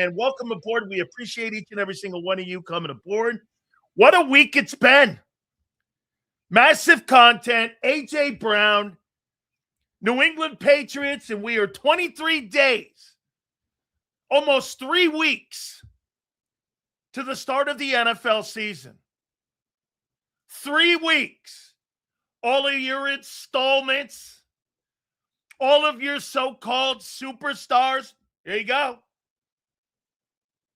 and welcome aboard. We appreciate each and every single one of you coming aboard. What a week it's been. Massive content, A.J. Brown, New England Patriots, and we are 23 days, almost 3 weeks to the start of the NFL season. 3 weeks. All of your installments, all of your so-called superstars, there you go.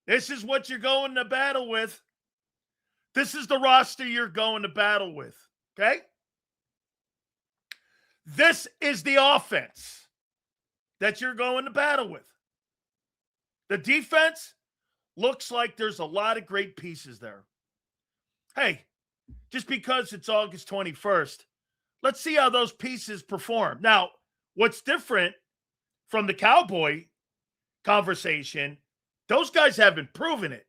This is what you're going to battle with. This is the roster you're going to battle with, okay? This is the offense that you're going to battle with. The defense looks like there's a lot of great pieces there. Hey, just because it's August 21st, let's see how those pieces perform. Now, what's different from the Cowboy conversation, those guys haven't proven it.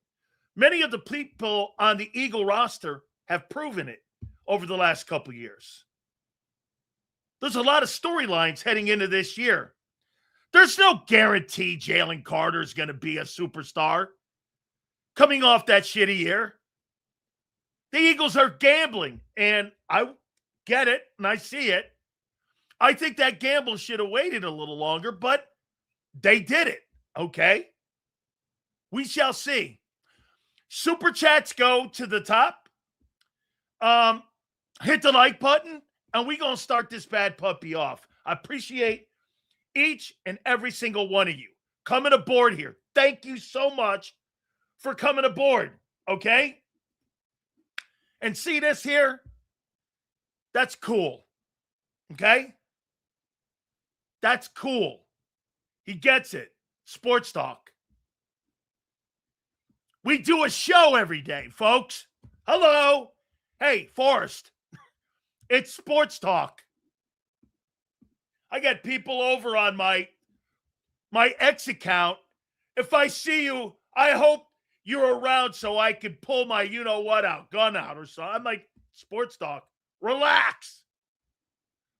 Many of the people on the Eagle roster have proven it over the last couple years. There's a lot of storylines heading into this year. There's no guarantee Jalen Carter's going to be a superstar coming off that shitty year. The Eagles are gambling, and I get it, and I see it. I think that gamble should have waited a little longer, but they did it, okay? We shall see. Super chats go to the top. Hit the like button, and we're going to start this bad puppy off. I appreciate each and every single one of you coming aboard here. Thank you so much for coming aboard, okay? And see this here? That's cool, okay? That's cool. He gets it. Sports talk. We do a show every day, folks. Hello. Hey, Forrest. It's sports talk. I got people over on my X account. If I see you, I hope you're around so I can pull my you-know-what out, gun out or so. I'm like, sports talk. Relax.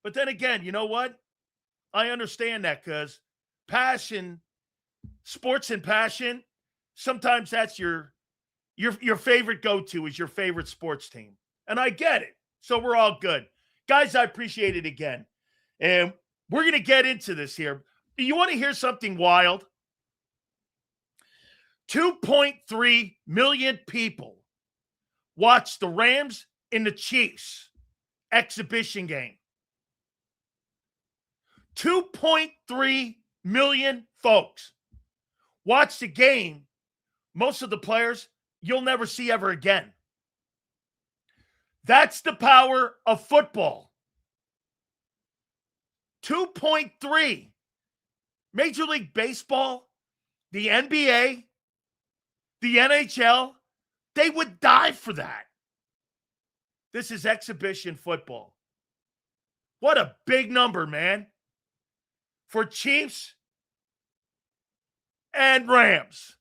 But then again, you know what? I understand that because passion, sports and passion, sometimes that's your favorite go-to is your favorite sports team. And I get it. So we're all good. Guys, I appreciate it again. And we're going to get into this here. You want to hear something wild? 2.3 million people watched the Rams and the Chiefs exhibition game. 2.3 million folks watched the game. Most of the players you'll never see ever again. That's the power of football. 2.3. Major League Baseball, the NBA, the NHL, they would die for that. This is exhibition football. What a big number, man. For Chiefs and Rams.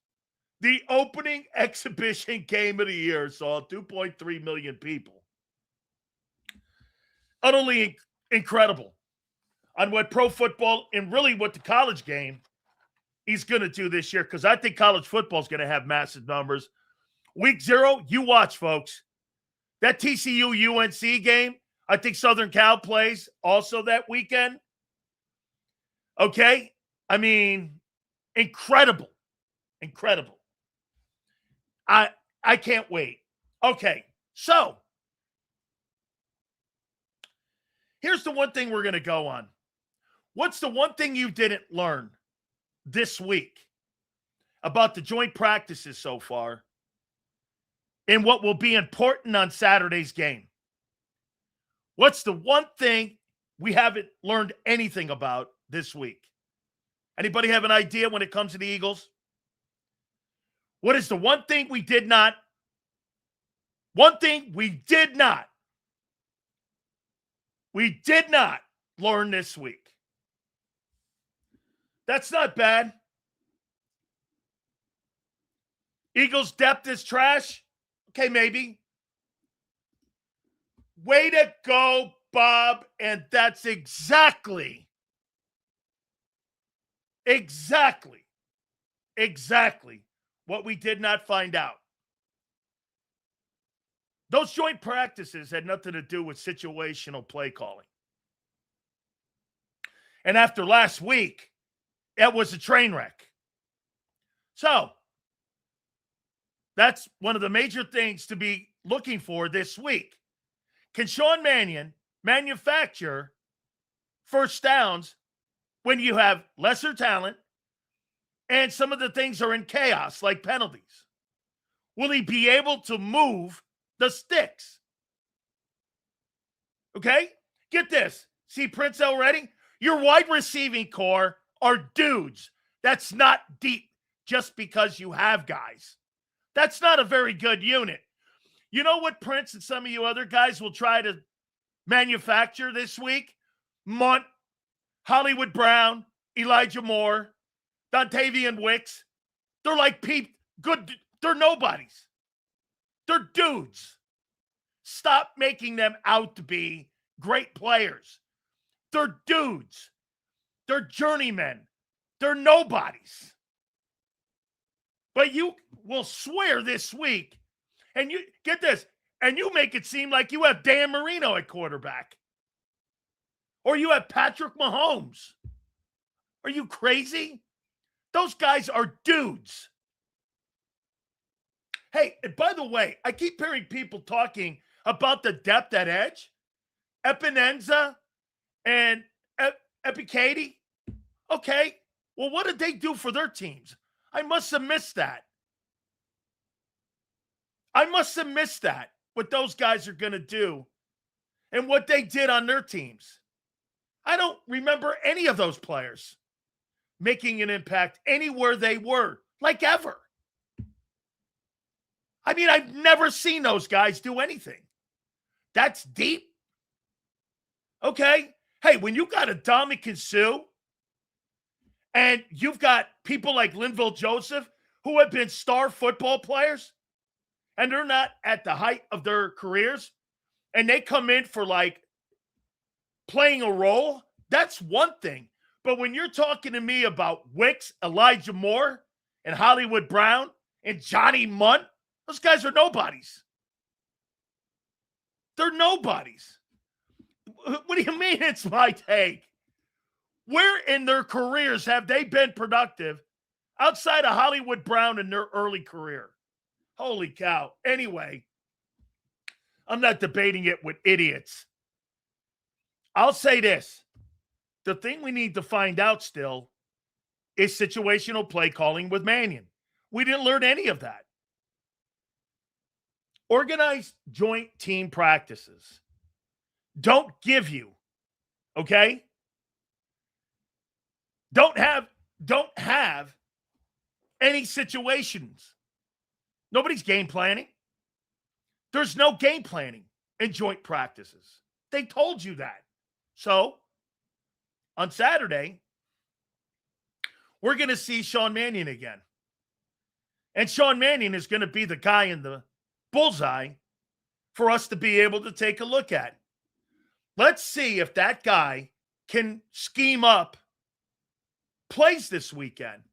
The opening exhibition game of the year saw 2.3 million people. Utterly incredible on what pro football and really what the college game is going to do this year, because I think college football is going to have massive numbers. Week 0, you watch, folks. That TCU-UNC game, I think Southern Cal plays also that weekend. Okay? I mean, incredible. Incredible. I can't wait. Okay, so here's the one thing we're going to go on. What's the one thing you didn't learn this week about the joint practices so far and what will be important on Saturday's game? What's the one thing we haven't learned anything about this week? Anybody have an idea when it comes to the Eagles? What is the one thing we did not learn this week? That's not bad. Eagles' depth is trash? Okay, maybe. Way to go, Bob. And that's exactly what we did not find out. Those joint practices had nothing to do with situational play calling. And after last week, it was a train wreck. So, that's one of the major things to be looking for this week. Can Sean Mannion manufacture first downs when you have lesser talent and some of the things are in chaos, like penalties? Will he be able to move the sticks? Okay? Get this. See Prince already? Your wide receiving core are dudes. That's not deep just because you have guys. That's not a very good unit. You know what Prince and some of you other guys will try to manufacture this week? Munt, Hollywood Brown, Elijah Moore, Dontavian Wicks. They're like good. They're nobodies. They're dudes. Stop making them out to be great players. They're dudes. They're journeymen. They're nobodies. But you will swear this week, and you get this, and you make it seem like you have Dan Marino at quarterback. Or you have Patrick Mahomes. Are you crazy? Those guys are dudes. Hey, by the way, I keep hearing people talking about the depth at edge. Epinenza and Epicadi. Okay, well, what did they do for their teams? I must have missed that. What those guys are going to do and what they did on their teams. I don't remember any of those players making an impact anywhere they were, like ever. I mean, I've never seen those guys do anything. That's deep. Okay. Hey, when you got a Dominican Sue and you've got people like Linville Joseph who have been star football players and they're not at the height of their careers and they come in for like playing a role, that's one thing. But when you're talking to me about Wicks, Elijah Moore, and Hollywood Brown, and Johnny Munt, those guys are nobodies. They're nobodies. What do you mean it's my take? Where in their careers have they been productive outside of Hollywood Brown in their early career? Holy cow. Anyway, I'm not debating it with idiots. I'll say this. The thing we need to find out still is situational play calling with Mannion. We didn't learn any of that. Organized joint team practices don't give you, okay? Don't have any situations. Nobody's game planning. There's no game planning in joint practices. They told you that. So, on Saturday, we're going to see Sean Mannion again. And Sean Mannion is going to be the guy in the bullseye for us to be able to take a look at. Let's see if that guy can scheme up plays this weekend.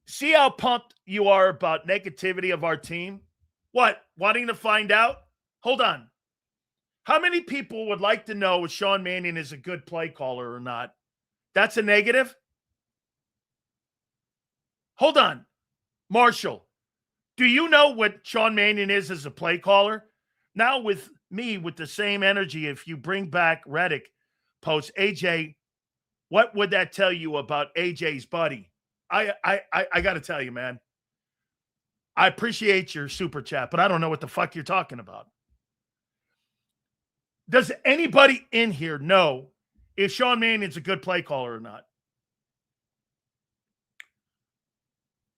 See how pumped you are about negativity of our team? What? Wanting to find out? Hold on. How many people would like to know if Sean Mannion is a good play caller or not? That's a negative? Hold on. Marshall, do you know what Sean Mannion is as a play caller? Now with me, with the same energy, if you bring back Reddick post AJ, what would that tell you about AJ's buddy? I got to tell you, man. I appreciate your super chat, but I don't know what the fuck you're talking about. Does anybody in here know if Sean Mannion's a good play caller or not?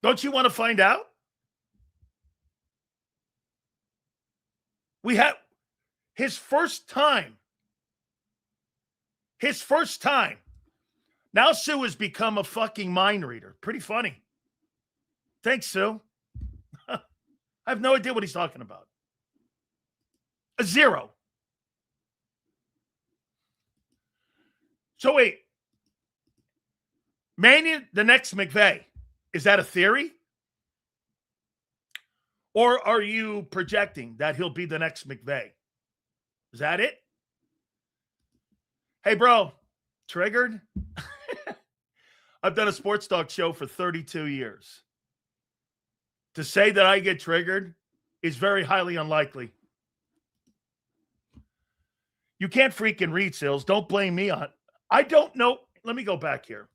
Don't you want to find out? We have his first time. Now Sue has become a fucking mind reader. Pretty funny. Thanks, Sue. I have no idea what he's talking about. A 0. So wait. Mannion, the next McVay. Is that a theory? Or are you projecting that he'll be the next McVay? Is that it? Hey, bro, triggered? I've done a sports talk show for 32 years. To say that I get triggered is very highly unlikely. You can't freaking read, Sills. Don't blame me on it. I don't know. Let me go back here.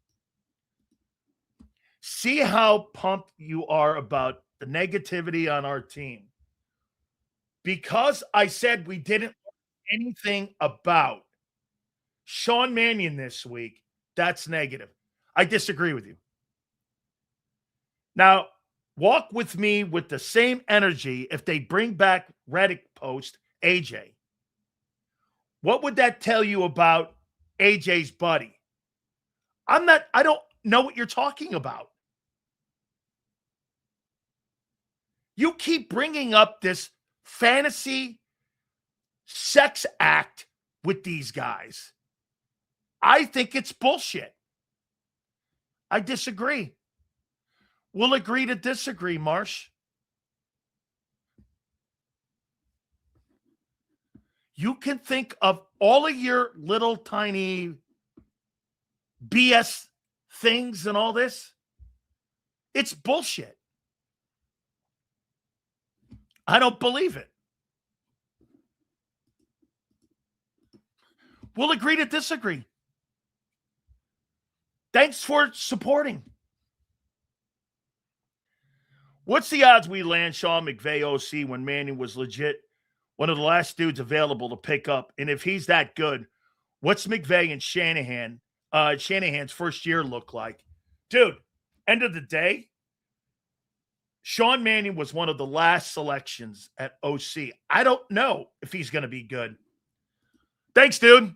See how pumped you are about the negativity on our team. Because I said we didn't learn anything about Sean Mannion this week, that's negative. I disagree with you. Now, walk with me with the same energy if they bring back Reddick post AJ. What would that tell you about AJ's buddy? I don't know what you're talking about. You keep bringing up this fantasy sex act with these guys. I think it's bullshit. I disagree. We'll agree to disagree, Marsh. You can think of all of your little tiny BS things and all this. It's bullshit. I don't believe it. We'll agree to disagree. Thanks for supporting. What's the odds we land Sean McVay OC when Mannion was legit one of the last dudes available to pick up? And if he's that good, what's McVay and Shanahan's first year look like? Dude, end of the day, Sean Mannion was one of the last selections at OC. I don't know if he's going to be good. Thanks, dude.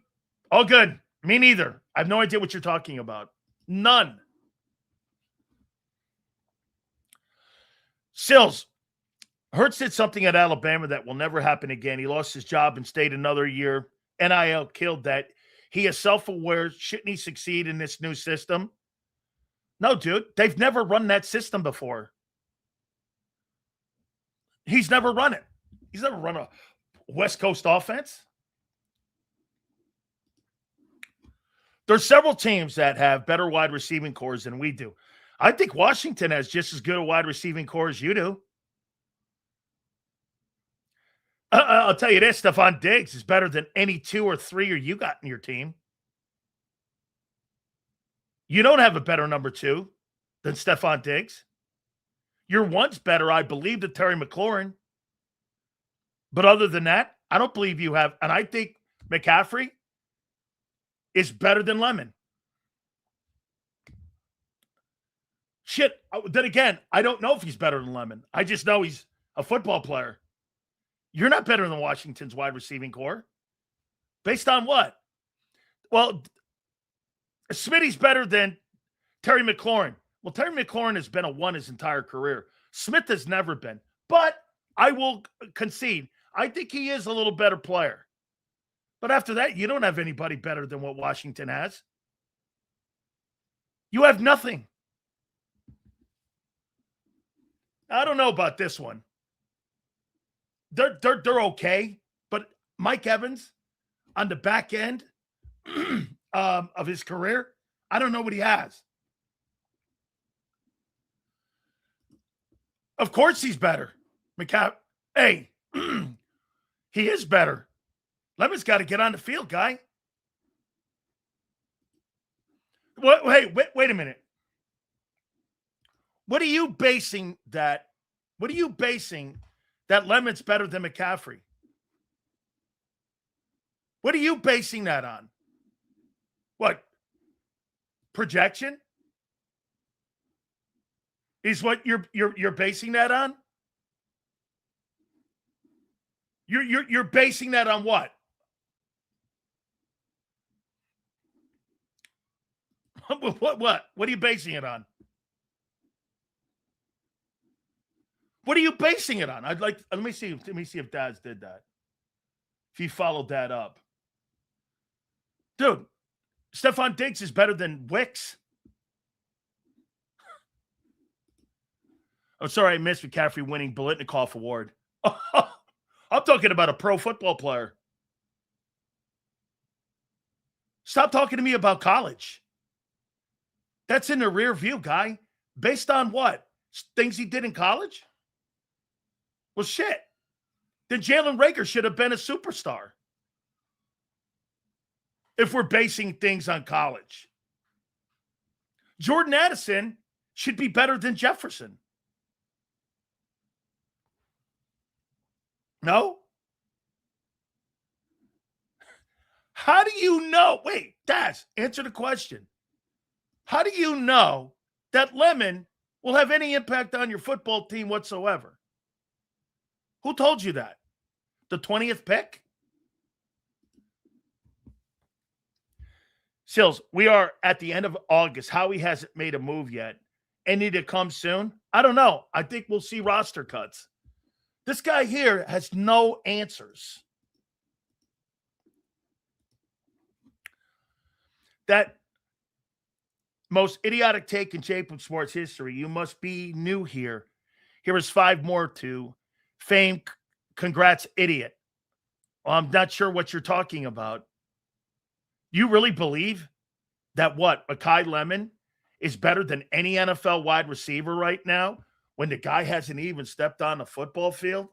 All good. Me neither. I have no idea what you're talking about. None. Sills, Hurts did something at Alabama that will never happen again. He lost his job and stayed another year. NIL killed that. He is self-aware. Shouldn't he succeed in this new system? No, dude. They've never run that system before. He's never run it. He's never run a West Coast offense. There's several teams that have better wide receiving cores than we do. I think Washington has just as good a wide receiving core as you do. I'll tell you this, Stephon Diggs is better than any 2 or 3 you got in your team. You don't have a better number 2 than Stephon Diggs. Your one's better, I believe, than Terry McLaurin. But other than that, I don't believe you have. And I think McCaffrey is better than Lemon. Shit. Then again, I don't know if he's better than Lemon. I just know he's a football player. You're not better than Washington's wide receiving core. Based on what? Well, Smitty's better than Terry McLaurin. Well, Terry McLaurin has been a 1 his entire career. Smith has never been. But I will concede, I think he is a little better player. But after that, you don't have anybody better than what Washington has. You have nothing. I don't know about this one. They're okay, but Mike Evans on the back end of his career, I don't know what he has. Of course he's better. Hey, he is better. Lemon's got to get on the field, guy. Wait a minute. What are you basing that? What are you basing that Lemon's better than McCaffrey? What are you basing that on? What? Projection? Is what you're basing that on? You're basing that on what? What are you basing it on? What are you basing it on? Let me see if Daz did that. If he followed that up. Dude, Stephon Diggs is better than Wicks. I'm sorry I missed McCaffrey winning Biletnikoff Award. I'm talking about a pro football player. Stop talking to me about college. That's in the rear view, guy. Based on what? Things he did in college? Well, shit. Then Jalen Reagor should have been a superstar. If we're basing things on college. Jordan Addison should be better than Jefferson. No? How do you know? Wait, Daz, answer the question. How do you know that Lemon will have any impact on your football team whatsoever? Who told you that? The 20th pick? Sills, we are at the end of August. Howie hasn't made a move yet. Any to come soon? I don't know. I think we'll see roster cuts. This guy here has no answers. That most idiotic take in JAKIB sports history. You must be new here. Here is 5 more to fame. Congrats, idiot. Well, I'm not sure what you're talking about. You really believe that what? Makai Lemon is better than any NFL wide receiver right now when the guy hasn't even stepped on the football field?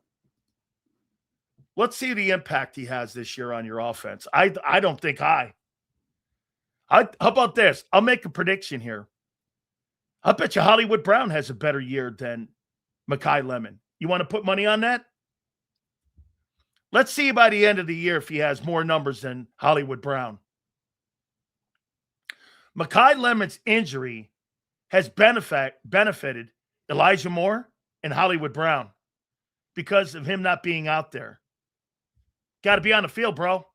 Let's see the impact he has this year on your offense. I don't think high. How about this? I'll make a prediction here. I bet you Hollywood Brown has a better year than Makai Lemon. You want to put money on that? Let's see by the end of the year if he has more numbers than Hollywood Brown. Makai Lemon's injury has benefited Elijah Moore and Hollywood Brown because of him not being out there. Got to be on the field, bro.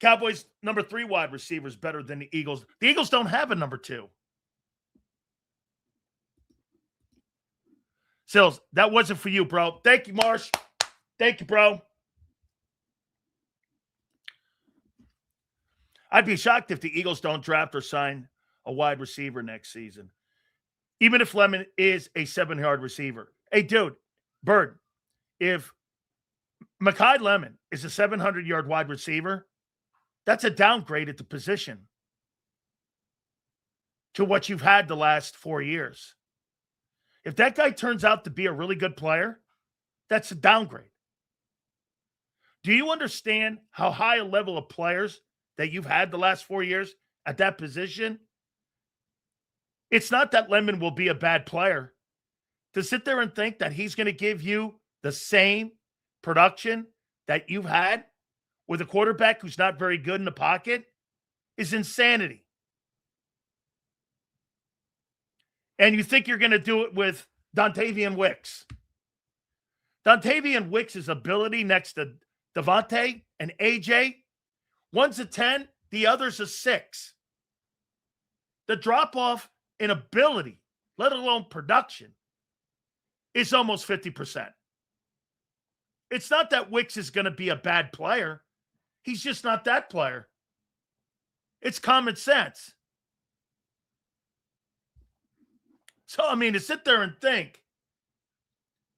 Cowboys' number 3 wide receiver is better than the Eagles. The Eagles don't have a number 2. Sills, that wasn't for you, bro. Thank you, Marsh. Thank you, bro. I'd be shocked if the Eagles don't draft or sign a wide receiver next season, even if Lemon is a 7-yard receiver. Hey, dude, Bird, if Makai Lemon is a 700-yard wide receiver, that's a downgrade at the position to what you've had the last 4 years. If that guy turns out to be a really good player, that's a downgrade. Do you understand how high a level of players that you've had the last 4 years at that position? It's not that Lemon will be a bad player. To sit there and think that he's going to give you the same production that you've had with a quarterback who's not very good in the pocket is insanity. And you think you're going to do it with Dontavian Wicks. Dontavian Wicks' ability next to Devontae and AJ, one's a 10, the other's a 6. The drop-off in ability, let alone production, is almost 50%. It's not that Wicks is going to be a bad player. He's just not that player. It's common sense. So, I mean, to sit there and think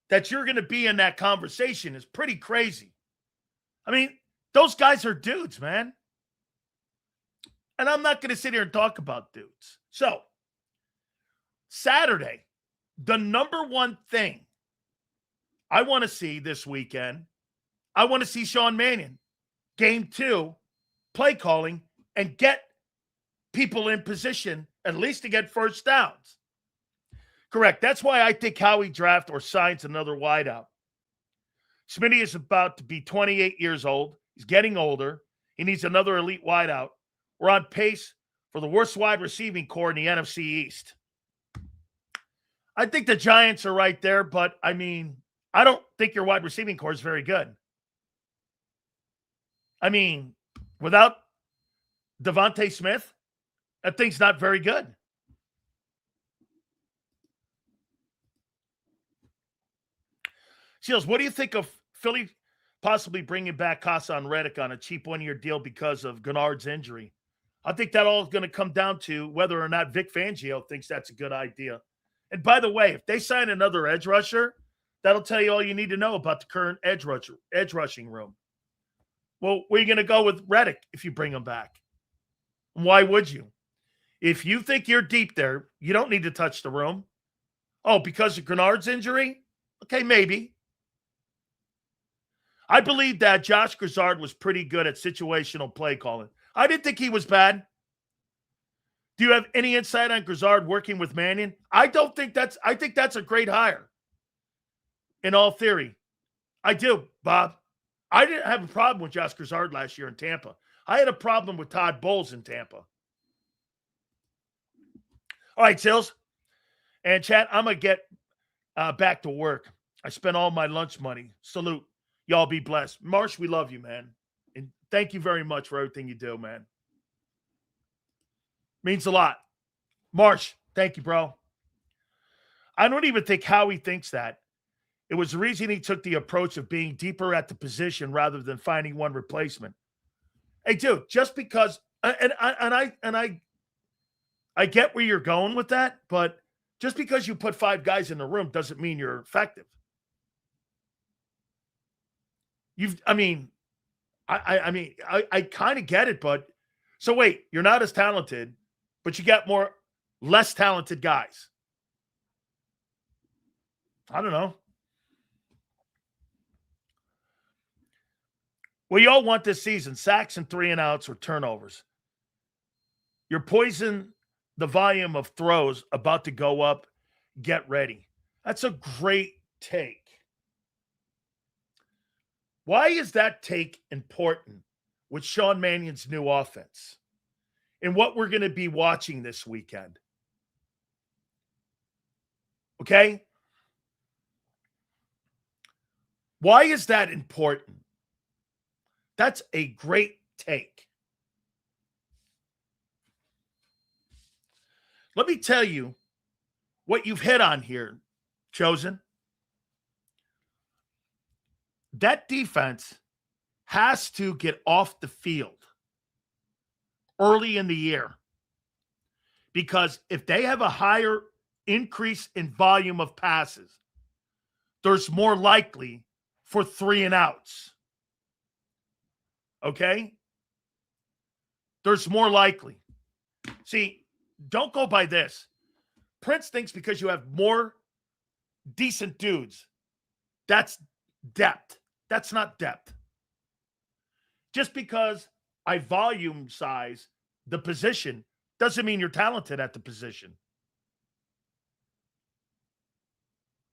that you're going to be in that conversation is pretty crazy. I mean, those guys are dudes, man. And I'm not going to sit here and talk about dudes. So, Saturday, the number one thing I want to see this weekend, I want to see Sean Mannion, game 2, play calling, and get people in position, at least to get first downs. Correct. That's why I think Howie draft or signs another wideout. Smitty is about to be 28 years old. He's getting older. He needs another elite wideout. We're on pace for the worst wide receiving core in the NFC East. I think the Giants are right there, but I mean, I don't think your wide receiving core is very good. I mean, without Devontae Smith, that thing's not very good. Seals, what do you think of Philly possibly bringing back Hassan Reddick on a cheap 1-year deal because of Goedard's injury? I think that all is going to come down to whether or not Vic Fangio thinks that's a good idea. And by the way, if they sign another edge rusher, that'll tell you all you need to know about the current edge rushing room. Well, where are you going to go with Reddick if you bring him back? Why would you? If you think you're deep there, you don't need to touch the room. Oh, because of Greenard's injury? Okay, maybe. I believe that Josh Grizzard was pretty good at situational play calling. I didn't think he was bad. Do you have any insight on Grizzard working with Mannion? I think that's a great hire. In all theory. I do, Bob. I didn't have a problem with Josh Grizzard last year in Tampa. I had a problem with Todd Bowles in Tampa. All right, Sills. And chat, I'm going to get back to work. I spent all my lunch money. Salute. Y'all be blessed. Marsh, we love you, man. And thank you very much for everything you do, man. Means a lot. Marsh, thank you, bro. I don't even think Howie thinks that. It was the reason he took the approach of being deeper at the position rather than finding one replacement. Hey, dude, just because I get where you're going with that, but just because you put 5 guys in the room doesn't mean you're effective. I kind of get it, but so wait, you're not as talented, but you got less talented guys. I don't know. Well, you all want this season, sacks and 3 and outs or turnovers. You're poisoning the volume of throws about to go up. Get ready. That's a great take. Why is that take important with Sean Mannion's new offense and what we're going to be watching this weekend? Okay? Why is that important? That's a great take. Let me tell you what you've hit on here, Chosen. That defense has to get off the field early in the year, because if they have a higher increase in volume of passes, there's more likely for 3 and outs. Okay? There's more likely. See, don't go by this. Prince thinks because you have more decent dudes, that's depth. That's not depth. Just because I volume size the position doesn't mean you're talented at the position.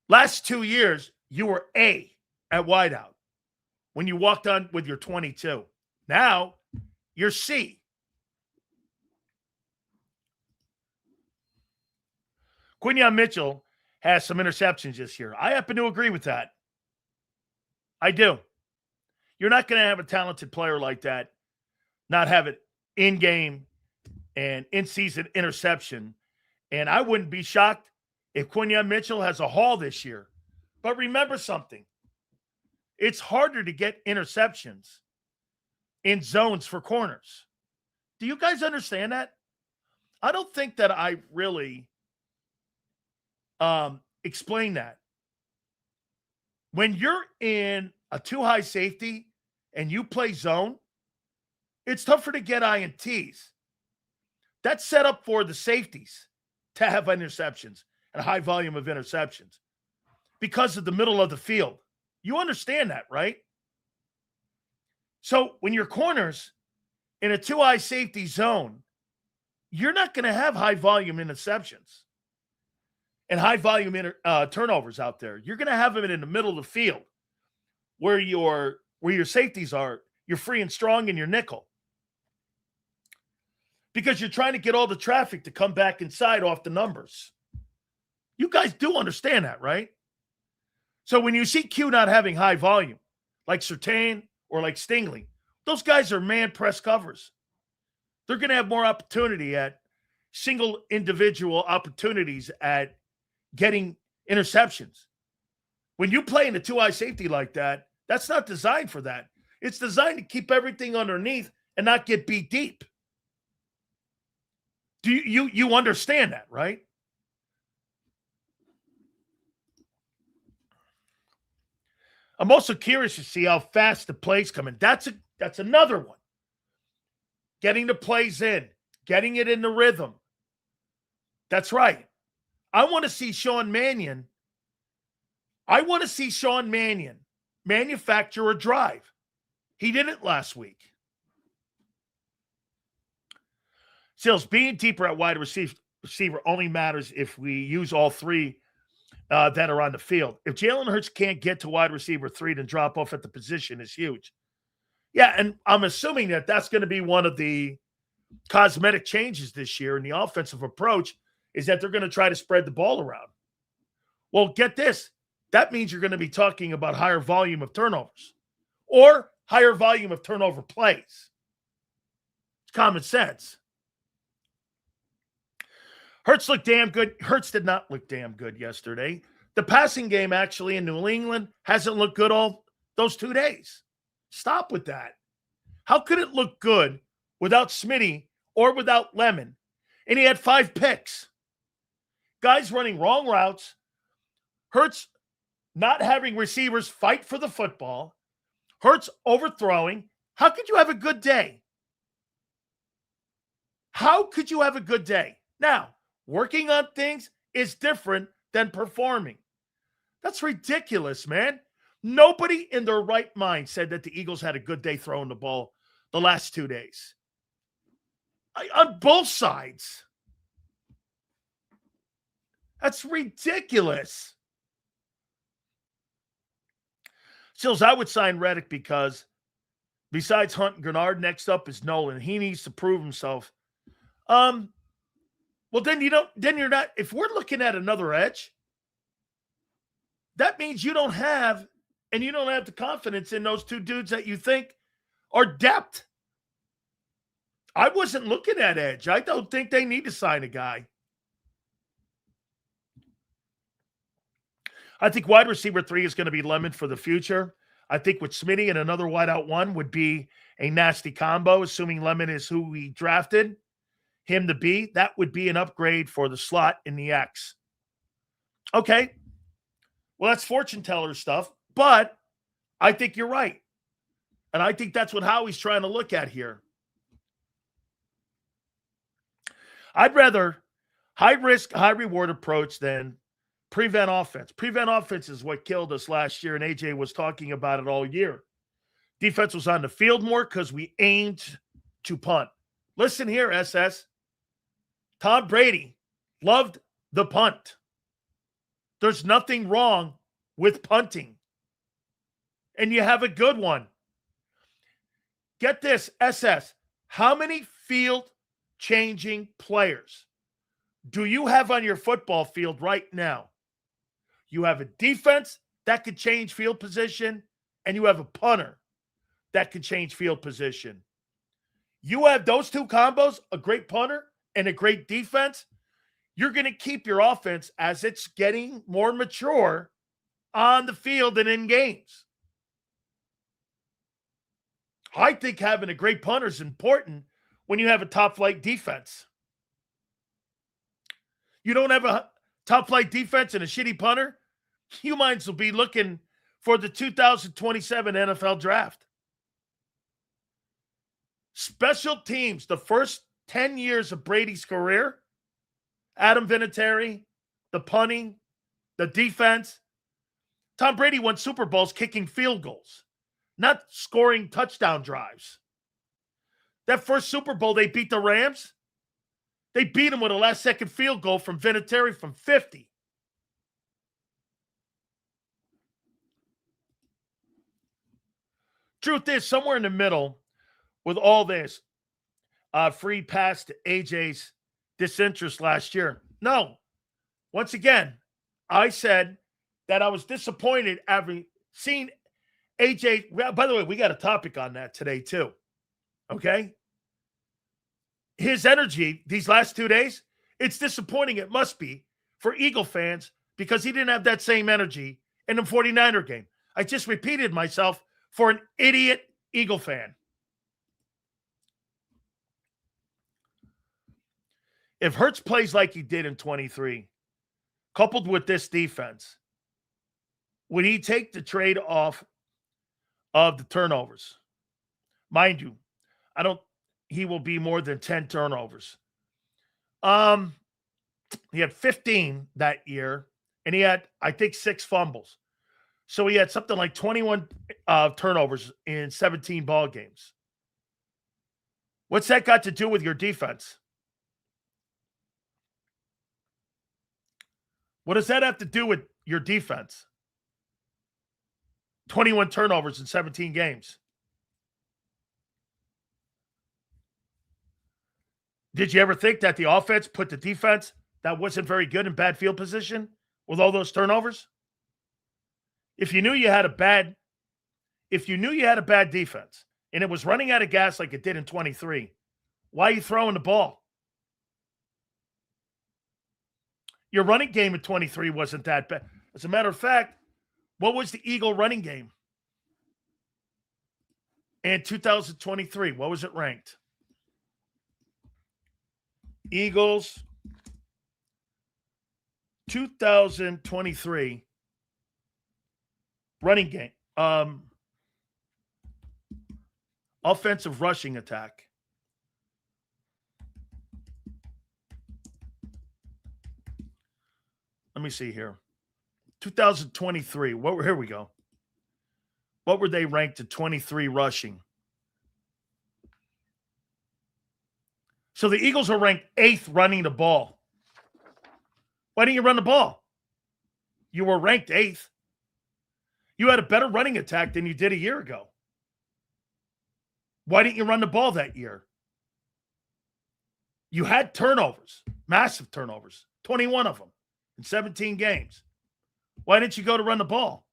Last 2 years, you were A at wideout when you walked on with your 22. Now, you're C. Quinyon Mitchell has some interceptions this year. I happen to agree with that. I do. You're not going to have a talented player like that not have it in-game and in-season interception. And I wouldn't be shocked if Quinyon Mitchell has a haul this year. But remember something. It's harder to get interceptions in zones for corners. Do you guys understand that? I don't think that I really explain that. When you're in a too-high safety and you play zone, it's tougher to get INTs. That's set up for the safeties to have interceptions and a high volume of interceptions because of the middle of the field. You understand that, right? So when your corners in a too-high safety zone, you're not going to have high volume interceptions and high volume turnovers out there. You're going to have them in the middle of the field where your safeties are. You're free and strong in your nickel because you're trying to get all the traffic to come back inside off the numbers. You guys do understand that, right? So when you see Q not having high volume, like Surtain or like Stingley, those guys are man press covers. They're going to have more opportunity at single individual opportunities at getting interceptions. When you play in a two-eye safety like that, that's not designed for that. It's designed to keep everything underneath and not get beat deep. Do you understand that, right? I'm also curious to see how fast the plays come in. That's another one. Getting the plays in, getting it in the rhythm. That's right. I want to see Sean Mannion. I want to see Sean Mannion manufacture a drive. He did it last week. Sills, being deeper at wide receiver only matters if we use all three that are on the field. If Jalen Hurts can't get to wide receiver 3, then drop off at the position is huge. Yeah, and I'm assuming that that's going to be one of the cosmetic changes this year in the offensive approach is that they're going to try to spread the ball around. Well, get this. That means you're going to be talking about higher volume of turnovers or higher volume of turnover plays. It's common sense. Hurts looked damn good. Hurts did not look damn good yesterday. The passing game actually in New England hasn't looked good all those 2 days. Stop with that. How could it look good without Smitty or without Lemon? And he had 5 picks. Guys running wrong routes. Hurts not having receivers fight for the football. Hurts overthrowing. How could you have a good day? How could you have a good day? Now, working on things is different than performing. That's ridiculous, man. Nobody in their right mind said that the Eagles had a good day throwing the ball the last 2 days. On both sides. That's ridiculous. Sills, I would sign Reddick because besides Hunt and Greenard, next up is Nolan. He needs to prove himself. Well, then you're not, if we're looking at another edge, that means you don't have the confidence in those 2 dudes that you think are depth. I wasn't looking at edge. I don't think they need to sign a guy. I think wide receiver 3 is going to be Lemon for the future. I think with Smitty and another wideout 1 would be a nasty combo, assuming Lemon is who we drafted him to be. That would be an upgrade for the slot in the X. Okay. Well, that's fortune teller stuff, but I think you're right. And I think that's what Howie's trying to look at here. I'd rather high risk, high reward approach than prevent offense. Prevent offense is what killed us last year, and AJ was talking about it all year. Defense was on the field more because we aimed to punt. Listen here, SS. Tom Brady loved the punt. There's nothing wrong with punting. And you have a good one. Get this, SS. How many field-changing players do you have on your football field right now? You have a defense that could change field position, and you have a punter that could change field position. You have those 2 combos, a great punter and a great defense, you're going to keep your offense as it's getting more mature on the field and in games. I think having a great punter is important when you have a top-flight defense. You don't have a top-flight defense and a shitty punter, you might as well be looking for the 2027 NFL draft. Special teams, the first 10 years of Brady's career, Adam Vinatieri, the punting, the defense. Tom Brady won Super Bowls kicking field goals, not scoring touchdown drives. That first Super Bowl, they beat the Rams. They beat them with a last-second field goal from Vinatieri from 50. Truth is, somewhere in the middle with all this, free pass to AJ's disinterest last year. No. Once again, I said that I was disappointed having seen AJ. By the way, we got a topic on that today too. Okay? His energy these last 2 days, it's disappointing. It must be for Eagle fans because he didn't have that same energy in the 49er game. I just repeated myself for an idiot Eagle fan. If Hurts plays like he did in 23, coupled with this defense, would he take the trade off of the turnovers? Mind you, he will be more than 10 turnovers. He had 15 that year, and he had, I think, 6 fumbles. So he had something like 21 turnovers in 17 ball games. What's that got to do with your defense? What does that have to do with your defense? 21 turnovers in 17 games. Did you ever think that the offense put the defense that wasn't very good in bad field position with all those turnovers? If you knew you had a bad defense and it was running out of gas like it did in 23, why are you throwing the ball? Your running game in 23 wasn't that bad. As a matter of fact, what was the Eagle running game in 2023? What was it ranked? Eagles 2023 running game. Offensive rushing attack. Let me see here. 2023. Here we go. What were they ranked at 23 rushing? So the Eagles are ranked 8th running the ball. Why didn't you run the ball? You were ranked 8th. You had a better running attack than you did a year ago. Why didn't you run the ball that year? You had turnovers, massive turnovers, 21 of them in 17 games. Why didn't you go to run the ball?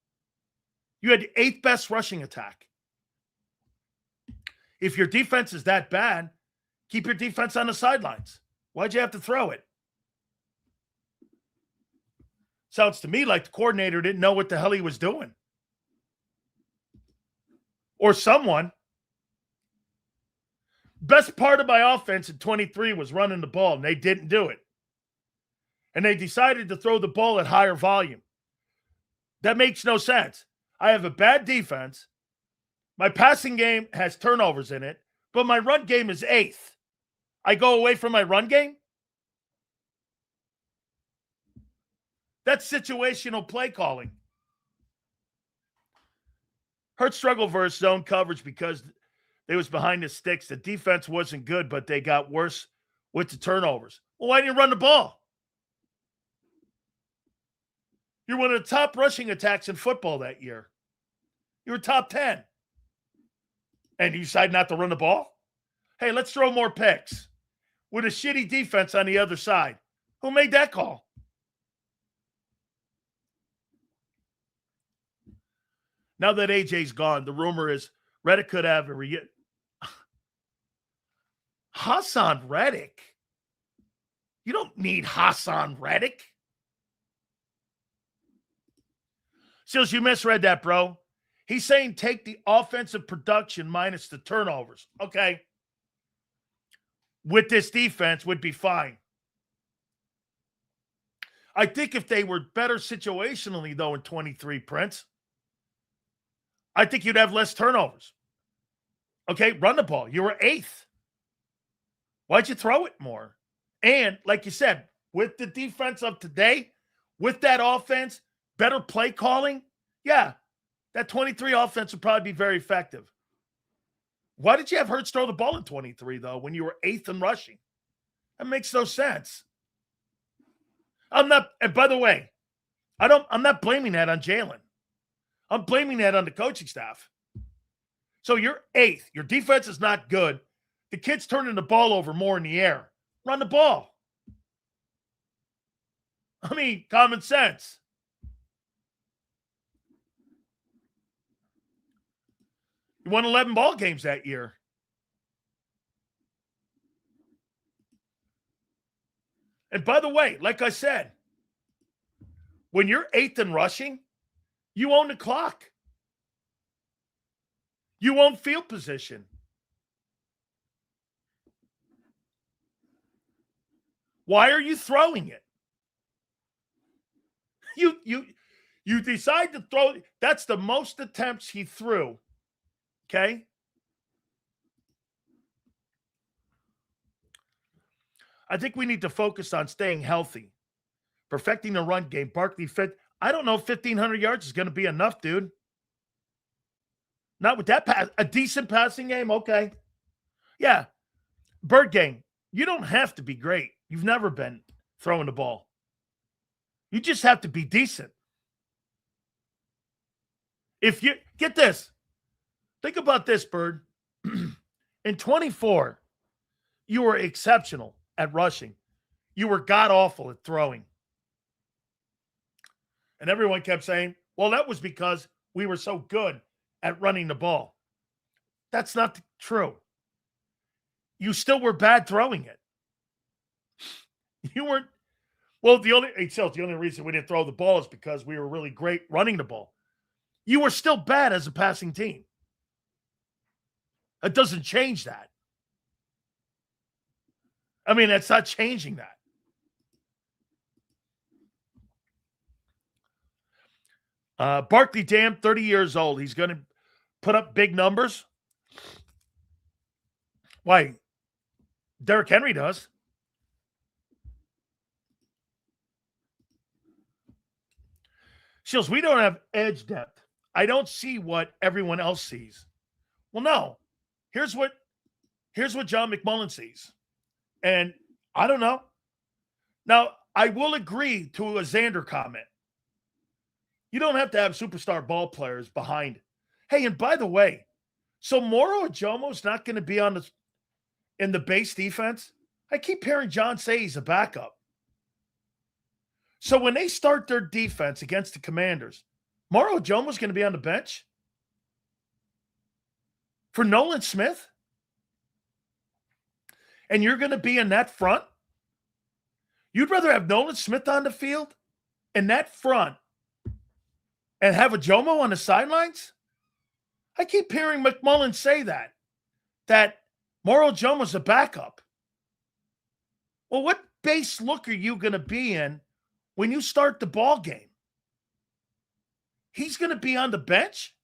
You had the 8th best rushing attack. If your defense is that bad, keep your defense on the sidelines. Why'd you have to throw it? Sounds to me like the coordinator didn't know what the hell he was doing. Or someone. Best part of my offense in 23 was running the ball, and they didn't do it. And they decided to throw the ball at higher volume. That makes no sense. I have a bad defense. My passing game has turnovers in it, but my run game is 8th. I go away from my run game? That's situational play calling. Hurts struggled versus zone coverage because they was behind the sticks. The defense wasn't good, but they got worse with the turnovers. Well, why didn't you run the ball? You're one of the top rushing attacks in football that year. You were top 10. And you decide not to run the ball? Hey, let's throw more picks. With a shitty defense on the other side. Who made that call? Now that AJ's gone, the rumor is Reddick could have a Hassan Reddick? You don't need Hassan Reddick. Seals, you misread that, bro. He's saying take the offensive production minus the turnovers. Okay. With this defense would be fine. I think if they were better situationally, though, in 23, Prince, I think you'd have less turnovers. Okay, run the ball. You were 8th. Why'd you throw it more? And, like you said, with the defense of today, with that offense, better play calling, yeah, that 23 offense would probably be very effective. Why did you have Hurts throw the ball in 23, though, when you were 8th in rushing? That makes no sense. And by the way, I'm not blaming that on Jalen. I'm blaming that on the coaching staff. So you're 8th. Your defense is not good. The kid's turning the ball over more in the air. Run the ball. I mean, common sense. You won 11 ball games that year. And by the way, like I said, when you're 8th in rushing, you own the clock. You own field position. Why are you throwing it? You decide to throw. That's the most attempts he threw. Okay? I think we need to focus on staying healthy, perfecting the run game. Barkley fit. I don't know if 1,500 yards is going to be enough, dude. Not with that pass. A decent passing game, okay. Yeah. Bird game, you don't have to be great. You've never been throwing the ball. You just have to be decent. If you get this, think about this, Bird. In 24, you were exceptional at rushing. You were god-awful at throwing. And everyone kept saying, well, that was because we were so good at running the ball. That's not true. You still were bad throwing it. You weren't. Well, the only reason we didn't throw the ball is because we were really great running the ball. You were still bad as a passing team. It doesn't change that. I mean, it's not changing that. Barkley, damn, 30 years old. He's going to put up big numbers. Why? Derrick Henry does. Shields, we don't have edge depth. I don't see what everyone else sees. Well, no. Here's what John McMullen sees. And I don't know. Now, I will agree to a Zander comment. You don't have to have superstar ball players behind. Hey, and by the way, so Moro Ajomo's not going to be in the base defense? I keep hearing John say he's a backup. So when they start their defense against the Commanders, Moro Ajomo's going to be on the bench? For Nolan Smith? And you're going to be in that front? You'd rather have Nolan Smith on the field in that front and have Ajomo on the sidelines? I keep hearing McMullen say that Moro Ajomo's a backup. Well, what base look are you going to be in when you start the ball game? He's going to be on the bench?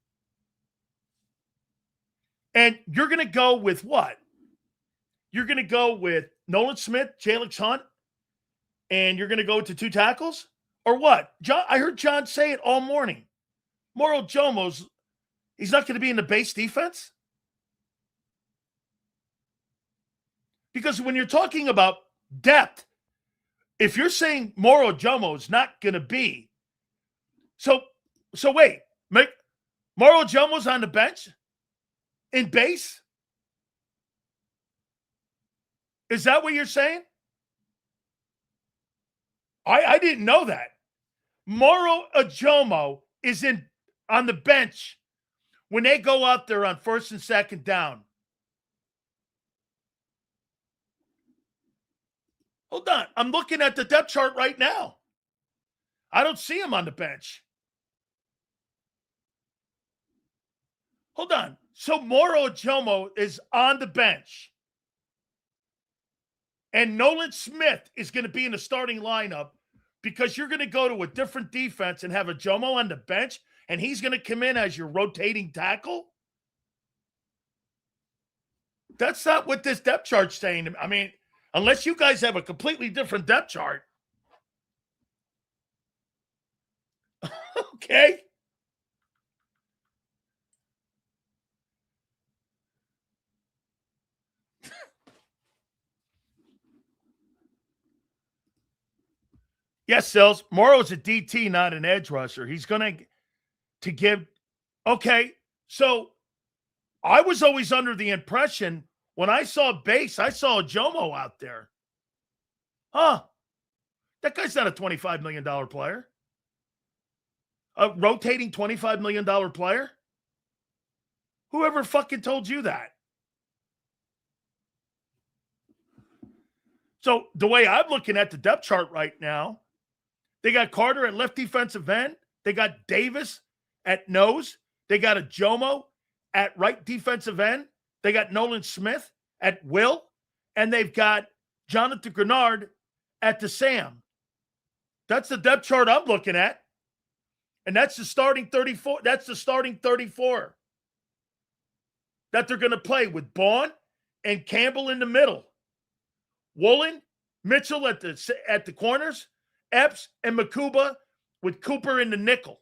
And you're going to go with what? You're going to go with Nolan Smith, Jalen Hunt, and you're going to go to 2 tackles? Or what? John, I heard John say it all morning. Moro Ajomo's, he's not going to be in the base defense? Because when you're talking about depth, if you're saying Moro Ajomo is not going to be, so wait, Moro Ajomo's on the bench in base? Is that what you're saying? I didn't know that. Moro Ajomo is on the bench when they go out there on 1st and 2nd down. Hold on. I'm looking at the depth chart right now. I don't see him on the bench. Hold on. So Moro Ajomo is on the bench. And Nolan Smith is going to be in the starting lineup because you're going to go to a different defense and have Ajomo on the bench, and he's going to come in as your rotating tackle? That's not what this depth chart's saying. I mean, unless you guys have a completely different depth chart. Okay. Yes, Sills. Moro's a DT, not an edge rusher. He's going to give. Okay, so I was always under the impression when I saw base, I saw Ajomo out there. Huh. That guy's not a $25 million player. A rotating $25 million player? Whoever fucking told you that? So the way I'm looking at the depth chart right now, they got Carter at left defensive end. They got Davis at nose. They got Ajomo at right defensive end. They got Nolan Smith at will. And they've got Jonathan Greenard at the Sam. That's the depth chart I'm looking at. And that's the starting 34. That's the starting 34 that they're going to play with Bond and Campbell in the middle. Woolen, Mitchell at the corners, Epps and Makuba with Cooper in the nickel.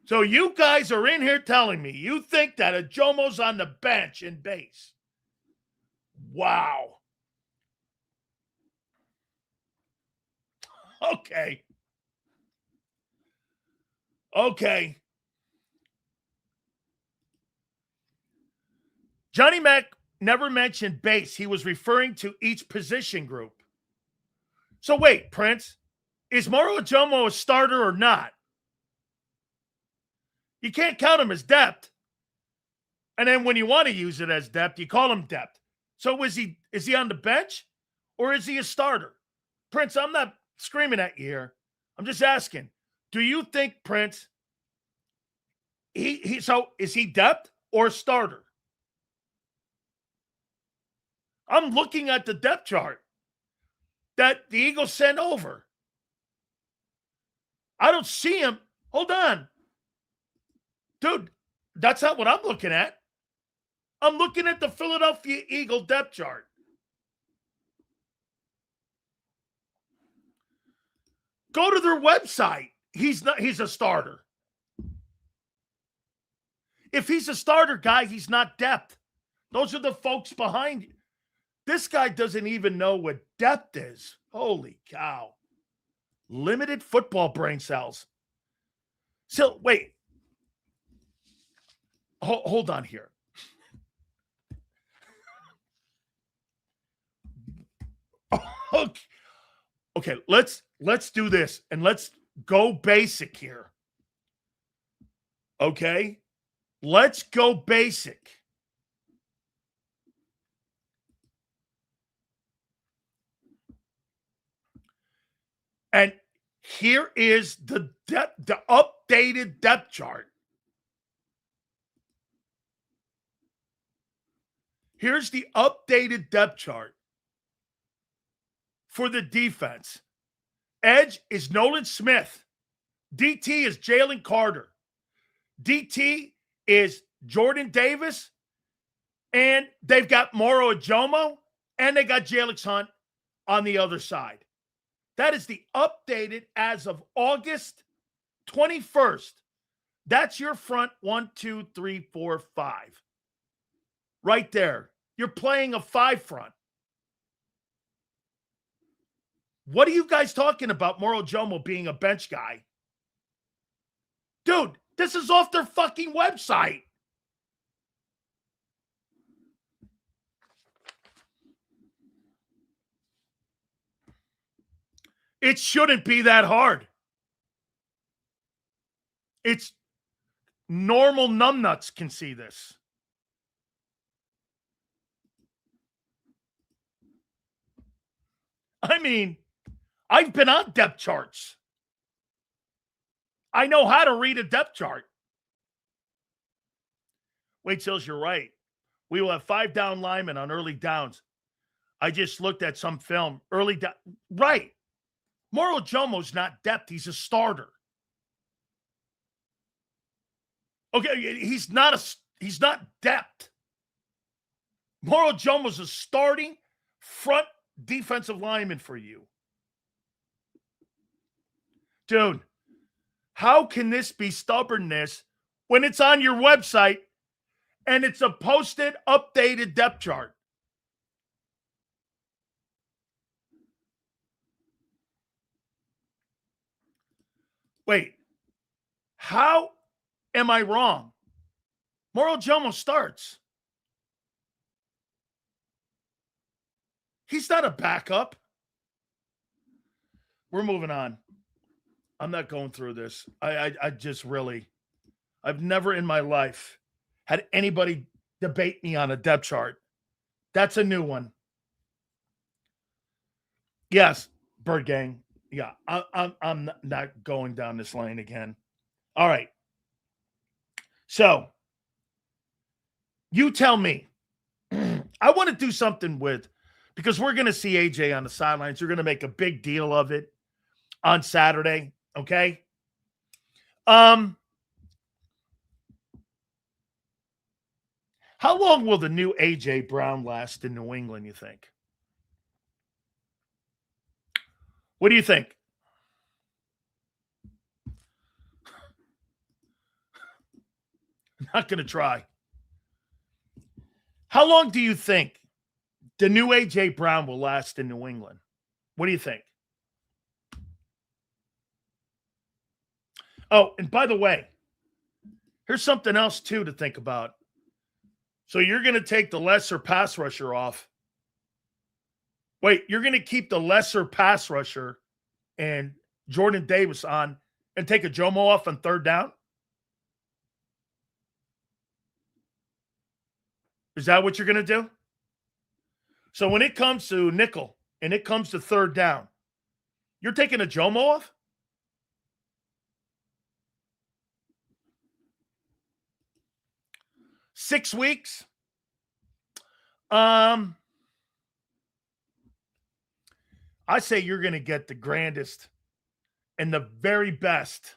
So you guys are in here telling me you think that Ajomo's on the bench in base. Wow. Okay. Johnny Mac never mentioned base. He was referring to each position group. So wait, Prince, is Moro Ajomo a starter or not? You can't count him as depth. And then when you want to use it as depth, you call him depth. So is he on the bench or is he a starter? Prince, I'm not screaming at you here. I'm just asking. Do you think, Prince, so is he depth or starter? I'm looking at the depth chart that the Eagles sent over. I don't see him. Hold on. Dude, that's not what I'm looking at. I'm looking at the Philadelphia Eagle depth chart. Go to their website. He's a starter. If he's a starter guy, he's not depth. Those are the folks behind you. This guy doesn't even know what depth is. Holy cow. Limited football brain cells. So, wait. Hold on here. Okay, let's do this and let's go basic here. Okay? Let's go basic. And here is the updated depth chart. Here's the updated depth chart for the defense. Edge is Nolan Smith. DT is Jalen Carter. DT is Jordan Davis. And they've got Moro Ajomo. And they got Jalix Hunt on the other side. That is the updated as of August 21st. That's your front 1, 2, 3, 4, 5. Right there. You're playing a 5 front. What are you guys talking about, Moro Ajomo being a bench guy? Dude, this is off their fucking website. It shouldn't be that hard. It's normal numbnuts can see this. I mean, I've been on depth charts. I know how to read a depth chart. Wait till you're right. We will have 5 down linemen on early downs. I just looked at some film. Early down. Right. Moro Ajomo's not depth. He's a starter. Okay, he's not depth. Moro Ajomo's a starting front defensive lineman for you. Dude, how can this be stubbornness when it's on your website and it's a posted, updated depth chart? Wait, how am I wrong? Moro Ajomo starts. He's not a backup. We're moving on. I'm not going through this. I just really, I've never in my life had anybody debate me on a depth chart. That's a new one. Yes, Bird Gang. Yeah, I'm not going down this lane again. All right. So, you tell me. I want to do something with, because we're going to see AJ on the sidelines. You're going to make a big deal of it. on Saturday, okay? How long will the new A.J. Brown last in New England, you think? What do you think? I'm not going to try. How long do you think the new A.J. Brown will last in New England? What do you think? Oh, and by the way, here's something else, too, to think about. So you're going to take the lesser pass rusher off. Wait, you're going to keep the lesser pass rusher and Jordan Davis on and take a Jomo off on third down? Is that what you're going to do? So when it comes to nickel and it comes to third down, you're taking a Jomo off? $6 weeks? I say you're going to get the grandest and the very best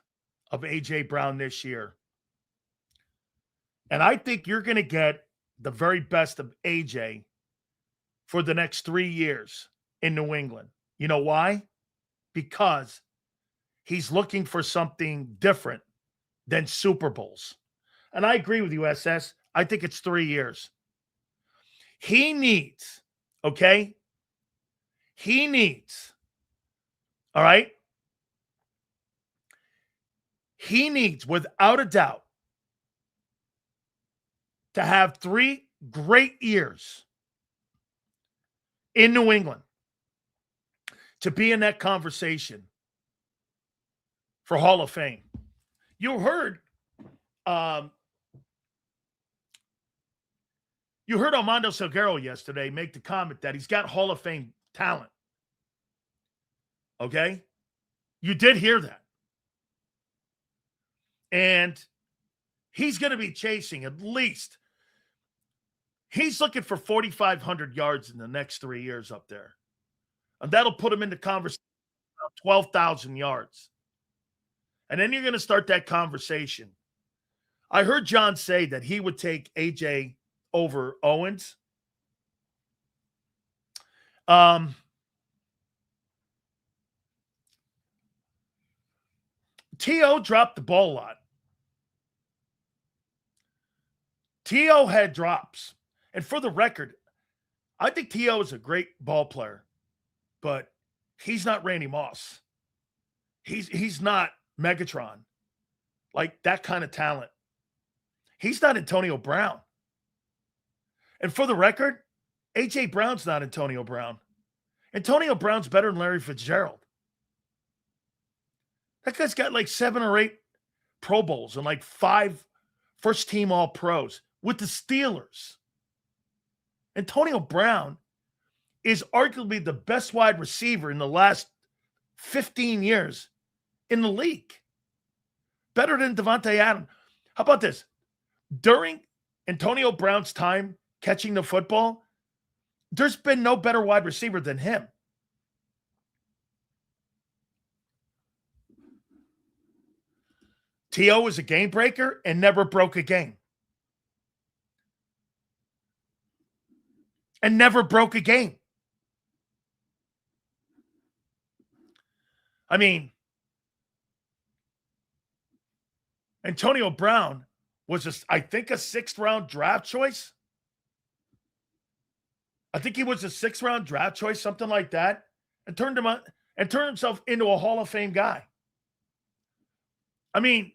of A.J. Brown this year. And I think you're going to get the very best of A.J. for the next 3 years in New England. You know why? Because he's looking for something different than Super Bowls. And I agree with you, SS. I think it's 3 years. He needs, okay? He needs, all right? He needs, without a doubt, to have 3 great years in New England to be in that conversation for Hall of Fame. You heard Armando Salguero yesterday make the comment that he's got Hall of Fame talent. Okay? You did hear that. And he's going to be chasing at least, he's looking for 4,500 yards in the next 3 years up there. And that'll put him in the conversation about 12,000 yards. And then you're going to start that conversation. I heard John say that he would take AJ over Owens. T.O. dropped the ball a lot. T.O. had drops. And for the record, I think T.O. is a great ball player, but he's not Randy Moss. He's not Megatron, like that kind of talent. He's not Antonio Brown. And for the record, A.J. Brown's not Antonio Brown. Antonio Brown's better than Larry Fitzgerald. That guy's got like 7 or 8 Pro Bowls and like 5 first-team All-Pros with the Steelers. Antonio Brown is arguably the best wide receiver in the last 15 years in the league. Better than Devontae Adams. How about this? During Antonio Brown's time catching the football, there's been no better wide receiver than him. T.O. was a game breaker and never broke a game. And never broke a game. I mean, Antonio Brown was, I think, a 6th-round draft choice. I think he was a 6th-round draft choice, something like that, and turned himself into a Hall of Fame guy. I mean,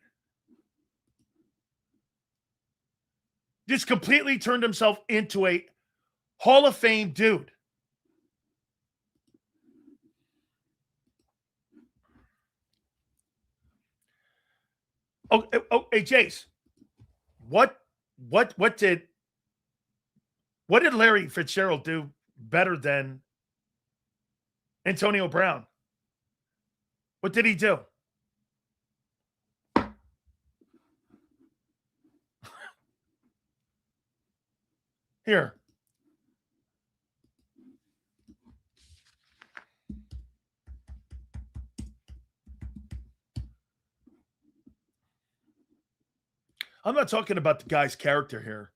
just completely turned himself into a Hall of Fame dude. Oh, hey, Jace, what did Larry Fitzgerald do better than Antonio Brown? What did he do? Here. I'm not talking about the guy's character here.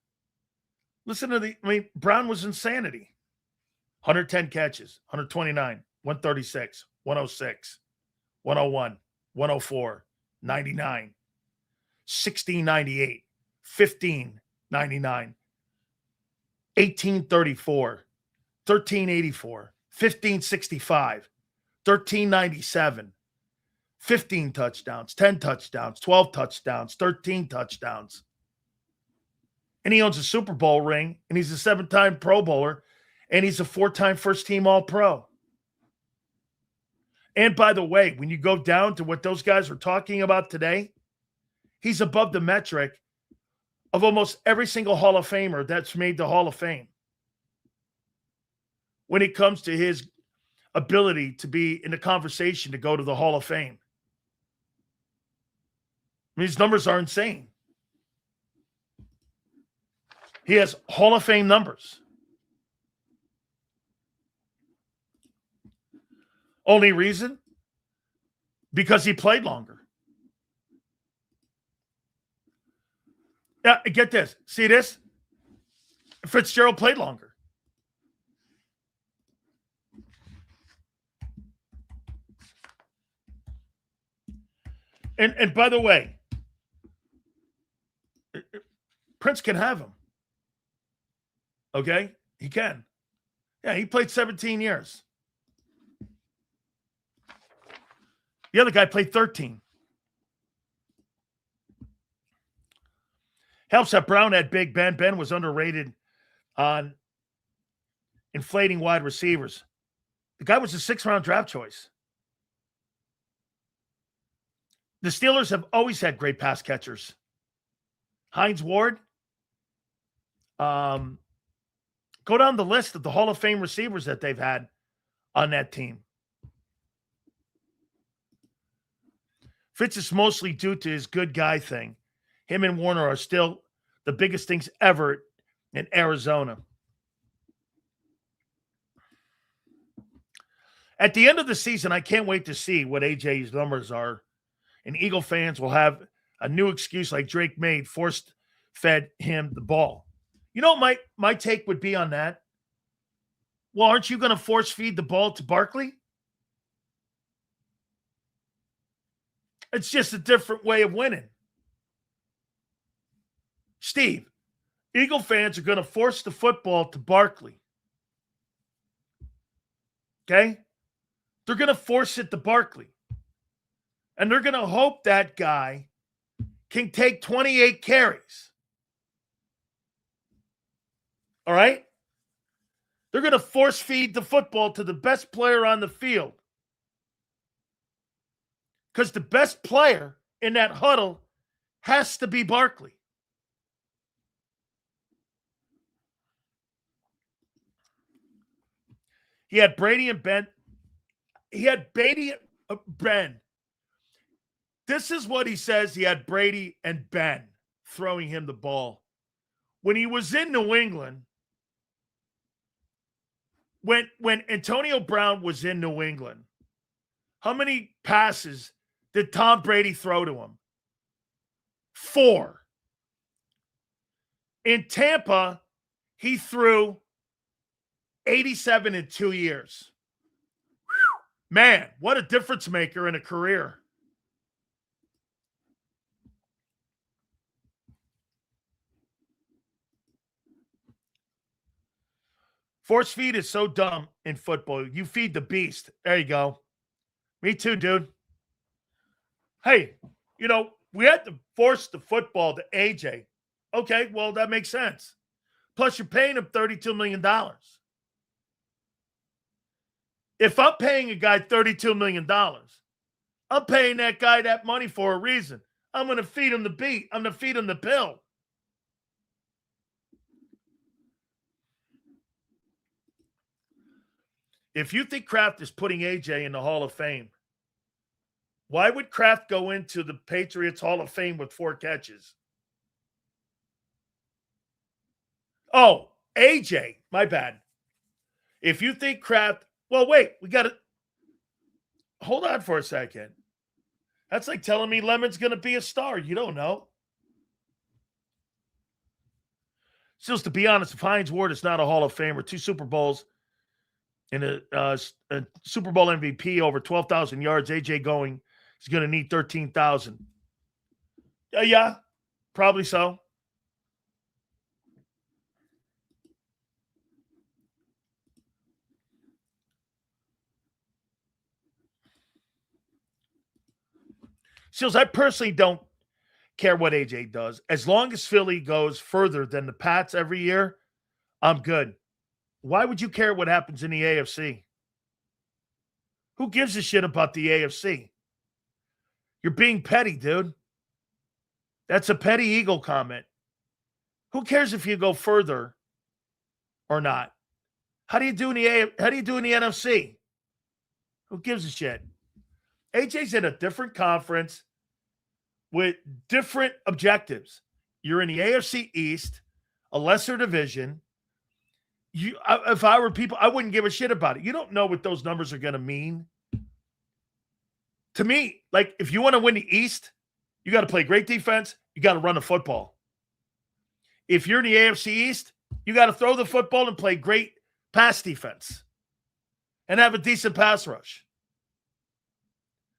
Listen to Brown was insanity. 110 catches, 129, 136, 106, 101, 104, 99, 1698, 1599, 1834, 1384, 1565, 1397, 15 touchdowns, 10 touchdowns, 12 touchdowns, 13 touchdowns. And he owns a Super Bowl ring, and he's a 7-time Pro Bowler, and he's a 4-time first-team All-Pro. And by the way, when you go down to what those guys are talking about today, he's above the metric of almost every single Hall of Famer that's made the Hall of Fame when it comes to his ability to be in the conversation to go to the Hall of Fame. I mean, his numbers are insane. He has Hall of Fame numbers. Only reason? Because he played longer. Yeah, get this. See this? Fitzgerald played longer. And by the way, Prince can have him. Okay? He can. Yeah, he played 17 years. The other guy played 13. Helps that Brown had Big Ben. Ben was underrated on inflating wide receivers. The guy was a 6th-round draft choice. The Steelers have always had great pass catchers. Hines Ward. Go down the list of the Hall of Fame receivers that they've had on that team. Fitz is mostly due to his good guy thing. Him and Warner are still the biggest things ever in Arizona. At the end of the season, I can't wait to see what AJ's numbers are. And Eagle fans will have a new excuse like Drake made, force-fed him the ball. You know what my take would be on that? Well, aren't you going to force-feed the ball to Barkley? It's just a different way of winning. Steve, Eagle fans are going to force the football to Barkley. Okay? They're going to force it to Barkley. And they're going to hope that guy can take 28 carries. All right? They're going to force feed the football to the best player on the field. Because the best player in that huddle has to be Barkley. He had Brady and Ben. He had Brady and Ben. This is what he says. He had Brady and Ben throwing him the ball. When he was in New England, when Antonio Brown was in New England, how many passes did Tom Brady throw to him? 4. In Tampa, he threw 87 in 2 years. Whew. Man, what a difference maker in a career. Force feed is so dumb in football. You feed the beast. There you go. Me too, dude. Hey, we had to force the football to AJ. Okay, well, that makes sense. Plus, you're paying him $32 million. If I'm paying a guy $32 million, I'm paying that guy that money for a reason. I'm going to feed him the beat. I'm going to feed him the pill. If you think Kraft is putting AJ in the Hall of Fame, why would Kraft go into the Patriots Hall of Fame with 4 catches? Oh, AJ, my bad. If you think Kraft, well, wait, we got to hold on for a second. That's like telling me Lemon's going to be a star. You don't know. Still, to be honest, if Hines Ward is not a Hall of Famer, 2 Super Bowls and a Super Bowl MVP over 12,000 yards, AJ going is going to need 13,000. Yeah, probably so. Seals, I personally don't care what AJ does. As long as Philly goes further than the Pats every year, I'm good. Why would you care what happens in the AFC? Who gives a shit about the AFC? You're being petty, dude. That's a petty Eagle comment. Who cares if you go further or not? How do you do in the NFC? Who gives a shit? AJ's in a different conference with different objectives. You're in the AFC East, a lesser division. If I were people, I wouldn't give a shit about it. You don't know what those numbers are going to mean. To me, like, if you want to win the East, you got to play great defense. You got to run the football. If you're in the AFC East, you got to throw the football and play great pass defense and have a decent pass rush.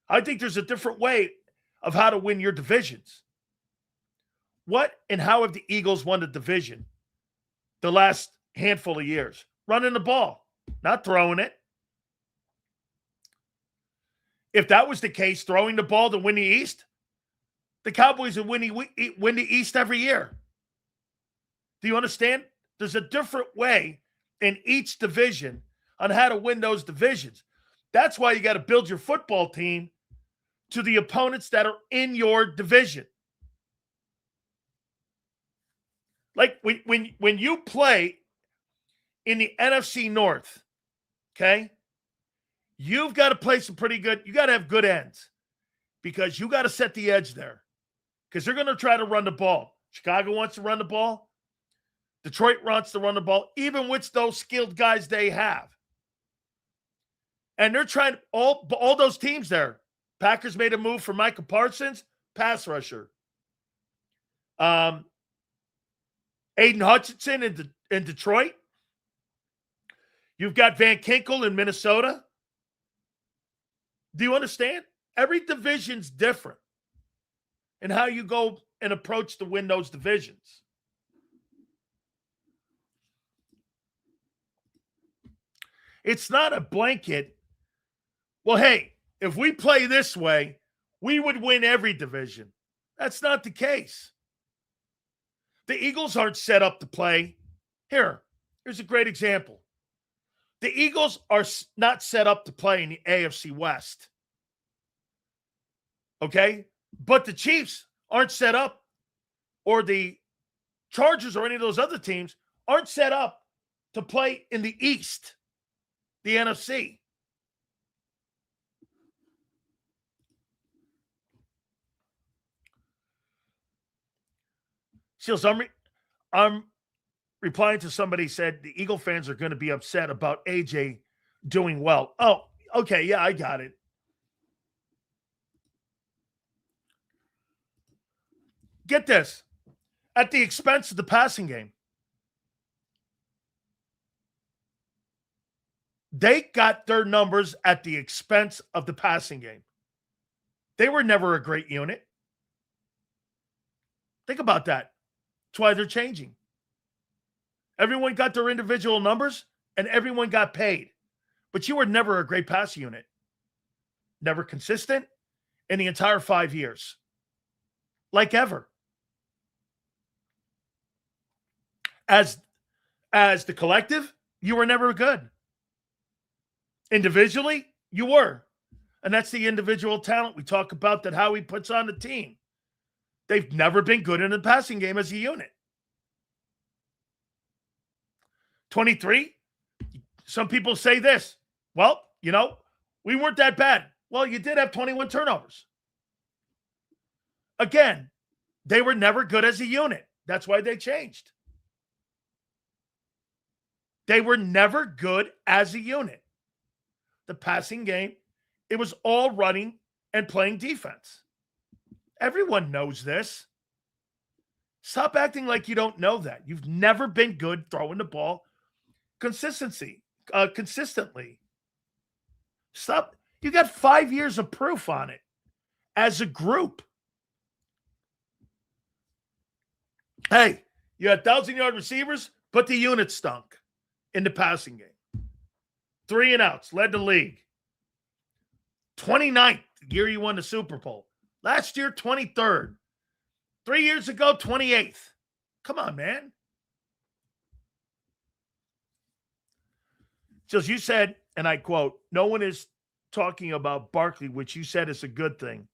I think there's a different way of how to win your divisions. What and how have the Eagles won the division the last handful of years? Running the ball, not throwing it. If that was the case, throwing the ball to win the East, the Cowboys would win the East every year. Do you understand? There's a different way in each division on how to win those divisions. That's why you got to build your football team to the opponents that are in your division. Like when you play in the NFC North, okay, you've got to play some pretty good. You got to have good ends because you got to set the edge there because they're going to try to run the ball. Chicago wants to run the ball. Detroit wants to run the ball, even with those skilled guys they have. And they're trying all those teams there. Packers made a move for Micah Parsons, pass rusher. Aiden Hutchinson in Detroit. You've got Van Kinkel in Minnesota. Do you understand? Every division's different in how you go and approach to win those divisions. It's not a blanket. Well, hey, if we play this way, we would win every division. That's not the case. The Eagles aren't set up to play. Here's a great example. The Eagles are not set up to play in the AFC West. Okay? But the Chiefs aren't set up, or the Chargers or any of those other teams aren't set up to play in the East, the NFC. Seals, I'm replying to somebody said the Eagle fans are going to be upset about AJ doing well. Oh, okay. Yeah, I got it. Get this. At the expense of the passing game. They got their numbers at the expense of the passing game. They were never a great unit. Think about that. That's why they're changing. Everyone got their individual numbers and everyone got paid. But you were never a great pass unit. Never consistent in the entire 5 years. Like ever. As the collective, you were never good. Individually, you were. And that's the individual talent we talk about that Howie puts on the team. They've never been good in the passing game as a unit. 23, some people say this. Well, we weren't that bad. Well, you did have 21 turnovers. Again, they were never good as a unit. That's why they changed. They were never good as a unit. The passing game, it was all running and playing defense. Everyone knows this. Stop acting like you don't know that. You've never been good throwing the ball consistently. Stop. You got 5 years of proof on it as a group. Hey, you had 1,000-yard receivers, but the unit stunk in the passing game. 3 and outs, led the league. 29th, the year you won the Super Bowl. Last year, 23rd. 3 years ago, 28th. Come on, man. So as you said, and I quote, no one is talking about Barkley, which you said is a good thing.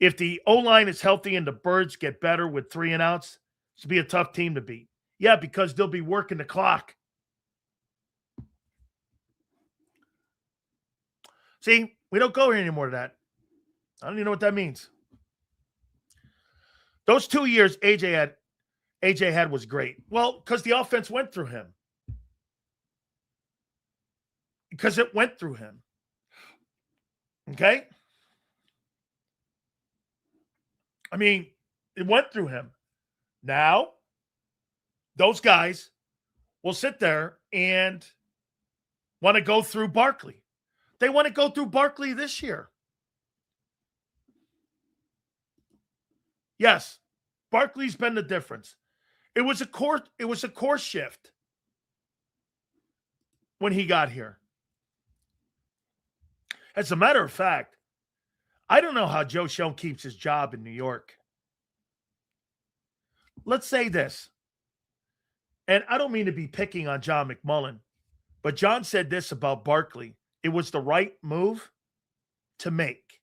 If the O-line is healthy and the Birds get better with 3 and outs, it's be a tough team to beat. Yeah, because they'll be working the clock. See, we don't go here anymore to that. I don't even know what that means. Those 2 years AJ had was great. Well, because the offense went through him. Because it went through him. Okay? I mean, it went through him. Now, those guys will sit there and want to go through Barkley. They want to go through Barkley this year. Yes, Barkley's been the difference. It was a course shift when he got here. As a matter of fact, I don't know how Joe Schoen keeps his job in New York. Let's say this, and I don't mean to be picking on John McMullen, but John said this about Barkley. It was the right move to make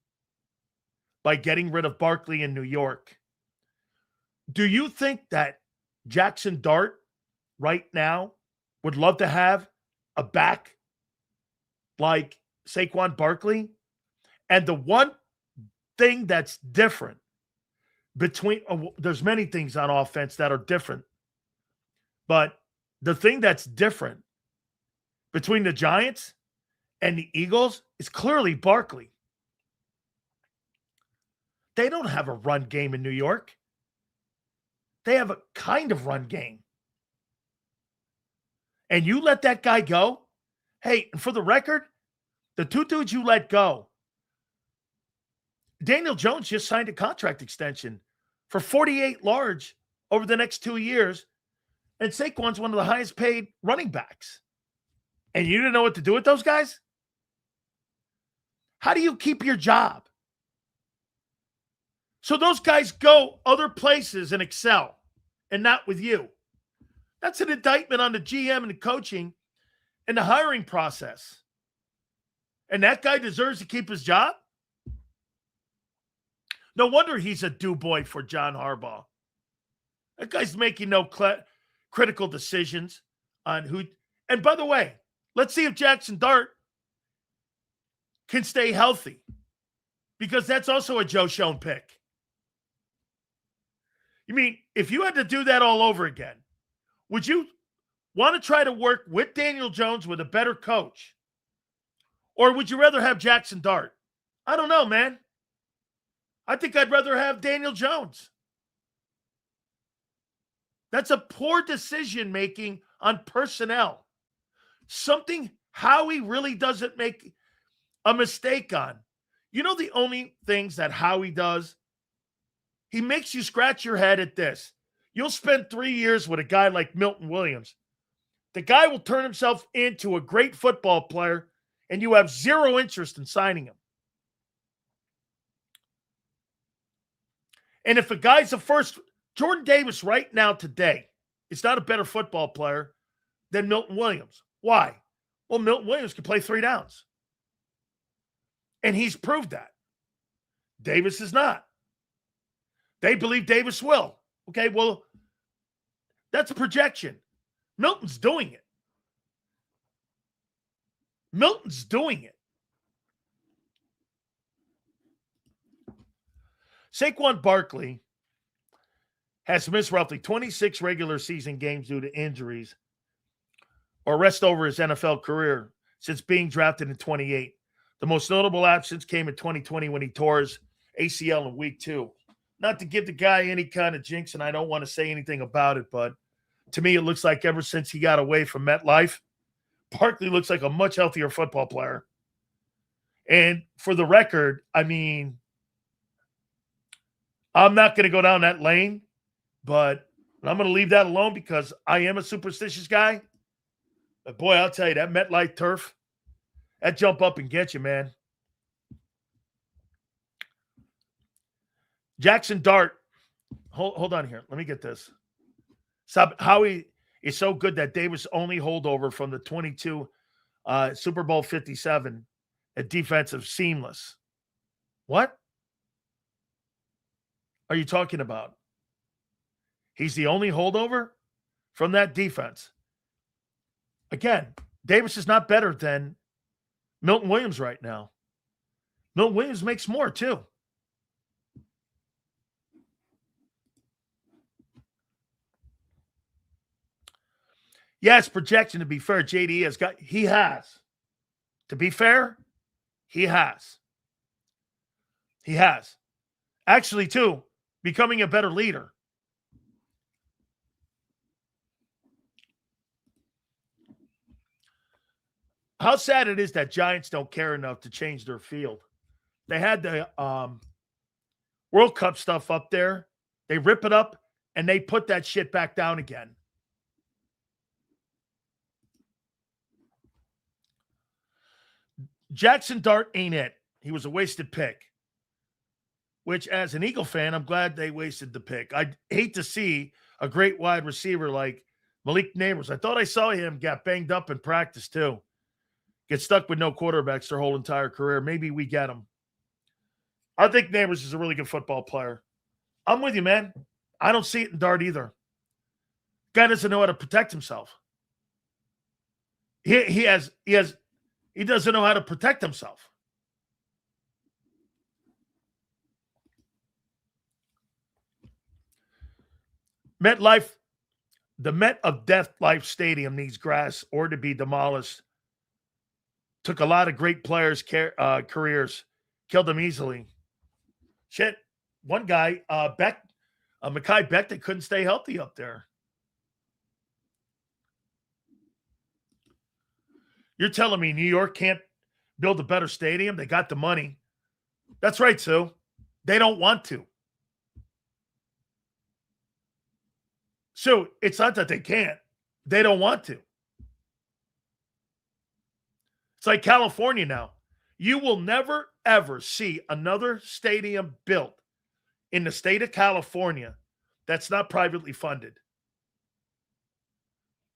by getting rid of Barkley in New York. Do you think that Jackson Dart right now would love to have a back like Saquon Barkley? And the one thing that's different between there's many things on offense that are different, but the thing that's different between the Giants and the Eagles is clearly Barkley. They don't have a run game in New York. They have a kind of run game. And you let that guy go. Hey, and for the record, the 2 dudes you let go, Daniel Jones just signed a contract extension for $48 large over the next 2 years, and Saquon's one of the highest paid running backs. And you didn't know what to do with those guys? How do you keep your job? So those guys go other places and excel, and not with you. That's an indictment on the GM and the coaching and the hiring process. And that guy deserves to keep his job? No wonder he's a do-boy for John Harbaugh. That guy's making no critical decisions on who. And by the way, let's see if Jackson Dart can stay healthy, because that's also a Joe Schoen pick. You mean, if you had to do that all over again, would you want to try to work with Daniel Jones with a better coach? Or would you rather have Jackson Dart? I don't know, man. I think I'd rather have Daniel Jones. That's a poor decision-making on personnel. Something Howie really doesn't make a mistake on. You know the only things that Howie does? He makes you scratch your head at this. You'll spend 3 years with a guy like Milton Williams. The guy will turn himself into a great football player, and you have zero interest in signing him. And if a guy's a first, Jordan Davis right now today is not a better football player than Milton Williams. Why? Well, Milton Williams can play 3 downs. And he's proved that. Davis is not. They believe Davis will. Okay, well, that's a projection. Milton's doing it. Milton's doing it. Saquon Barkley has missed roughly 26 regular season games due to injuries or rest over his NFL career since being drafted in 28. The most notable absence came in 2020 when he tore his ACL in week 2. not to give the guy any kind of jinx, and I don't want to say anything about it, but to me, it looks like ever since he got away from MetLife, Barkley looks like a much healthier football player. And for the record, I mean, I'm not going to go down that lane, but I'm going to leave that alone because I am a superstitious guy. But boy, I'll tell you, that MetLife turf, that jump up and get you, man. Jackson Dart. Hold on here. Let me get this. Howie is so good that Davis only holdover from the 22 Super Bowl 57 at defensive seamless. What are you talking about? He's the only holdover from that defense. Again, Davis is not better than Milton Williams right now. Milton Williams makes more, too. Yes, projection, to be fair, JD has. To be fair, he has. He has. Actually, too, becoming a better leader. How sad it is that Giants don't care enough to change their field. They had the World Cup stuff up there. They rip it up, and they put that shit back down again. Jackson Dart ain't it. He was a wasted pick, which as an Eagle fan, I'm glad they wasted the pick. I'd hate to see a great wide receiver like Malik Neighbors. I thought I saw him get banged up in practice too. Get stuck with no quarterbacks their whole entire career. Maybe we get him. I think Neighbors is a really good football player. I'm with you, man. I don't see it in Dart either. Guy doesn't know how to protect himself. He doesn't know how to protect himself. MetLife, the Met of Death Life Stadium needs grass or to be demolished. Took a lot of great players' careers, killed them easily. Shit, one guy, Mekhi Becton couldn't stay healthy up there. You're telling me New York can't build a better stadium? They got the money. That's right, Sue. They don't want to. So it's not that they can't. They don't want to. It's like California now. You will never, ever see another stadium built in the state of California that's not privately funded.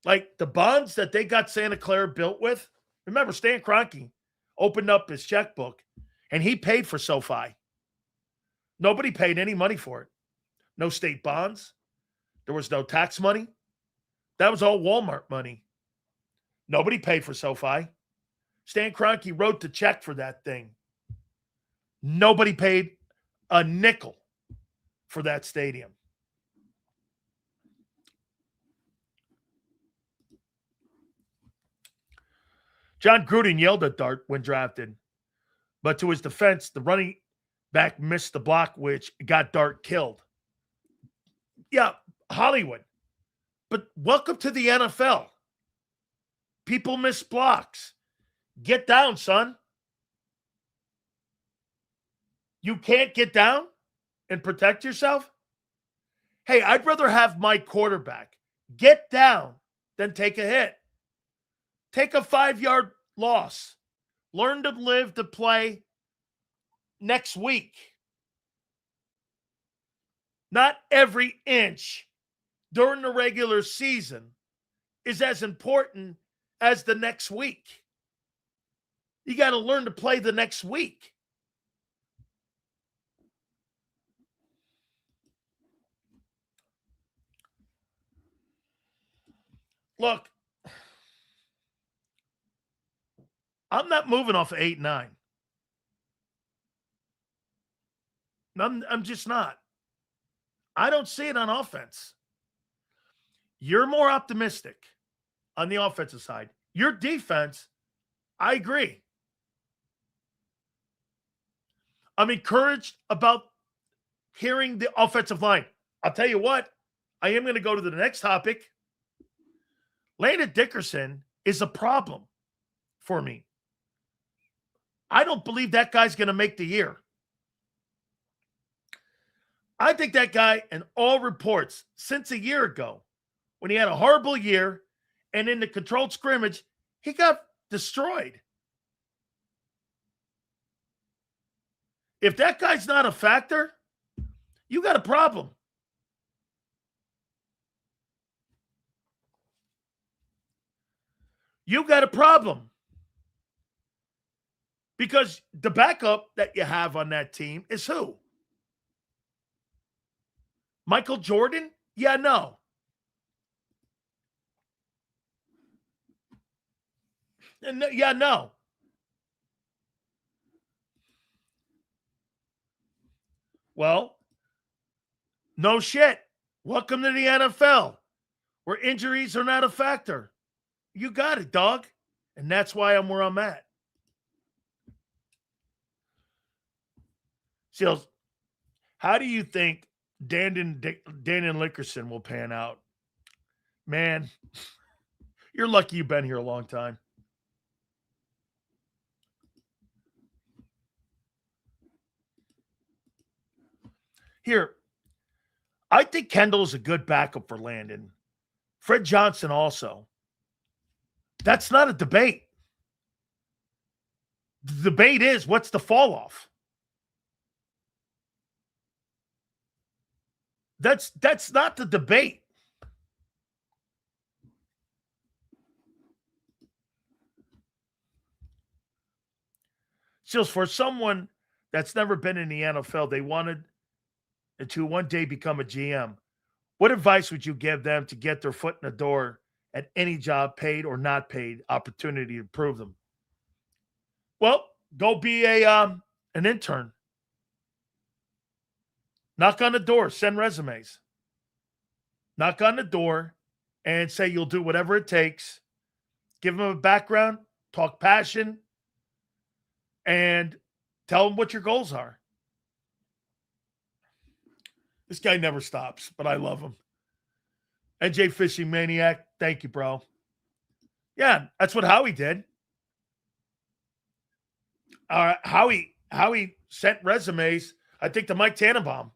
Like the bonds that they got Santa Clara built with. Remember, Stan Kroenke opened up his checkbook and he paid for SoFi. Nobody paid any money for it. No state bonds. There was no tax money. That was all Walmart money. Nobody paid for SoFi. Stan Kroenke wrote the check for that thing. Nobody paid a nickel for that stadium. John Gruden yelled at Dart when drafted, but to his defense, the running back missed the block, which got Dart killed. Yeah, Hollywood. But welcome to the NFL. People miss blocks. Get down, son. You can't get down and protect yourself? Hey, I'd rather have my quarterback get down than take a hit. Take a 5-yard loss. Learn to live to play next week. Not every inch during the regular season is as important as the next week. You got to learn to play the next week. Look, I'm not moving off of 8-9. I'm just not. I don't see it on offense. You're more optimistic on the offensive side. Your defense, I agree. I'm encouraged about hearing the offensive line. I'll tell you what, I am going to go to the next topic. Landon Dickerson is a problem for me. I don't believe that guy's going to make the year. I think that guy, in all reports, since a year ago, when he had a horrible year, and in the controlled scrimmage, he got destroyed. If that guy's not a factor, you got a problem. You got a problem. Because the backup that you have on that team is who? Michael Jordan? Yeah, no. Yeah, no. Well, no shit. Welcome to the NFL, where injuries are not a factor. You got it, dog. And that's why I'm where I'm at. Seals, how do you think Landon Dickerson will pan out? Man, you're lucky you've been here a long time. Here, I think Kendall is a good backup for Landon. Fred Johnson also. That's not a debate. The debate is, what's the fall off? That's not the debate. So for someone that's never been in the NFL, they wanted to one day become a GM. What advice would you give them to get their foot in the door at any job, paid or not paid, opportunity to prove them? Well, go be an intern. Knock on the door, send resumes. Knock on the door and say you'll do whatever it takes. Give them a background, talk passion, and tell them what your goals are. This guy never stops, but I love him. NJ Fishing Maniac, thank you, bro. Yeah, that's what Howie did. Howie sent resumes, I think, to Mike Tannenbaum.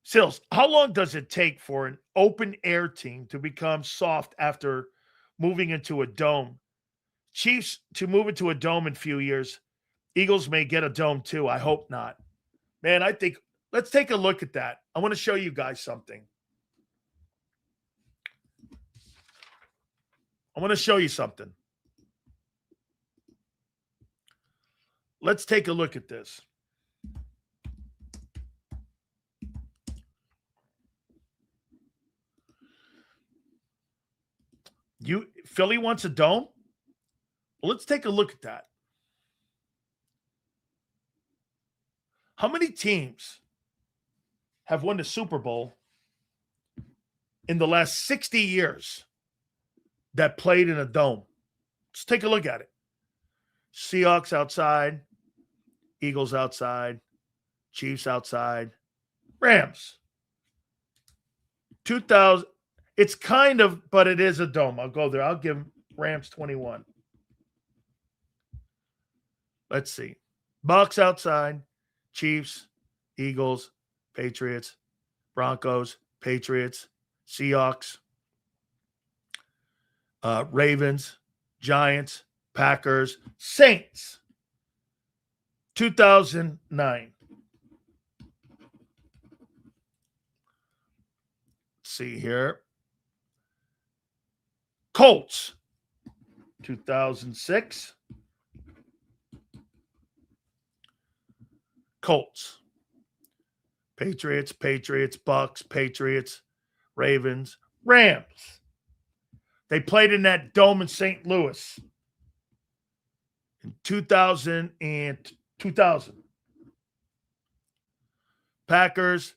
Sills, how long does it take for an open-air team to become soft after moving into a dome? Chiefs to move into a dome in a few years. Eagles may get a dome too. I hope not. Man, I think let's take a look at that. I want to show you guys something. Let's take a look at this. Philly wants a dome? Well, let's take a look at that. How many teams have won the Super Bowl in the last 60 years that played in a dome? Let's take a look at it. Seahawks outside, Eagles outside, Chiefs outside, Rams. 2000. It's kind of, but it is a dome. I'll go there. I'll give Rams 21. Let's see. Bucks outside, Chiefs, Eagles, Patriots, Broncos, Patriots, Seahawks, Ravens, Giants, Packers, Saints. 2009. Let's see here. Colts, 2006. Colts. Patriots, Bucks, Patriots, Ravens, Rams. They played in that dome in St. Louis in 2000 and 2000. Packers,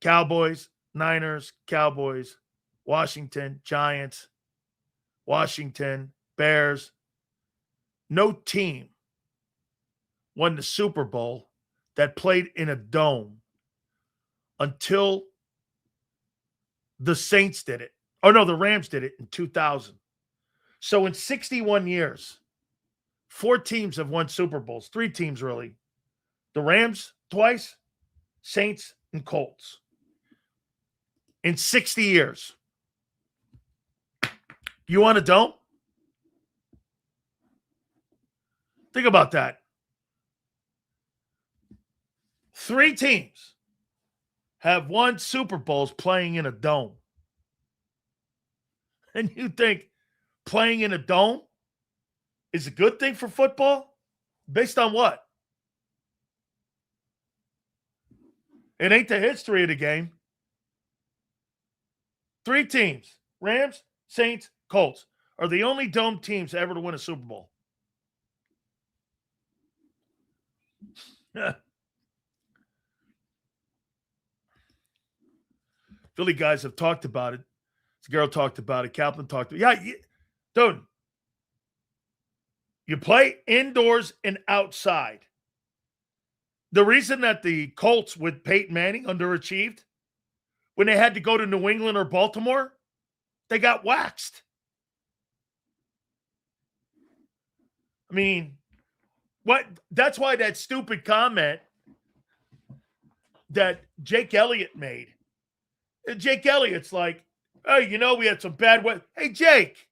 Cowboys, Niners, Cowboys, Washington, Giants, Washington, Bears. No team won the Super Bowl that played in a dome until the Saints did it. Oh, no, the Rams did it in 2000. So in 61 years, 4 teams have won Super Bowls. 3 teams, really. The Rams twice, Saints, and Colts. In 60 years. You want a dome? Think about that. 3 teams have won Super Bowls playing in a dome. And you think playing in a dome is a good thing for football? Based on what? It ain't the history of the game. 3 teams, Rams, Saints, Colts, are the only dome teams ever to win a Super Bowl. Philly guys have talked about it. Segura talked about it. Kaplan talked about it. Yeah, dude. You play indoors and outside. The reason that the Colts with Peyton Manning underachieved, when they had to go to New England or Baltimore, they got waxed. I mean, that's why that stupid comment that Jake Elliott made. Jake Elliott's like, hey, we had some bad weather. Hey, Jake,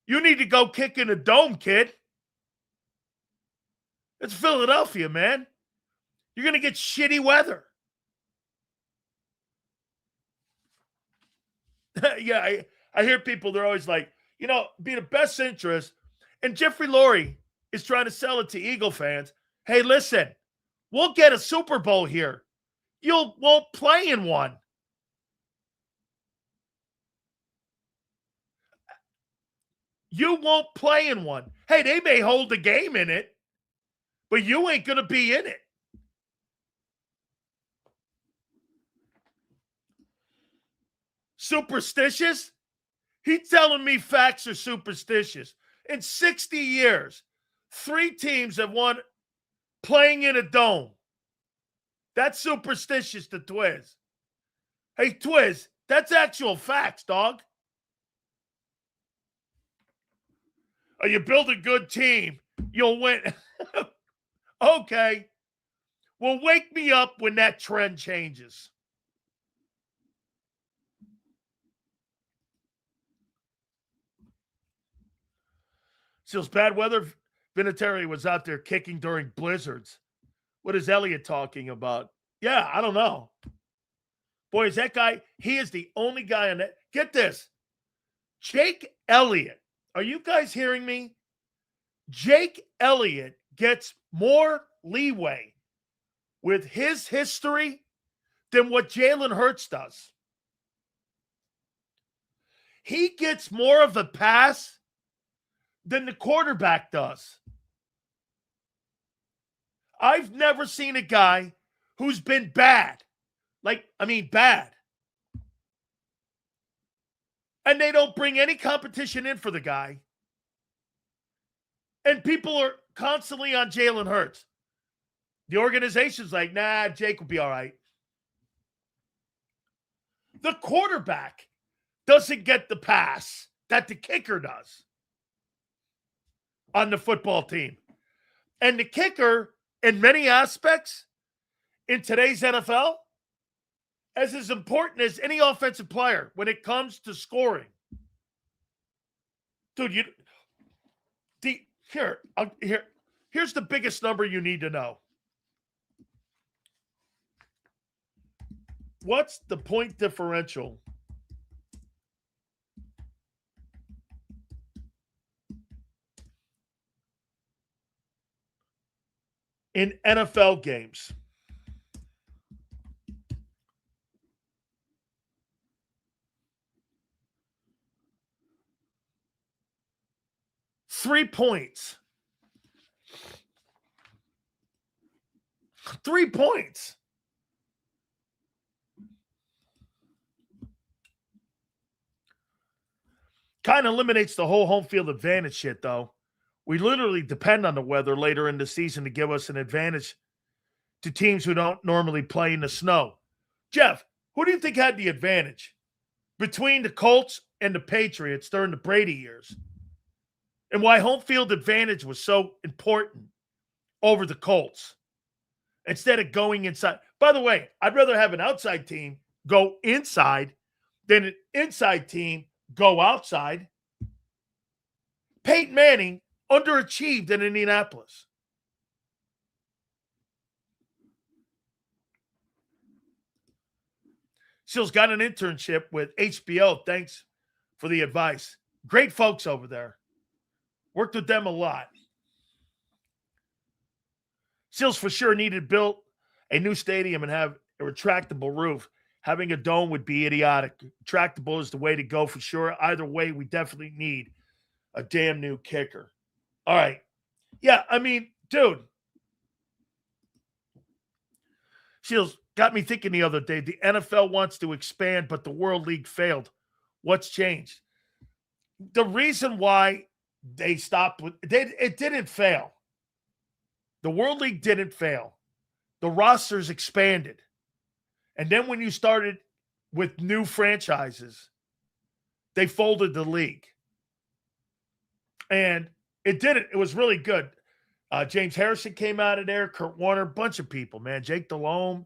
you need to go kick in a dome, kid. It's Philadelphia, man. You're going to get shitty weather. Yeah, I hear people, they're always like, be the best interest. And Jeffrey Lurie is trying to sell it to Eagle fans. Hey, listen, we'll get a Super Bowl here. You won't play in one. You won't play in one. Hey, they may hold the game in it, but you ain't going to be in it. Superstitious? He's telling me facts are superstitious. In 60 years, 3 teams have won playing in a dome. That's superstitious to Twiz. Hey, Twiz, that's actual facts, dog. Oh, you build a good team, you'll win. Okay. Well, wake me up when that trend changes. Seals bad weather. Vinatieri was out there kicking during blizzards. What is Elliott talking about? Yeah, I don't know. Boy, is that guy, he is the only guy on that. Get this. Jake Elliott. Are you guys hearing me? Jake Elliott gets more leeway with his history than what Jalen Hurts does. He gets more of a pass than the quarterback does. I've never seen a guy who's been bad. Bad. And they don't bring any competition in for the guy. And people are constantly on Jalen Hurts. The organization's like, nah, Jake will be all right. The quarterback doesn't get the pass that the kicker does on the football team. And the kicker, in many aspects, in today's NFL, as important as any offensive player when it comes to scoring. Dude, here's the biggest number you need to know. What's the point differential in NFL games? Three points. 3 points. Kind of eliminates the whole home field advantage shit, though. We literally depend on the weather later in the season to give us an advantage to teams who don't normally play in the snow. Jeff, who do you think had the advantage between the Colts and the Patriots during the Brady years? And why home field advantage was so important over the Colts instead of going inside. By the way, I'd rather have an outside team go inside than an inside team go outside. Peyton Manning underachieved in Indianapolis. Seals got an internship with HBO. Thanks for the advice. Great folks over there. Worked with them a lot. Seals for sure needed to build a new stadium and have a retractable roof. Having a dome would be idiotic. Retractable is the way to go for sure. Either way, we definitely need a damn new kicker. All right. Yeah, I mean, dude. Seals got me thinking the other day. The NFL wants to expand, but the World League failed. What's changed? The reason why they stopped with it didn't fail. The World League didn't fail. The rosters expanded. And then when you started with new franchises, they folded the league. And it didn't. It was really good. James Harrison came out of there. Kurt Warner, bunch of people, man. Jake Delhomme.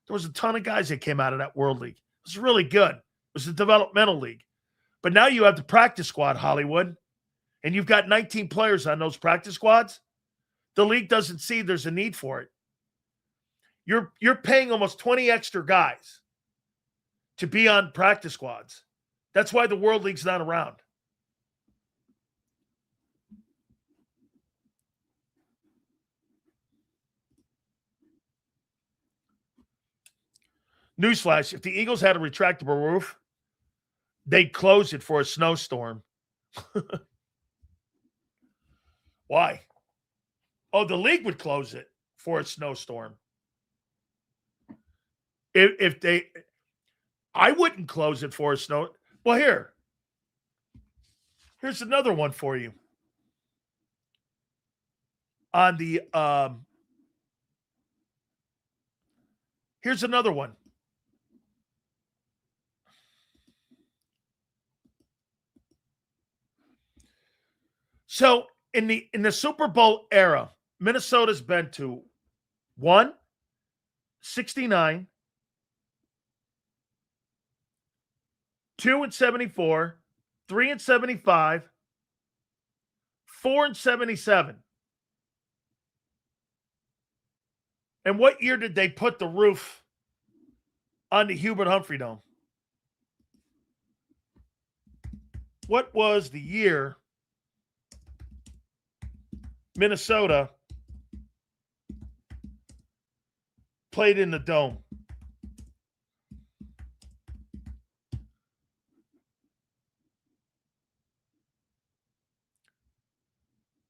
There was a ton of guys that came out of that World League. It was really good. It was a developmental league. But now you have the practice squad, Hollywood, and you've got 19 players on those practice squads. The league doesn't see there's a need for it. You're paying almost 20 extra guys to be on practice squads. That's why the World League's not around. Newsflash, if the Eagles had a retractable roof, they'd close it for a snowstorm. Why? Oh, the league would close it for a snowstorm. I wouldn't close it for a snow. Well, here's another one for you. On the, here's another one. So in the Super Bowl era, Minnesota's been to 1, 69, 2 and 74, 3 and 75, 4 and 77. And what year did they put the roof on the Hubert Humphrey Dome? What was the year Minnesota played in the dome?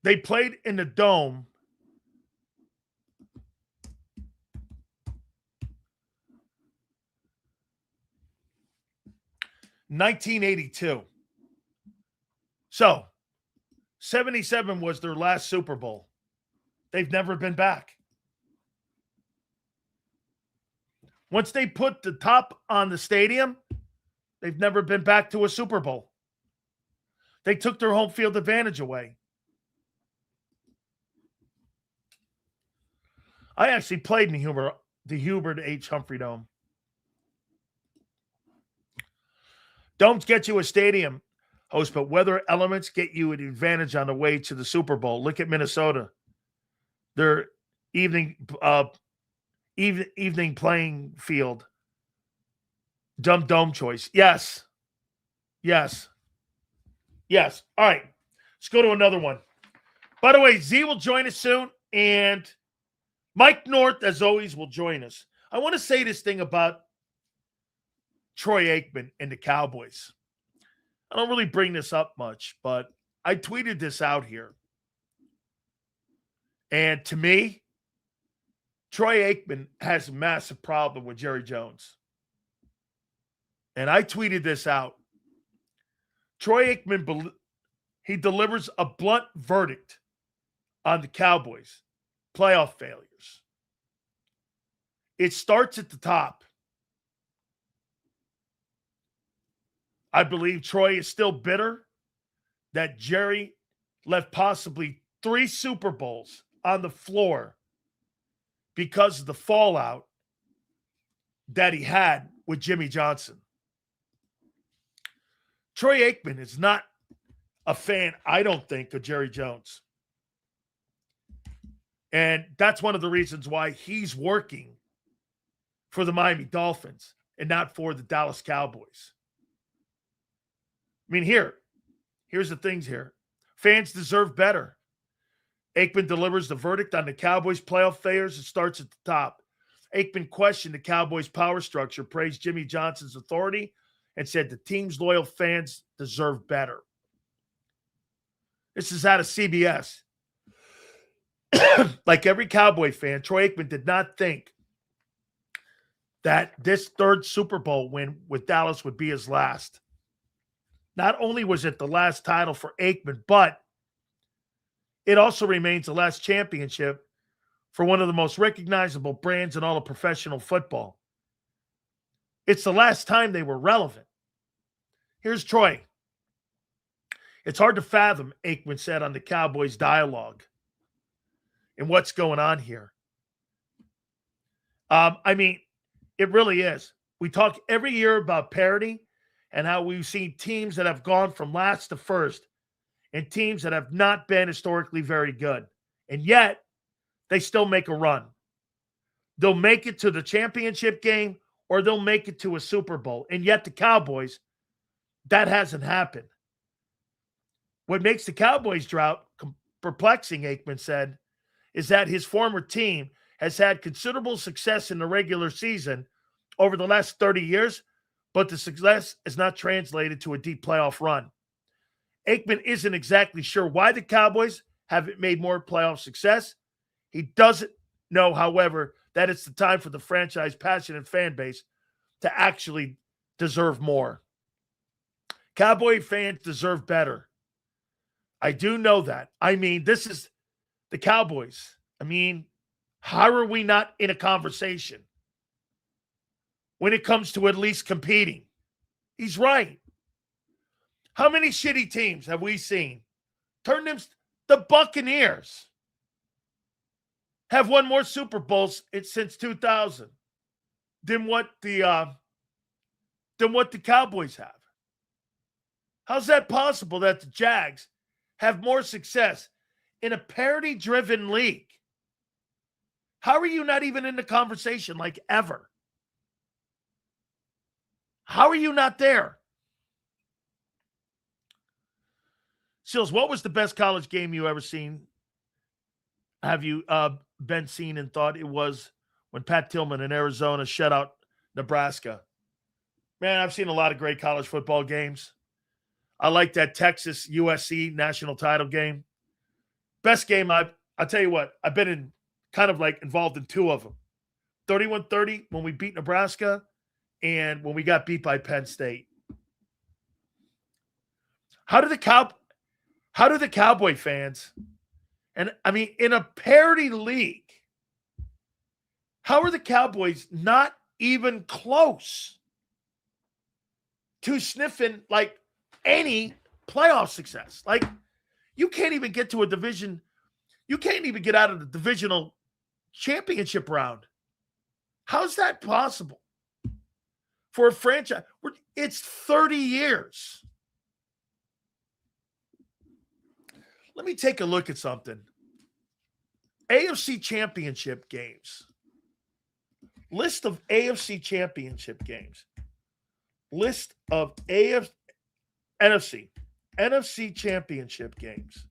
They played in the dome (1982). So 77 was their last Super Bowl. They've never been back. Once they put the top on the stadium, they've never been back to a Super Bowl. They took their home field advantage away. I actually played in the Hubert H. Humphrey Dome. Domes get you a stadium host, but weather elements get you an advantage on the way to the Super Bowl. Look at Minnesota. Their evening playing field. Dumb dome choice. Yes. All right. Let's go to another one. By the way, Z will join us soon, and Mike North, as always, will join us. I want to say this thing about Troy Aikman and the Cowboys. I don't really bring this up much, but I tweeted this out here. And to me, Troy Aikman has a massive problem with Jerry Jones. And I tweeted this out. Troy Aikman he delivers a blunt verdict on the Cowboys' playoff failures. It starts at the top. I believe Troy is still bitter that Jerry left possibly 3 Super Bowls on the floor because of the fallout that he had with Jimmy Johnson. Troy Aikman is not a fan, I don't think, of Jerry Jones. And that's one of the reasons why he's working for the Miami Dolphins and not for the Dallas Cowboys. I mean, here's the things here. Fans deserve better. Aikman delivers the verdict on the Cowboys' playoff failures and starts at the top. Aikman questioned the Cowboys' power structure, praised Jimmy Johnson's authority, and said the team's loyal fans deserve better. This is out of CBS. Like every Cowboy fan, Troy Aikman did not think that this 3rd Super Bowl win with Dallas would be his last. Not only was it the last title for Aikman, but it also remains the last championship for one of the most recognizable brands in all of professional football. It's the last time they were relevant. Here's Troy. It's hard to fathom, Aikman said on the Cowboys dialogue, and what's going on here. I mean, it really is. We talk every year about parity and how we've seen teams that have gone from last to first and teams that have not been historically very good. And yet, they still make a run. They'll make it to the championship game or they'll make it to a Super Bowl. And yet the Cowboys, that hasn't happened. What makes the Cowboys drought perplexing, Aikman said, is that his former team has had considerable success in the regular season over the last 30 years, but the success is not translated to a deep playoff run. Aikman isn't exactly sure why the Cowboys haven't made more playoff success. He doesn't know, however, that it's the time for the franchise passionate fan base to actually deserve more. Cowboy fans deserve better. I do know that. I mean, this is the Cowboys. I mean, how are we not in a conversation when it comes to at least competing? He's right. How many shitty teams have we seen? The Buccaneers have won more Super Bowls since 2000 than what the Cowboys have. How's that possible that the Jags have more success in a parity-driven league? How are you not even in the conversation, like, ever? How are you not there? Sills, what was the best college game you ever seen? Have you been seen and thought it was when Pat Tillman in Arizona shut out Nebraska? Man, I've seen a lot of great college football games. I like that Texas USC national title game. Best game I'll tell you what, I've been involved in 2 of them. 31-30 when we beat Nebraska and when we got beat by Penn State. How do the Cowboy fans, and I mean, in a parity league, how are the Cowboys not even close to sniffing like any playoff success? Like, you can't even get to a division. You can't even get out of the divisional championship round. How's that possible for a franchise? It's 30 years. Let me take a look at something. AFC championship games. List of AFC championship games. List of NFC championship games.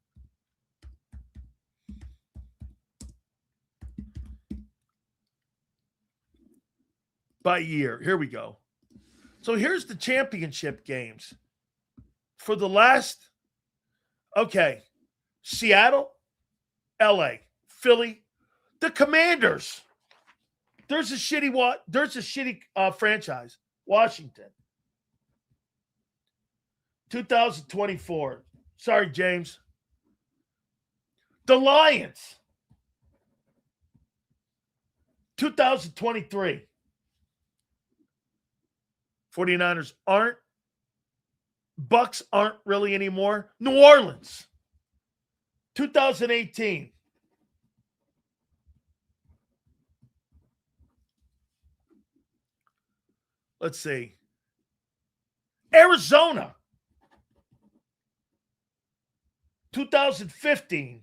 By year. Here we go. So here's the championship games for the last, Seattle, LA, Philly, the Commanders. There's a shitty franchise. Washington. 2024. Sorry, James. The Lions. 2023. 49ers aren't. Bucks aren't really anymore. New Orleans. 2018. Let's see. Arizona. 2015.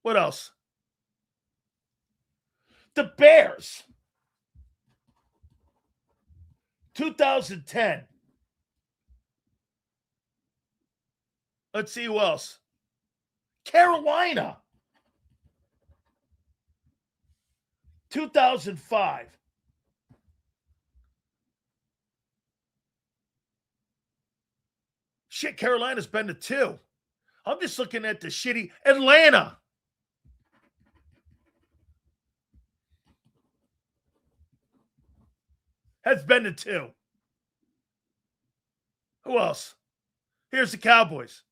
What else? The Bears. 2010. Let's see who else. Carolina. 2005. Shit, Carolina's been to 2. I'm just looking at the shitty Atlanta. Has been to 2. Who else? Here's the Cowboys.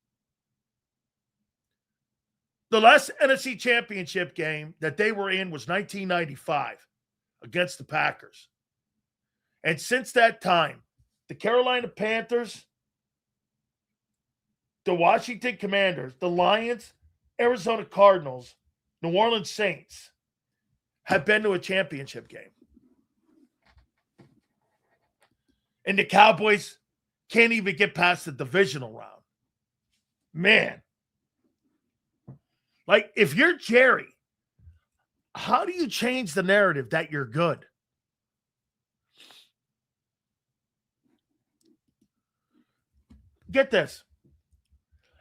The last NFC Championship game that they were in was 1995 against the Packers. And since that time, the Carolina Panthers, the Washington Commanders, the Lions, Arizona Cardinals, New Orleans Saints have been to a championship game. And the Cowboys can't even get past the divisional round. Man. Like, if you're Jerry, how do you change the narrative that you're good? Get this.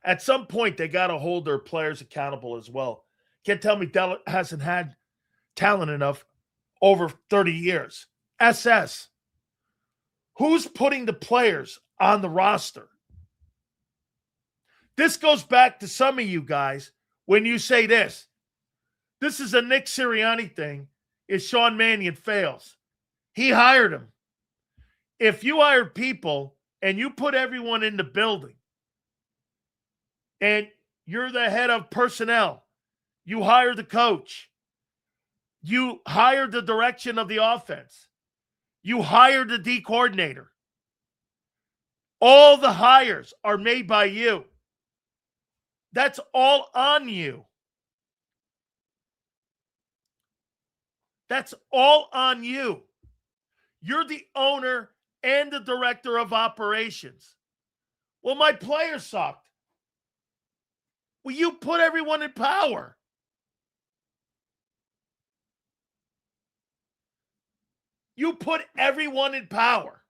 At some point, they got to hold their players accountable as well. Can't tell me Dell hasn't had talent enough over 30 years. SS. Who's putting the players on the roster? This goes back to some of you guys when you say this. This is a Nick Sirianni thing if Sean Mannion fails. He hired him. If you hire people and you put everyone in the building and you're the head of personnel, you hire the coach, you hire the direction of the offense, you hire the D coordinator. All the hires are made by you. That's all on you. That's all on you. You're the owner and the director of operations. Well, my players sucked. Well, you put everyone in power. You put everyone in power.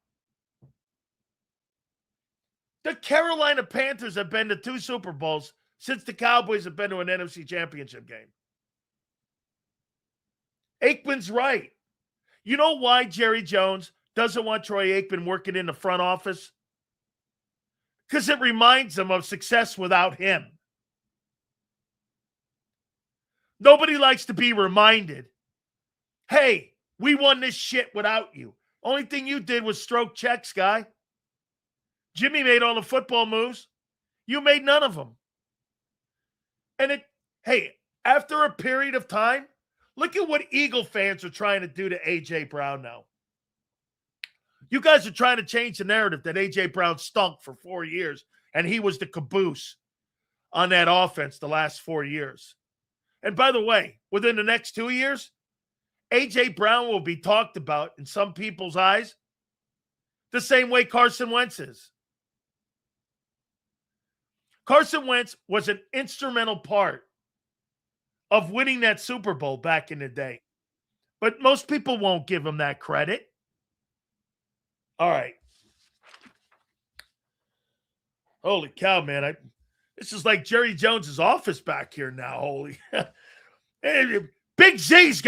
The Carolina Panthers have been to 2 Super Bowls since the Cowboys have been to an NFC Championship game. Aikman's right. You know why Jerry Jones doesn't want Troy Aikman working in the front office? Because it reminds him of success without him. Nobody likes to be reminded, hey, we won this shit without you. Only thing you did was stroke checks, guy. Jimmy made all the football moves. You made none of them. And after a period of time, look at what Eagle fans are trying to do to A.J. Brown now. You guys are trying to change the narrative that A.J. Brown stunk for 4 years, and he was the caboose on that offense the last 4 years. And by the way, within the next 2 years, A.J. Brown will be talked about in some people's eyes the same way Carson Wentz is. Carson Wentz was an instrumental part of winning that Super Bowl back in the day. But most people won't give him that credit. All right. Holy cow, man. This is like Jerry Jones's office back here now. Holy. Big Z's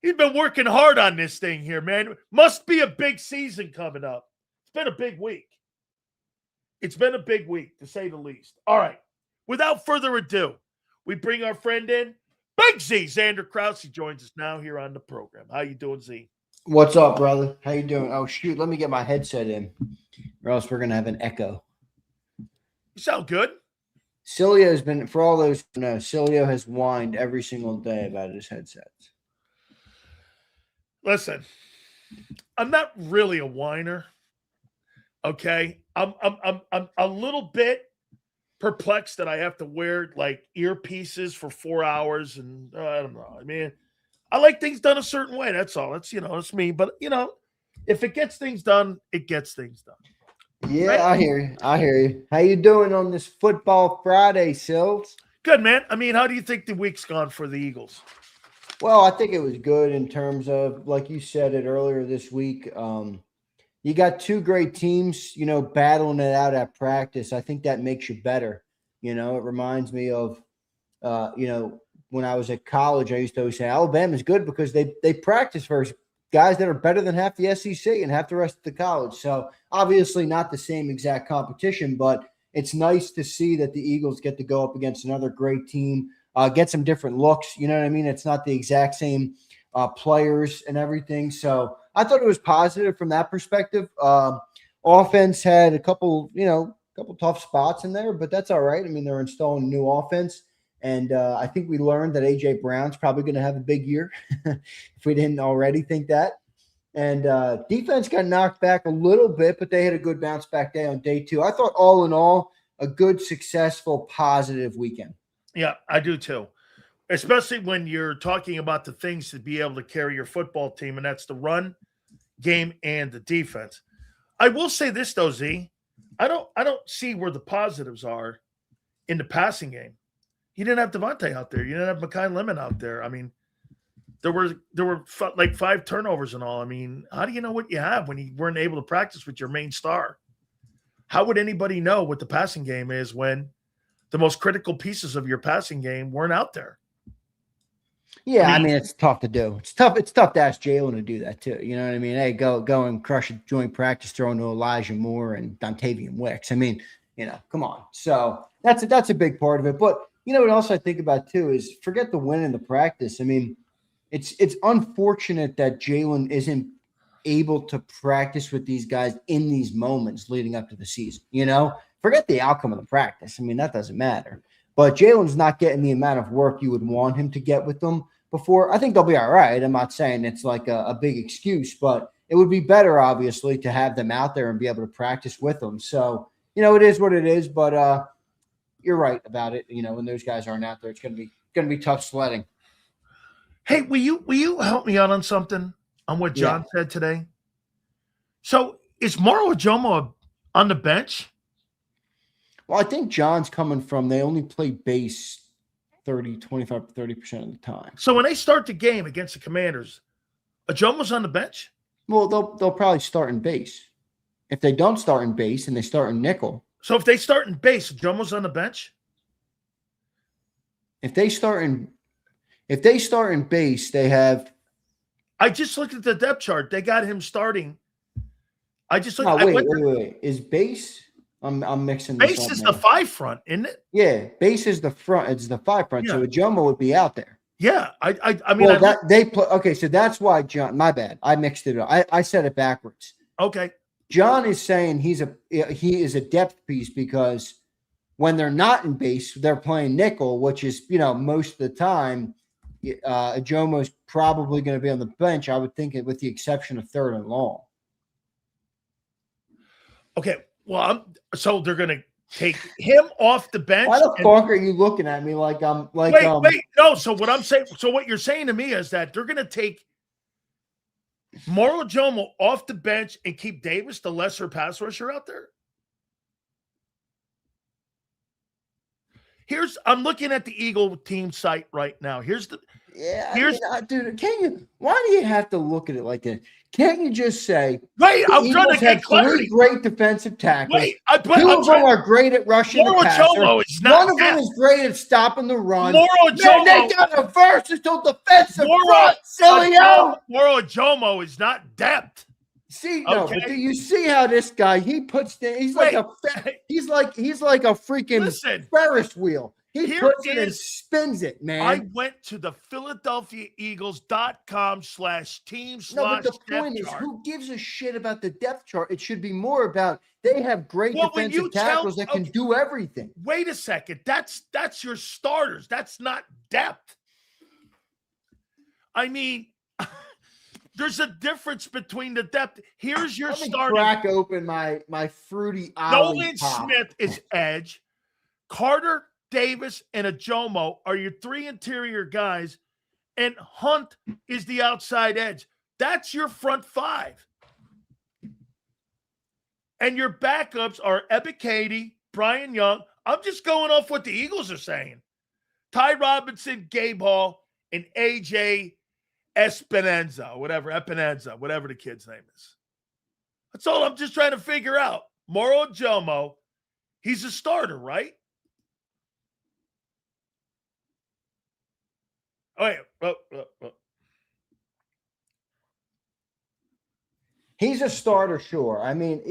he's been working hard on this thing here, man. Must be a big season coming up. It's been a big week. It's been a big week, to say the least. All right. Without further ado, we bring our friend in, Big Z, Zander Krause. He joins us now here on the program. How you doing, Z? What's up, brother? How you doing? Oh, shoot. Let me get my headset in, or else we're going to have an echo. You sound good. Sileo has been, for all those who know, Sileo has whined every single day about his headsets. Listen, I'm not really a whiner. Okay, I'm a little bit perplexed that I have to wear like earpieces for 4 hours, and I don't know. I mean, I like things done a certain way. That's all. That's it's me. But if it gets things done, it gets things done. Yeah, Right? I hear you. I hear you. How you doing on this Football Friday, Sills? Good, man. I mean, how do you think the week's gone for the Eagles? Well, I think it was good in terms of, like you said it earlier this week. You got two great teams, battling it out at practice. I think that makes you better. It reminds me of, when I was at college, I used to always say Alabama's good because they practice versus guys that are better than half the SEC and half the rest of the college. So obviously not the same exact competition, but it's nice to see that the Eagles get to go up against another great team, get some different looks. You know what I mean? It's not the exact same players and everything. So I thought it was positive from that perspective. Offense had a couple tough spots in there, but that's all right. I mean, they're installing new offense. And I think we learned that A.J. Brown's probably going to have a big year if we didn't already think that. And defense got knocked back a little bit, but they had a good bounce back day on day 2. I thought all in all, a good, successful, positive weekend. Yeah, I do too. Especially when you're talking about the things to be able to carry your football team, and that's the run game and the defense. I will say this though, Z. I don't see where the positives are in the passing game. You didn't have Devontae out there. You didn't have Mekhi Lemon out there. I mean, there were like 5 turnovers and all. I mean, how do you know what you have when you weren't able to practice with your main star? How would anybody know what the passing game is when the most critical pieces of your passing game weren't out there? Yeah, I mean, it's tough to do. It's tough to ask Jalen to do that too. You know what I mean? Hey, go and crush a joint practice throwing to Elijah Moore and Dontavian Wicks. I mean, come on. So that's a big part of it. But what else I think about too is forget the win in the practice. I mean, it's unfortunate that Jalen isn't able to practice with these guys in these moments leading up to the season. Forget the outcome of the practice. I mean, that doesn't matter. But Jalen's not getting the amount of work you would want him to get with them before. I think they'll be all right. I'm not saying it's like a big excuse, but it would be better, obviously, to have them out there and be able to practice with them. So, it is what it is. But you're right about it. When those guys aren't out there, it's going to be tough sledding. Hey, will you help me out on something on what John said today? So is Moro Ojomo on the bench? Well, I think John's coming from they only play base 25 to 30% of the time. So when they start the game against the Commanders, Ojomo's on the bench? Well, they'll probably start in base. If they don't start in base and they start in nickel. So if they start in base, Ojomo's on the bench? If they start in base, they have. I just looked at the depth chart. They got him starting. I just looked. No, wait. Is base? I'm mixing this up. Base is the 5 front, isn't it? Yeah, base is the front. It's the 5 front. Yeah. So Ojomo would be out there. Yeah, I mean, they play. Okay, so that's why John. My bad. I mixed it up. I said it backwards. Okay. John is saying he is a depth piece because when they're not in base, they're playing nickel, which is most of the time. Ojomo's probably going to be on the bench. I would think it, with the exception of 3rd and long. Okay. Well, so they're going to take him off the bench. Why the fuck are you looking at me like I'm like? Wait. No. So what I'm saying. So what you're saying to me is that they're going to take Moro Ojomo off the bench and keep Davis, the lesser pass rusher, out there. I'm looking at the Eagle team site right now. Dude, why do you have to look at it like that? Can't you just say, wait, I'm trying to get clarity. 3 great defensive tackles. Wait, 2 of them are great at rushing the passer. One of them is great at stopping the run. Moro Ojomo. They got a versatile defensive front, Sileo. Moro Ojomo is not depth. See, no, but do you see how this guy he's like a freaking Ferris wheel. He Here puts it and is- spins it, man. I went to the PhiladelphiaEagles.com/team/ No, but the point is, who gives a shit about the depth chart? It should be more about they have great Well, when you defensive tackles that can do everything. Wait a second. That's your starters. That's not depth. I mean, there's a difference between the depth. Here's your Let me starting. crack open my fruity Nolan pop. Smith is edge. Carter, Davis, and Ajomo are your three interior guys, and Hunt is the outside edge. That's your front five. And your backups are Ebiketie, Brian Young. I'm just going off what the Eagles are saying. Ty Robinson, Gabe Hall, and AJ Epineza, whatever the kid's name is. That's all I'm just trying to figure out. Moro Jomo, he's a starter, right? Oh, yeah. He's a starter, sure. I mean,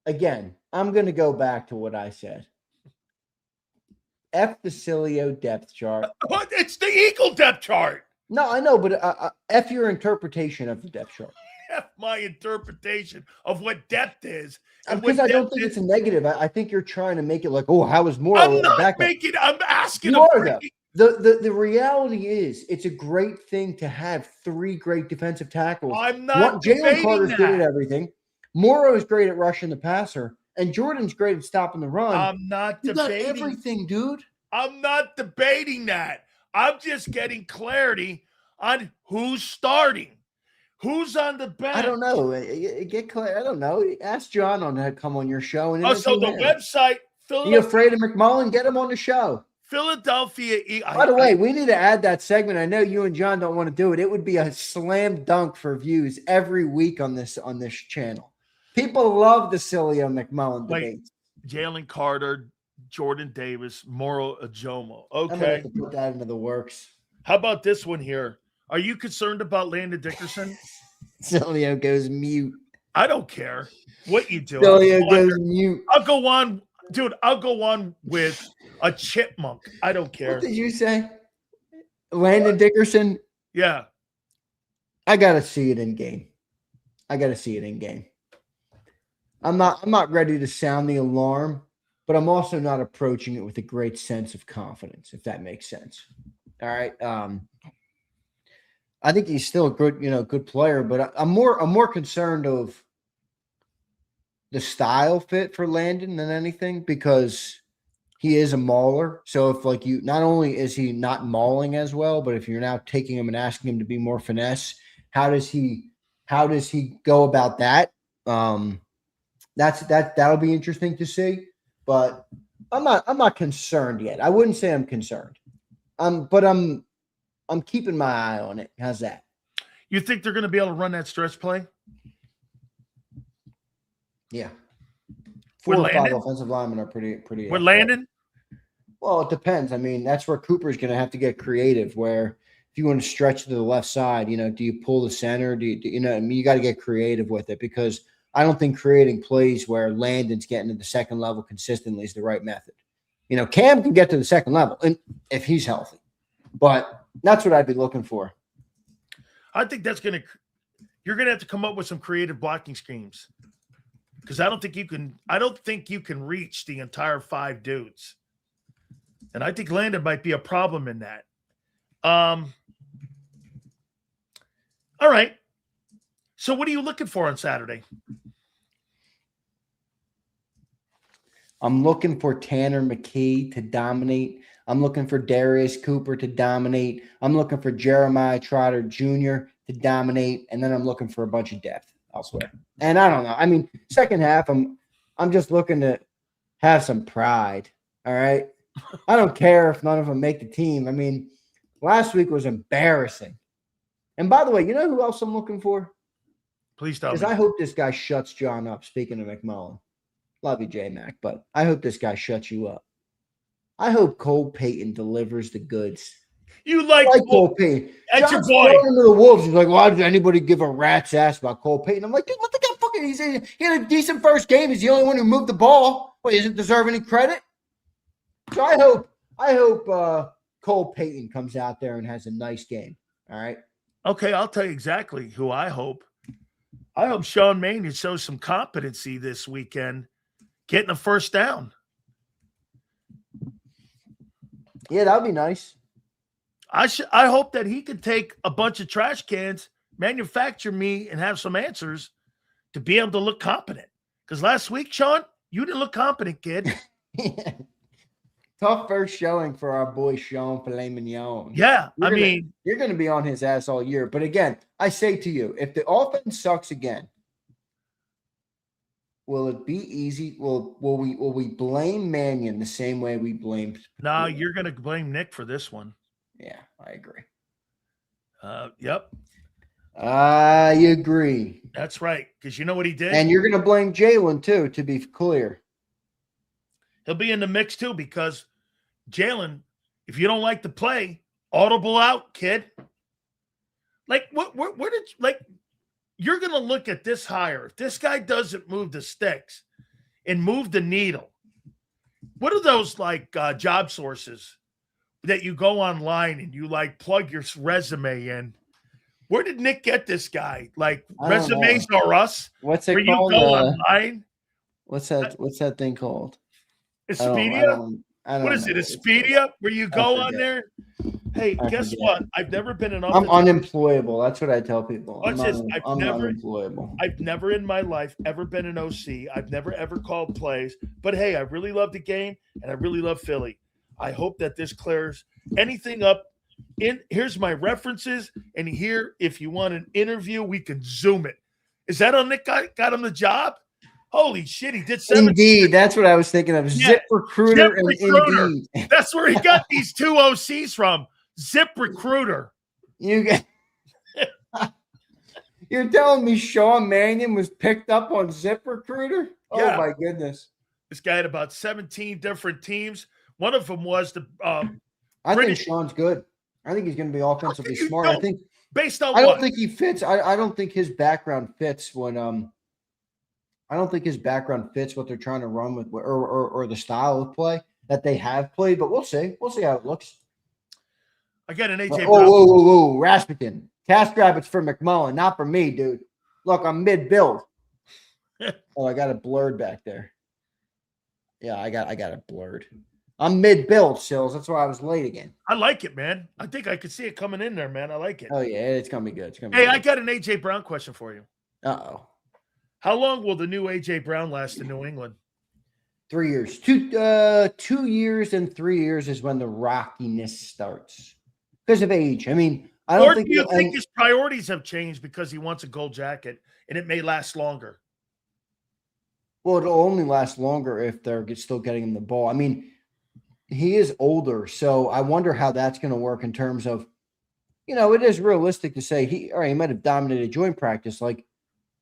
again, I'm going to go back to what I said. F the Sileo depth chart. What? It's the Eagle depth chart. No, I know, but F your interpretation of the depth chart. F my interpretation of what depth is. Because I don't think it's a negative. I think you're trying to make it like, oh, how is Moro? I'm not making. I'm asking. You are, though. The reality is, it's a great thing to have three great defensive tackles. I'm not. Jalen Carter's good at everything. Moro is great at rushing the passer, and Jordan's great at stopping the run. I'm not debating everything, dude. I'm not debating that. I'm just getting clarity on who's starting, who's on the bench. I don't know. Get clear. I don't know. Ask John on that. Come on your show. And so the website. You afraid of McMullen? Get him on the show. Philadelphia. By the way, we need to add that segment. I know you and John don't want to do it. It would be a slam dunk for views every week on this channel. People love the Sileo McMullen debate. Jalen Carter, Jordan Davis, Moro Ajomo. Okay. I'm gonna have to put that into the works. How about this one here? Are you concerned about Landon Dickerson? Sileo goes mute. I don't care what you do. Sileo goes mute. I'll go on, dude. I'll go on with a chipmunk. I don't care. What did you say? Landon Dickerson? Yeah. I gotta see it in game. I'm not ready to sound the alarm, but I'm also not approaching it with a great sense of confidence, if that makes sense. All right. I think he's still a good player, but I'm more concerned of the style fit for Landon than anything, because he is a mauler. So if not only is he not mauling as well, but if you're now taking him and asking him to be more finesse, how does he go about that? That'll be interesting to see. But I'm not concerned yet. I wouldn't say I'm concerned. But I'm keeping my eye on it. How's that? You think they're going to be able to run that stretch play? Yeah. 4 or 5 offensive linemen are pretty. With Landon? Well, it depends. I mean, that's where Cooper's going to have to get creative. Where if you want to stretch to the left side, do you pull the center? You got to get creative with it, because I don't think creating plays where Landon's getting to the second level consistently is the right method. Cam can get to the second level and if he's healthy, but that's what I'd be looking for. I think you're going to have to come up with some creative blocking schemes, because I don't think you can reach the entire 5 dudes. And I think Landon might be a problem in that. All right. So what are you looking for on Saturday? I'm looking for Tanner McKee to dominate. I'm looking for Darius Cooper to dominate. I'm looking for Jeremiah Trotter Jr. to dominate. And then I'm looking for a bunch of depth elsewhere. And I don't know. I mean, second half, I'm just looking to have some pride. All right. I don't care if none of them make the team. I mean, last week was embarrassing. And by the way, you know who else I'm looking for? Please tell me. Because I hope this guy shuts John up, speaking of McMullen. Love you, J-Mac, but I hope this guy shuts you up. I hope Cole Payton delivers the goods. You like Cole Payton. That's John's your boy. Into the Wolves. He's like, why did anybody give a rat's ass about Cole Payton? I'm like, dude, what the guy fucking he had a decent first game. He's the only one who moved the ball. Well, he doesn't deserve any credit. So I hope Cole Payton comes out there and has a nice game. All right. Okay, I'll tell you exactly who I hope. I hope Sean Mannion shows some competency this weekend, getting a first down. Yeah, that would be nice. I hope that he could take a bunch of trash cans, manufacture me, and have some answers to be able to look competent. Because last week, Sean, you didn't look competent, kid. Tough first showing for our boy Sean Filet Mignon. Yeah, you're going to be on his ass all year. But again, I say to you, if the offense sucks again, will it be easy? Will we blame Mannion the same way we blamed? No, you're going to blame Nick for this one. Yeah, I agree. Yep. I agree. That's right. Because you know what he did? And you're going to blame Jalen too, to be clear. He'll be in the mix too because Jalen, if you don't like the play, audible out, kid. Like, where did, like, you're going to look at this hire. If this guy doesn't move the sticks and move the needle, what are those like job sources that you go online and you like plug your resume in? Where did Nick get this guy? Like Resumes Are Us? What's it where called? You go online? What's that thing called? Expedia? What is it? Expedia? Where you go on there? Hey, guess what? I've never been an I'm unemployable. That's what I tell people. I'm unemployable. I've never in my life ever been an OC. I've never ever called plays. But hey, I really love the game and I really love Philly. I hope that this clears anything up. Here's my references, and here, if you want an interview, we can Zoom it. Is that on Nick got him the job? Holy shit, he did 7. Indeed, that's what I was thinking of. Yeah. ZipRecruiter and Indeed. That's where he got these 2 OCs from. ZipRecruiter. You're telling me Sean Mannion was picked up on ZipRecruiter? Yeah. Oh my goodness. This guy had about 17 different teams. One of them was the I think Sean's good. I think he's going to be offensively smart. I think based on I don't think he fits. I don't think his background fits when I don't think his background fits what they're trying to run with or the style of play that they have played, but we'll see. We'll see how it looks. I got an AJ. Whoa, Rasputin. Task rabbits for McMullen, not for me, dude. Look, I'm mid-build. Oh, I got it blurred back there. Yeah, I got it blurred. I'm mid-build, Sills. That's why I was late again. I like it, man. I think I could see it coming in there, man. I like it. Oh, yeah, it's going to be good. Hey, I got an AJ Brown question for you. Uh-oh. How long will the new AJ Brown last in New England? 3 years. 2 years and 3 years is when the rockiness starts because of age. I mean, I don't think. Or do you think his priorities have changed because he wants a gold jacket and it may last longer? Well, it'll only last longer if they're still getting him the ball. I mean, he is older, so I wonder how that's going to work in terms of, it is realistic to say he might have dominated joint practice. Like,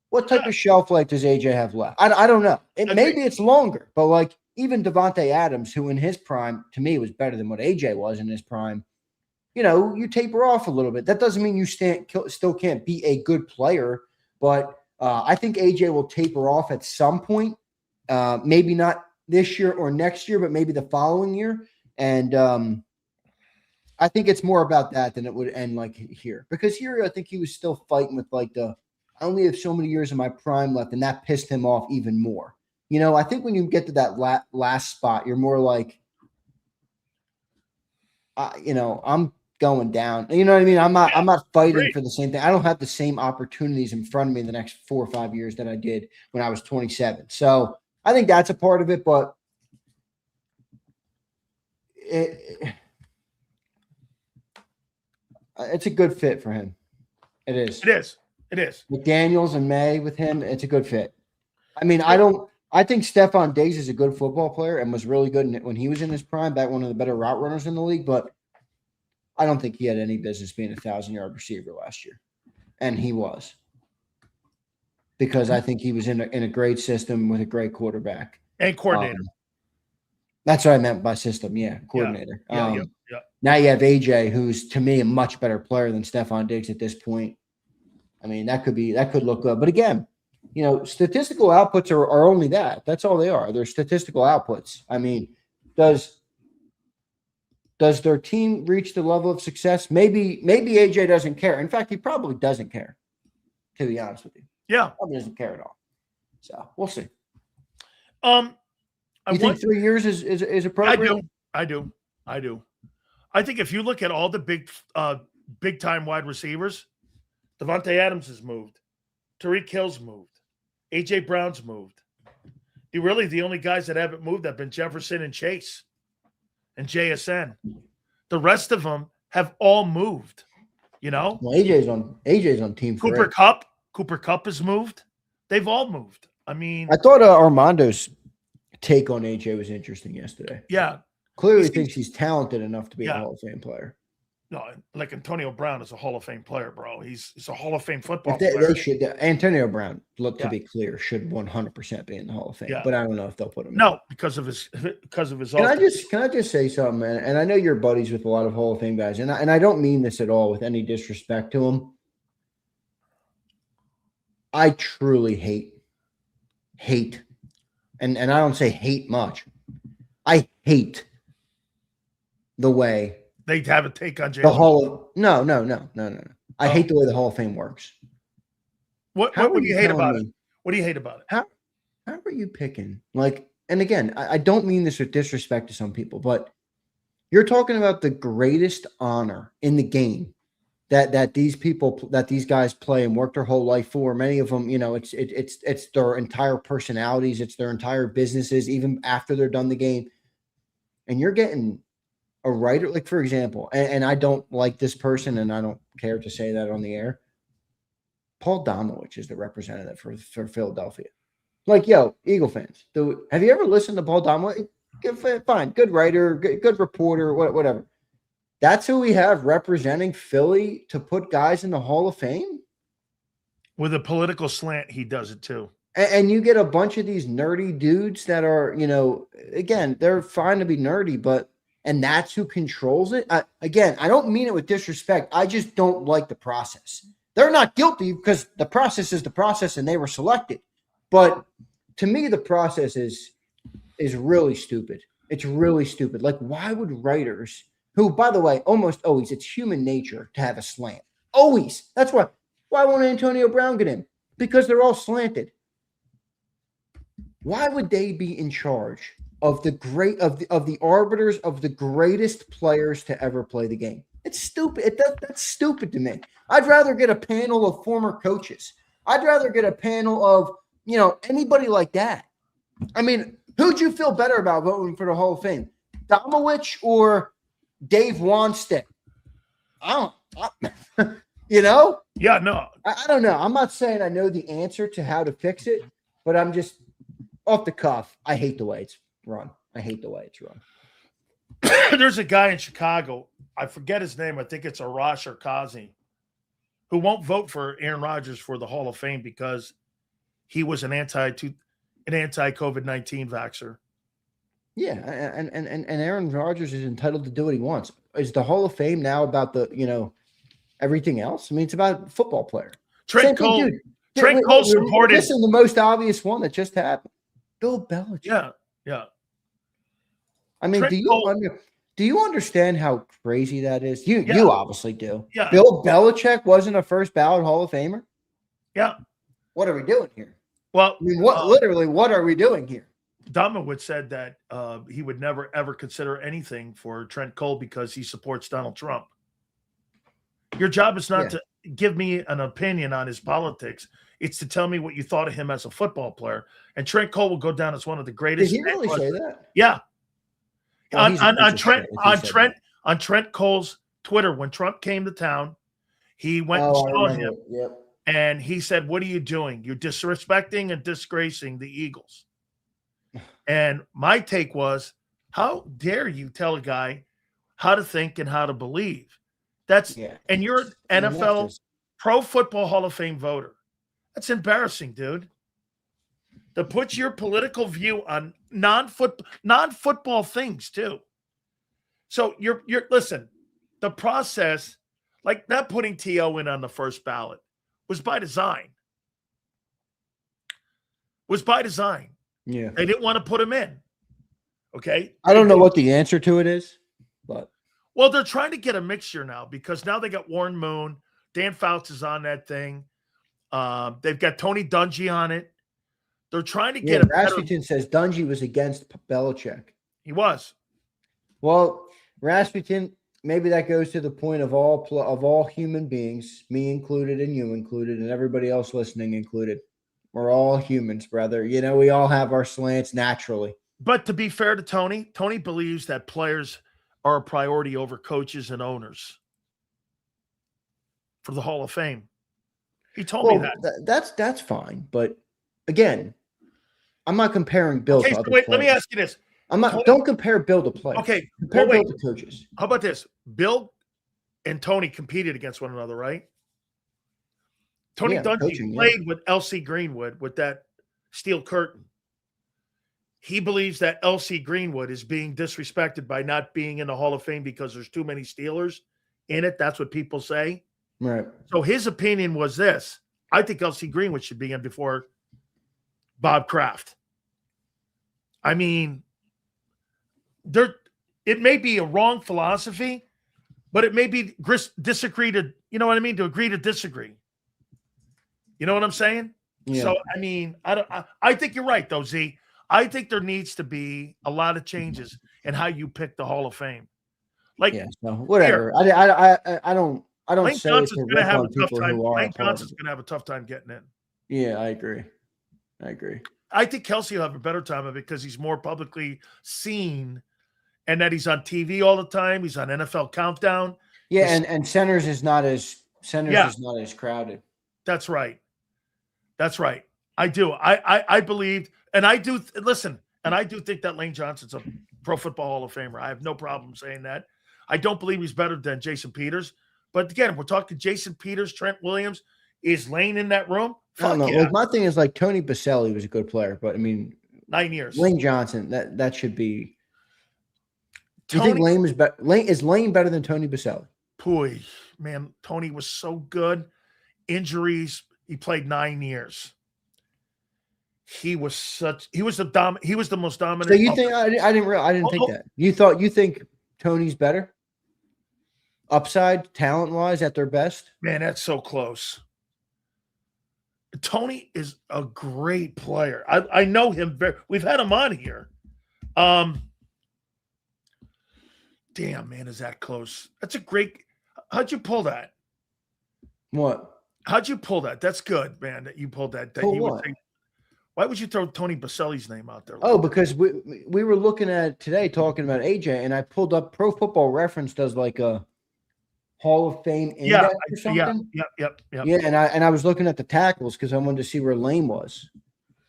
what type of shelf life does AJ have left? I don't know. Maybe it's longer, but like even Devontae Adams, who in his prime to me was better than what AJ was in his prime, you taper off a little bit. That doesn't mean you still can't be a good player, but I think AJ will taper off at some point. Maybe not this year or next year, but maybe the following year. And I think it's more about that than it would end like here, because here I think he was still fighting with like I only have so many years of my prime left, and that pissed him off even more. I think when you get to that last spot, you're more like, I'm going down. You know what I mean? I'm not fighting for the same thing. I don't have the same opportunities in front of me in the next 4 or 5 years that I did when I was 27. So I think that's a part of it, but it's a good fit for him. It is. It is. McDaniels and Maye with him, it's a good fit. I mean, I think Stephon Diggs is a good football player and was really good when he was in his prime, back one of the better route runners in the league, but I don't think he had any business being a 1,000-yard receiver last year. And he was. Because I think he was in a great system with a great quarterback. And coordinator. That's what I meant by system, coordinator. Yeah. Now you have AJ, who's to me a much better player than Stephon Diggs at this point. I mean, that could look good. But again, statistical outputs are only that. That's all they are. They're statistical outputs. I mean, does Does their team reach the level of success? Maybe AJ doesn't care. In fact, he probably doesn't care, to be honest with you. Yeah. Probably doesn't care at all. So we'll see. You think 3 years is appropriate? I do. I think if you look at all the big time wide receivers, Devontae Adams has moved. Tyreek Hill's moved. A.J. Brown's moved. The only guys that haven't moved have been Jefferson and Chase and JSN. The rest of them have all moved, Well, AJ's on team Cooper Kupp has moved. They've all moved. I mean, I thought Armando's take on AJ was interesting yesterday. Yeah. Clearly thinks he's talented enough to be a Hall of Fame player. No, like Antonio Brown is a Hall of Fame player, bro. He's a Hall of Fame football player. They should. Antonio Brown, to be clear, should 100% be in the Hall of Fame. Yeah. But I don't know if they'll put him. No, because of his. Can I just say something, man? And I know you're buddies with a lot of Hall of Fame guys, and I don't mean this at all with any disrespect to them. I truly hate, and I don't say hate much. I hate the way they have a take on Jalen. The Hall of no. I hate the way the Hall of Fame works. What do you hate about it? What do you hate about it? How are you picking? And again, I don't mean this with disrespect to some people, but you're talking about the greatest honor in the game that these guys play and work their whole life for. Many of them, it's their entire personalities, it's their entire businesses, even after they're done the game. And you're getting a writer, like, for example, and I don't like this person, and I don't care to say that on the air. Paul Domowitch is the representative for Philadelphia. Eagle fans, have you ever listened to Paul Domowitch? Fine, good writer, good reporter, whatever. That's who we have representing Philly to put guys in the Hall of Fame? With a political slant, he does it too. And you get a bunch of these nerdy dudes that are, again, they're fine to be nerdy, and that's who controls it. I don't mean it with disrespect. I just don't like the process. They're not guilty because the process is the process and they were selected. But to me, the process is really stupid. It's really stupid. Why would writers who, by the way, almost always, it's human nature to have a slant. Always. That's why. Why won't Antonio Brown get in? Because they're all slanted. Why would they be in charge of the arbiters of the greatest players to ever play the game? It's stupid. That's stupid to me. I'd rather get a panel of former coaches. I'd rather get a panel of, anybody like that. I mean, who'd you feel better about voting for the Hall of Fame? Domowitch or Dave Wanstead? I don't. Yeah, no. I don't know. I'm not saying I know the answer to how to fix it, but I'm just off the cuff. I hate the way it's run. There's a guy in Chicago. I forget his name. I think it's Arash or Kazi, who won't vote for Aaron Rodgers for the Hall of Fame because he was an anti-COVID-19 vaxxer. Yeah, and Aaron Rodgers is entitled to do what he wants. Is the Hall of Fame now about everything else? I mean, it's about a football player. Trent Cole supported. This is the most obvious one that just happened. Bill Belichick. Yeah. I mean, do you understand how crazy that is? You obviously do. Yeah. Bill Belichick wasn't a first ballot Hall of Famer. Yeah. What are we doing here? Well, I mean, what are we doing here? Domowitch said that he would never, ever consider anything for Trent Cole because he supports Donald Trump. Your job is not to give me an opinion on his politics. It's to tell me what you thought of him as a football player. And Trent Cole will go down as one of the greatest. Did he really say that? Yeah. Well, on Trent Cole's Twitter, when Trump came to town, he went and saw him. Yep. And he said, "What are you doing? You're disrespecting and disgracing the Eagles." And my take was, how dare you tell a guy how to think and how to believe? And you're an NFL Pro Football Hall of Fame voter. That's embarrassing, dude. To put your political view on non-football things too. So you're listen, the process, like not putting T.O. in on the first ballot, was by design. Yeah. They didn't want to put him in. Okay. I don't know what the answer to it is, but Well, they're trying to get a mixture now because now they got Warren Moon. Dan Fouts is on that thing. They've got Tony Dungy on it. They're trying to get a better. Rasmussen says Dungy was against Belichick. He was. Well, Rasmussen, maybe that goes to the point of all human beings, me included and you included and everybody else listening included. We're all humans, brother. You know, we all have our slants naturally. But to be fair to Tony, Tony believes that players are a priority over coaches and owners for the Hall of Fame. He told me that. That's fine. But again, I'm not comparing Bill to other players. Let me ask you this. Don't compare Bill to players. Okay. Compare Bill to coaches. How about this? Bill and Tony competed against one another, right? Tony Dungy played with L.C. Greenwood with that steel curtain. He believes that L.C. Greenwood is being disrespected by not being in the Hall of Fame because there's too many Steelers in it. That's what people say. Right. So his opinion was this. I think L.C. Greenwood should be in before Bob Kraft. I mean, it may be a wrong philosophy, but it may be disagree to, you know what I mean, to agree to disagree. You know what I'm saying? Yeah. So, I mean, I think you're right, though, Z. I think there needs to be a lot of changes in how you pick the Hall of Fame. Like, yeah, so whatever. I don't Lane say Johnson's going to have a tough time. Lane Johnson's going to have a tough time getting in. Yeah, I agree. I think Kelsey will have a better time of it because he's more publicly seen, and that he's on TV all the time. He's on NFL Countdown. Yeah, and Centers is not as crowded. That's right. I do. I believe, and I do listen, and I do think that Lane Johnson's a Pro Football Hall of Famer. I have no problem saying that. I don't believe he's better than Jason Peters. But again, we're talking Jason Peters, Trent Williams. Is Lane in that room? I don't know. Yeah. Like, my thing is like Tony Baselli was a good player, but I mean, 9 years. Lane Johnson, that should be. Do you think Lane was better? Is Lane better than Tony Baselli? Boy, man, Tony was so good. Injuries. He played 9 years. He was the most dominant. So you think I didn't think that. You think Tony's better? Upside, talent-wise, at their best? Man, that's so close. Tony is a great player. I know him we've had him on here. Damn, man, is that close? That's a great. How'd you pull that? What? How'd you pull that? That's good, man, that you pulled that. Why would you throw Tony Baselli's name out there? Oh, because we were looking at today talking about AJ, and I pulled up Pro Football Reference does like a Hall of Fame index or something. Yep. Yeah, and I was looking at the tackles because I wanted to see where Lane was,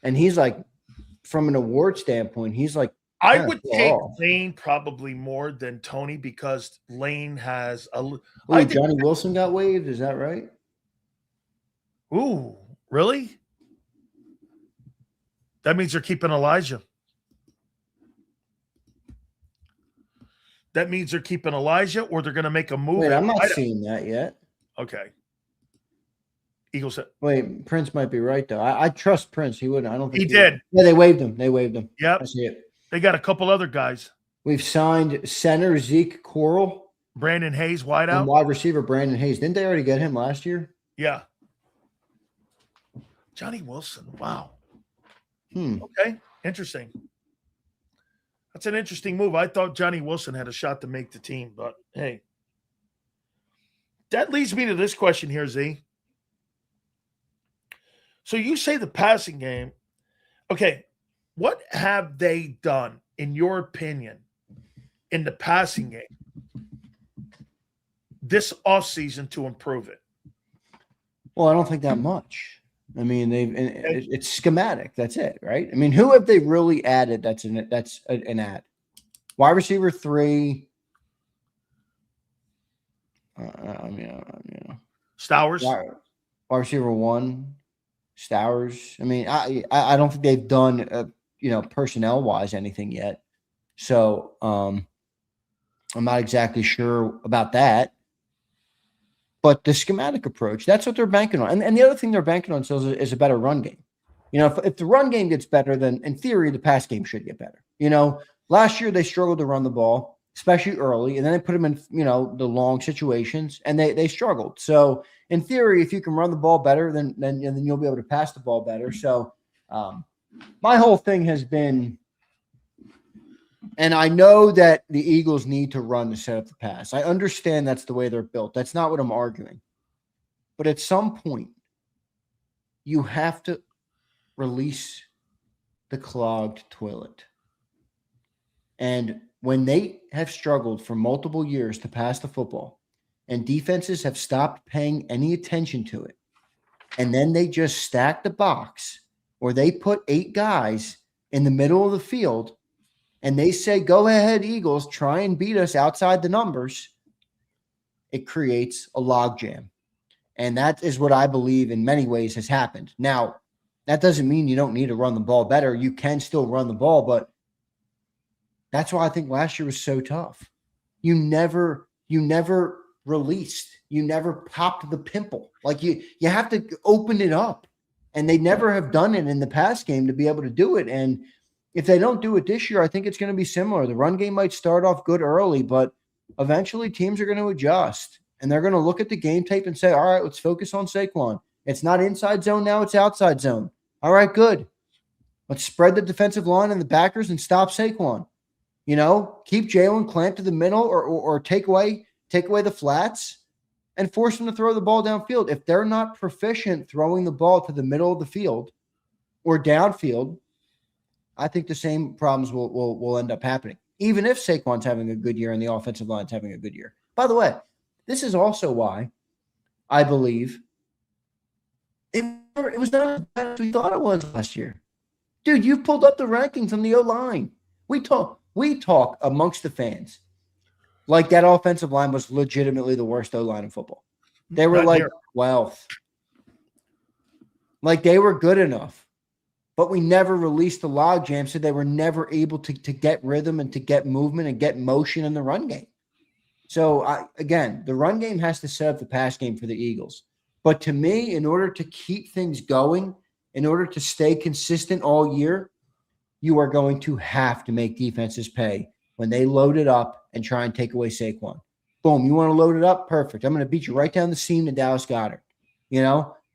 and he's like, from an award standpoint, he's like. I would take Lane probably more than Tony because Lane has a. Johnny Wilson got waived. Is that right? Ooh, really? That means they're keeping Elijah. That means they're keeping Elijah, or they're going to make a move. Wait, I'm not seeing that yet. Okay. Eagles said. Wait, Prince might be right though. I trust Prince. He wouldn't. I don't think he did. Yeah, they waived him. Yep. I see it. They got a couple other guys. We've signed center Zeke Corral, Brandon Hayes, wideout, and wide receiver Brandon Hayes. Didn't they already get him last year? Yeah. Johnny Wilson. Wow. Okay. Interesting. That's an interesting move. I thought Johnny Wilson had a shot to make the team, but hey. That leads me to this question here, Z. So you say the passing game. Okay. What have they done, in your opinion, in the passing game this offseason to improve it? Well, I don't think that much. I mean, it's schematic. That's it, right? I mean, who have they really added? That's an add. Wide receiver 3. Stowers. Wide receiver 1. Stowers. I mean, I don't think they've done personnel wise anything yet. So I'm not exactly sure about that. But the schematic approach, that's what they're banking on. And the other thing they're banking on is a better run game. If the run game gets better, then in theory, the pass game should get better. Last year they struggled to run the ball. especially early, and then they put them in, the long situations, and they struggled. So in theory, if you can run the ball better, then you'll be able to pass the ball better. So my whole thing has been, and I know that the Eagles need to run to set up the pass. I understand that's the way they're built. That's not what I'm arguing. But at some point, you have to release the clogged toilet. And when they have struggled for multiple years to pass the football and defenses have stopped paying any attention to it, and then they just stack the box or they put 8 guys in the middle of the field and they say, go ahead, Eagles, try and beat us outside the numbers, it creates a logjam. And that is what I believe in many ways has happened. Now, that doesn't mean you don't need to run the ball better. You can still run the ball, but that's why I think last year was so tough. You never released. You never popped the pimple. Like you have to open it up. And they never have done it in the pass game to be able to do it. And if they don't do it this year, I think it's going to be similar. The run game might start off good early, but eventually teams are going to adjust. And they're going to look at the game tape and say, all right, let's focus on Saquon. It's not inside zone now, it's outside zone. All right, good. Let's spread the defensive line and the backers and stop Saquon. Keep Jalen clamped to the middle or take away the flats and force them to throw the ball downfield. If they're not proficient throwing the ball to the middle of the field or downfield, I think the same problems will end up happening, even if Saquon's having a good year and the offensive line's having a good year. By the way, this is also why I believe it was not as bad as we thought it was last year. Dude, you pulled up the rankings on the O-line. We talk amongst the fans like that offensive line was legitimately the worst O-line in football. They were like 12th. Like they were good enough. But we never released the logjam, so they were never able to get rhythm and to get movement and get motion in the run game. So, again, the run game has to set up the pass game for the Eagles. But to me, in order to keep things going, in order to stay consistent all year, you are going to have to make defenses pay when they load it up and try and take away Saquon. Boom, you want to load it up? Perfect. I'm going to beat you right down the seam to Dallas Goedert.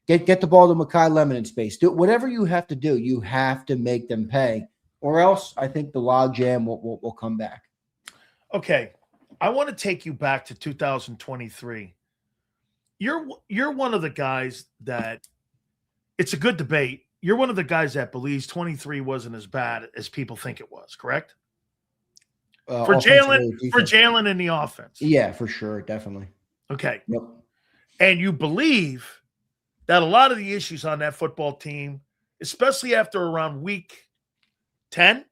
Get the ball to Makai Lemon in space. Do whatever you have to do. You have to make them pay, or else I think the logjam will come back. Okay, I want to take you back to 2023. You're one of the guys that it's a good debate. You're one of the guys that believes 23 wasn't as bad as people think it was. Correct? For Jalen in the offense. Yeah, for sure, definitely. Okay. Yep. And you believe that a lot of the issues on that football team, especially after around week 10,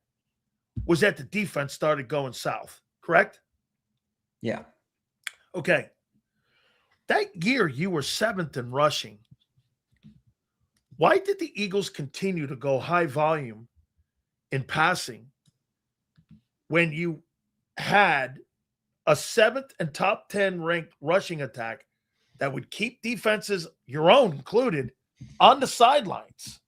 was that the defense started going south, correct? Yeah. Okay. That year you were 7th in rushing. Why did the Eagles continue to go high volume in passing when you had a 7th and top 10 ranked rushing attack that would keep defenses, your own included, on the sidelines?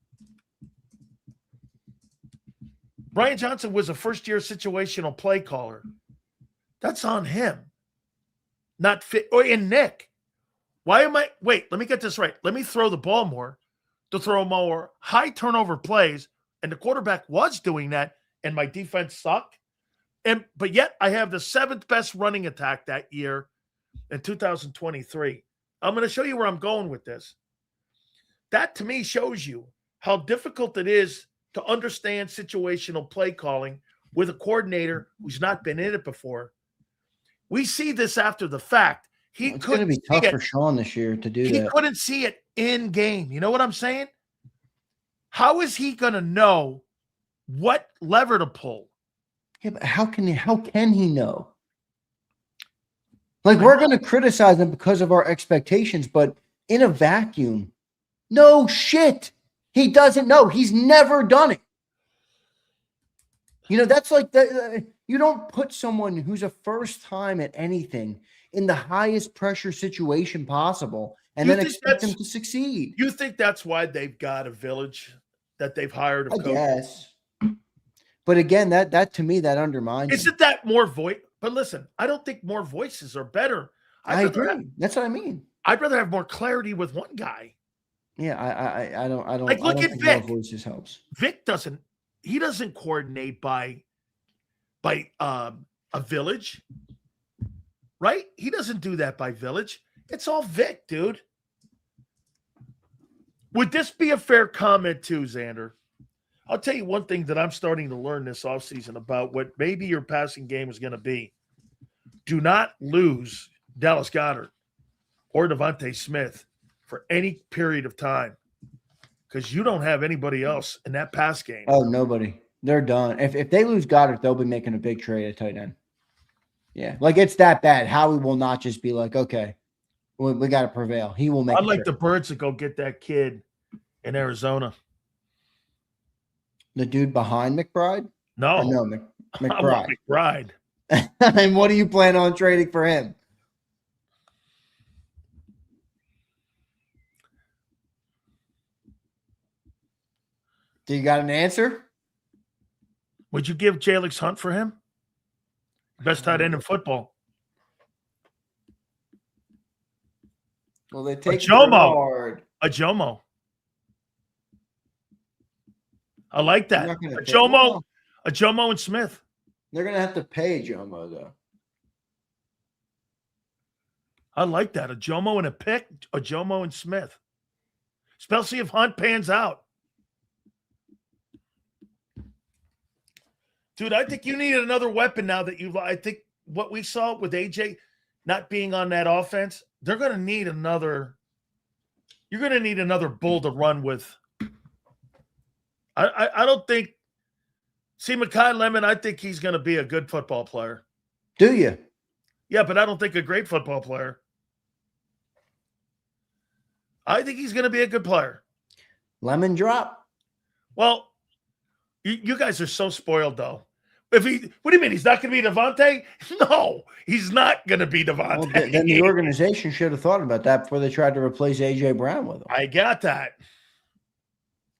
Brian Johnson was a first-year situational play caller. That's on him. Not fit. And Nick, wait, let me get this right. Let me throw the ball more to throw more high turnover plays, and the quarterback was doing that, and my defense sucked. But yet I have the 7th best running attack that year in 2023. I'm going to show you where I'm going with this. That, to me, shows you how difficult it is to understand situational play calling with a coordinator who's not been in it before. We see this after the fact. It's going to be tough for Sean this year to do that. He couldn't see it in game. You know what I'm saying? How is he going to know what lever to pull? Yeah, but how can he know? Like, we're going to criticize him because of our expectations, but in a vacuum, no shit. He doesn't know. He's never done it. That's like you don't put someone who's a first time at anything in the highest pressure situation possible and then expect them to succeed. You think that's why they've got a village that they've hired? I guess. But again, that to me, that undermines. Isn't that more void? But listen, I don't think more voices are better. I agree. That's what I mean. I'd rather have more clarity with one guy. Yeah, I don't Like, look at Vic. More voices helps. Vic doesn't coordinate by a village, right? He doesn't do that by village. It's all Vic, dude. Would this be a fair comment too, Zander? I'll tell you one thing that I'm starting to learn this offseason about what maybe your passing game is going to be. Do not lose Dallas Goedert or Devontae Smith for any period of time, because you don't have anybody else in that pass game. Oh, nobody. They're done. If they lose Goedert, they'll be making a big trade at tight end. Yeah, like it's that bad. Howie will not just be like, okay, we got to prevail. He will make. I'd like the Birds to go get that kid in Arizona. The dude behind McBride? No, McBride. McBride. And what do you plan on trading for him? Do you got an answer? Would you give Jalix Hunt for him? Best tight end in football. Well, they take a Jomo. I like that. A Jomo and Smith. They're going to have to pay Jomo, though. I like that. A Jomo and a pick, a Jomo and Smith. Especially if Hunt pans out. Dude, I think you need another weapon now that I think what we saw with AJ not being on that offense, they're going to need another. You're going to need another bull to run with. I don't think. See, Mekhi Lemon, I think he's going to be a good football player. Do you? Yeah, but I don't think a great football player. I think he's going to be a good player. Lemon drop. Well, you guys are so spoiled, though. What do you mean? He's not going to be Devontae? No, he's not going to be Devontae. Well, then the organization should have thought about that before they tried to replace A.J. Brown with him. I got that.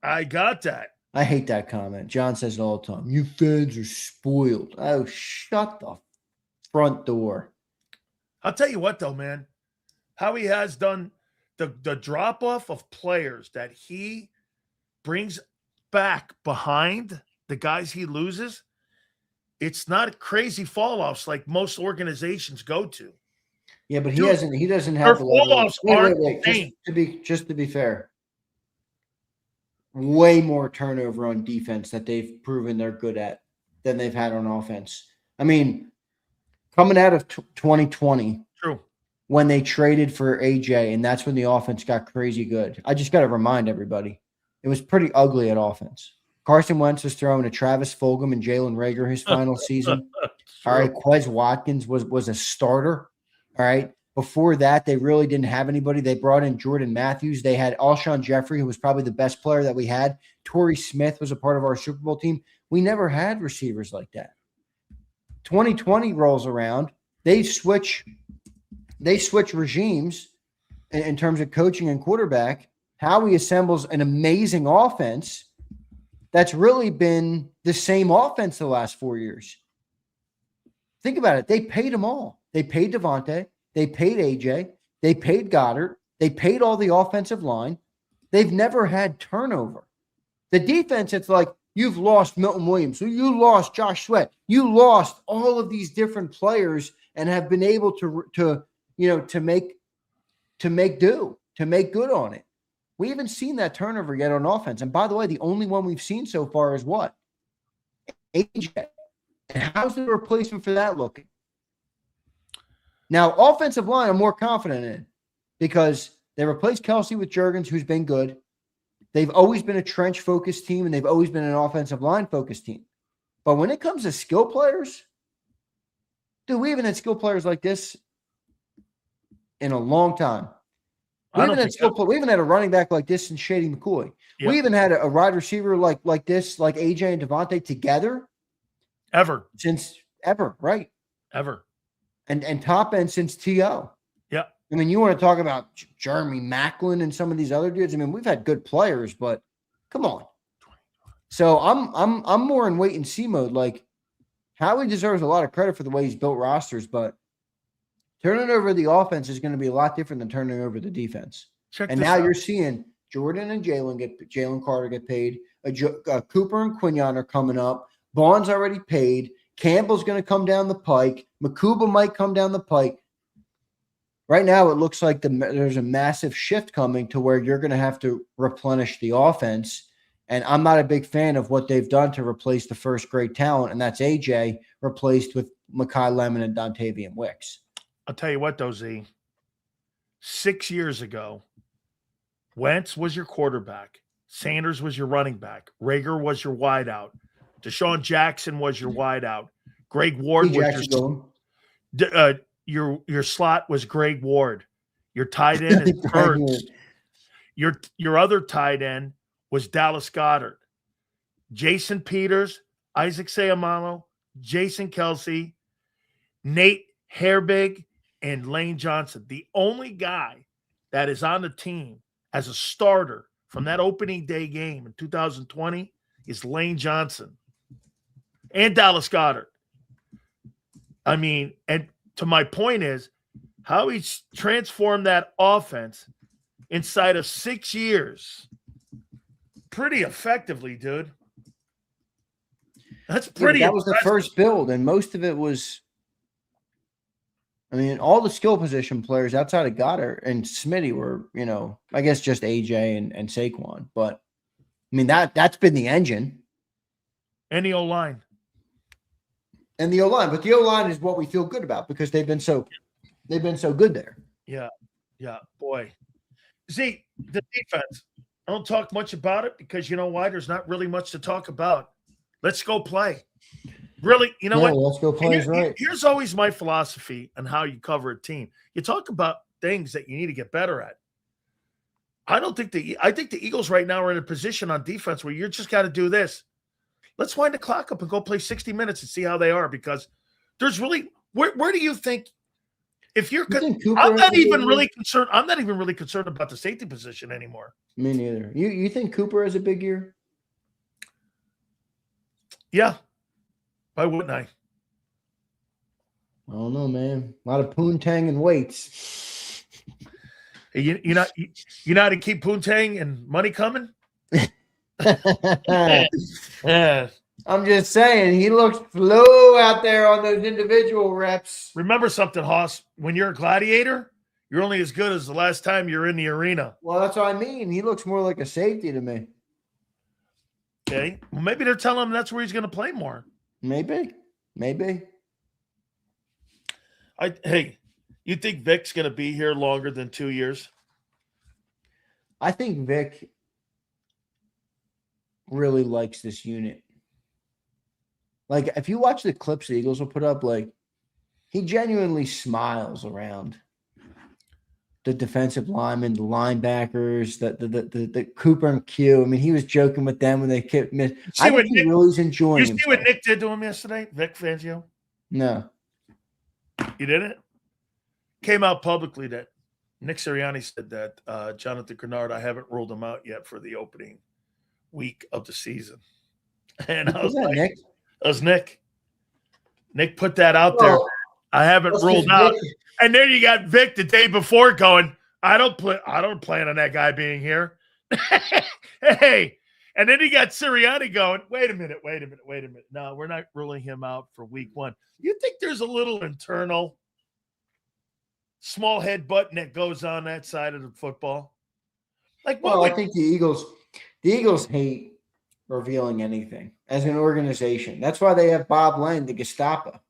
I hate that comment. John says it all the time. You fans are spoiled. Oh, shut the front door. I'll tell you what, though, man. How he has done the drop-off of players that he brings back behind the guys he loses, it's not crazy fall-offs like most organizations go to. Yeah, but he doesn't have the fall-offs aren't the same. Just to be fair. Way more turnover on defense that they've proven they're good at than they've had on offense. I mean, coming out of 2020, true, when they traded for AJ, and that's when the offense got crazy good. I just got to remind everybody, it was pretty ugly at offense. Carson Wentz was throwing to Travis Fulgham and Jalen Reagor his final season. All right, Quez Watkins was a starter. All right. Before that, they really didn't have anybody. They brought in Jordan Matthews. They had Alshon Jeffrey, who was probably the best player that we had. Torrey Smith was a part of our Super Bowl team. We never had receivers like that. 2020 rolls around. They switch regimes in terms of coaching and quarterback. Howie assembles an amazing offense that's really been the same offense the last 4 years. Think about it. They paid them all. They paid Devontae. They paid AJ. They paid Goedert. They paid all the offensive line. They've never had turnover. The defense, it's like you've lost Milton Williams. So you lost Josh Sweat. You lost all of these different players and have been able to make good on it. We haven't seen that turnover yet on offense. And by the way, the only one we've seen so far is what? AJ. And how's the replacement for that looking? Now, offensive line, I'm more confident in because they replaced Kelsey with Juergens, who's been good. They've always been a trench-focused team, and they've always been an offensive line-focused team. But when it comes to skill players, dude, we haven't had skill players like this in a long time. We haven't had a running back like this since Shady McCoy. Yep. We even had a wide receiver like this, like AJ and Devontae together. Since ever, right? Ever. And top end since T.O. Yeah. I mean, you want to talk about Jeremy Maclin and some of these other dudes. I mean, we've had good players, but come on. So I'm more in wait and see mode. Like, Howie deserves a lot of credit for the way he's built rosters, but turning over the offense is going to be a lot different than turning over the defense. And now you're seeing Jordan and Jalen Carter get paid. Cooper and Quinyon are coming up. Vaughn's already paid. Campbell's going to come down the pike. Makuba might come down the pike. Right now, it looks like there's a massive shift coming to where you're going to have to replenish the offense. And I'm not a big fan of what they've done to replace the first great talent, and that's AJ, replaced with Mekhi Lemon and Dontavian Wicks. I'll tell you what, though, Z. 6 years ago, Wentz was your quarterback. Sanders was your running back. Rager was your wideout. Deshaun Jackson was your wideout. Greg Ward was your slot was Greg Ward. Your tight end is Hurts. Your other tight end was Dallas Goedert. Jason Peters, Isaac Seumalo, Jason Kelsey, Nate Herbig, and Lane Johnson. The only guy that is on the team as a starter from that opening day game in 2020 is Lane Johnson and Dallas Goedert. I mean, and to my point is how he's transformed that offense inside of 6 years pretty effectively, dude. That's pretty That was the first build, and most of it was, I mean, all the skill position players outside of Goddard and Smitty were, I guess just AJ and Saquon. But, I mean, that's been the engine. And the O-line. And the O-line. But the O-line is what we feel good about because they've been so good there. Yeah. Yeah. Boy. See, the defense, I don't talk much about it because you know why? There's not really much to talk about. Let's go play. Really, you know what? Let's go play is right. Here's always my philosophy on how you cover a team. You talk about things that you need to get better at. I think the Eagles right now are in a position on defense where you just got to do this. Let's wind the clock up and go play 60 minutes and see how they are because there's really where do you think if you're I'm not even really concerned about the safety position anymore. Me neither. You think Cooper has a big year? Yeah. Why wouldn't I? I don't know, man. A lot of poontang and weights. You know how to keep poontang and money coming? I'm just saying, he looks low out there on those individual reps. Remember something, Hoss. When you're a gladiator, you're only as good as the last time you're in the arena. Well, that's what I mean. He looks more like a safety to me. Okay. Well, maybe they're telling him that's where he's going to play more. Maybe. Hey, you think Vic's going to be here longer than 2 years? I think Vic really likes this unit. Like, if you watch the clips the Eagles will put up, like, he genuinely smiles around the defensive linemen, the linebackers, the Cooper and Q. I mean, he was joking with them when they missed. I think he really was enjoying it. You see what Nick did to him yesterday, Vic Fangio? No. You didn't? Came out publicly that Nick Sirianni said that Jonathan Greenard, I haven't ruled him out yet for the opening week of the season. And I was like, Nick? That was Nick. Nick put that out there. I haven't ruled out. And then you got Vic the day before going, I don't plan on that guy being here. Hey. And then he got Sirianni going, wait a minute. No, we're not ruling him out for week one. You think there's a little internal small head button that goes on that side of the football? Like, I think the Eagles hate revealing anything as an organization. That's why they have Bob Lane, the Gestapo.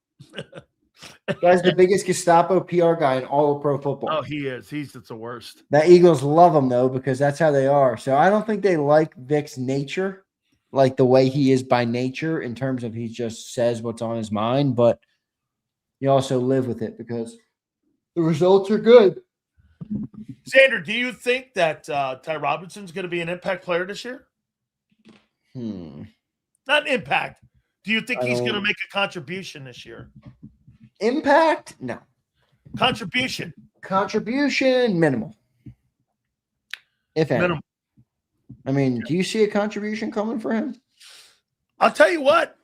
Guy's the biggest Gestapo PR guy in all of pro football. Oh, he is. It's the worst. The Eagles love him, though, because that's how they are. So I don't think they like Vic's nature, like the way he is by nature in terms of he just says what's on his mind, but you also live with it because the results are good. Zander, do you think that Ty Robinson's going to be an impact player this year? Not impact. Do you think he's going to make a contribution this year? Impact? No. Contribution, minimal. If any. Minimal. I mean, do you see a contribution coming for him? I'll tell you what.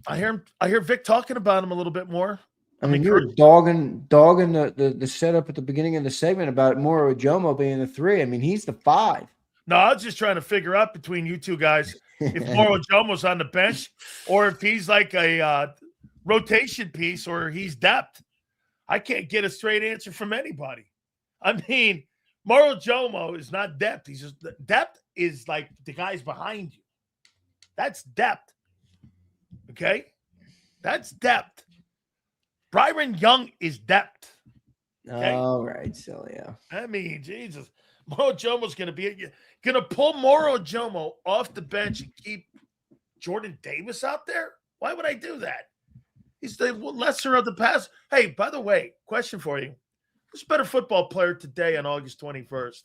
I hear Vic talking about him a little bit more. I mean, you were dogging the setup at the beginning of the segment about Moro Jomo being the 3. I mean, he's the 5. No, I was just trying to figure out between you two guys if Moro Jomo's on the bench or if he's like a rotation piece or he's depth. I can't get a straight answer from anybody. I mean, Moro Jomo is not depth. He's just depth is like the guys behind you. That's depth. Okay? That's depth. Byron Young is depth. Okay? All right, Sileo. I mean, Jesus. Moro Jomo's going to pull Moro Jomo off the bench and keep Jordan Davis out there? Why would I do that? He's the lesser of the pass. Hey, by the way, question for you. Who's a better football player today on August 21st?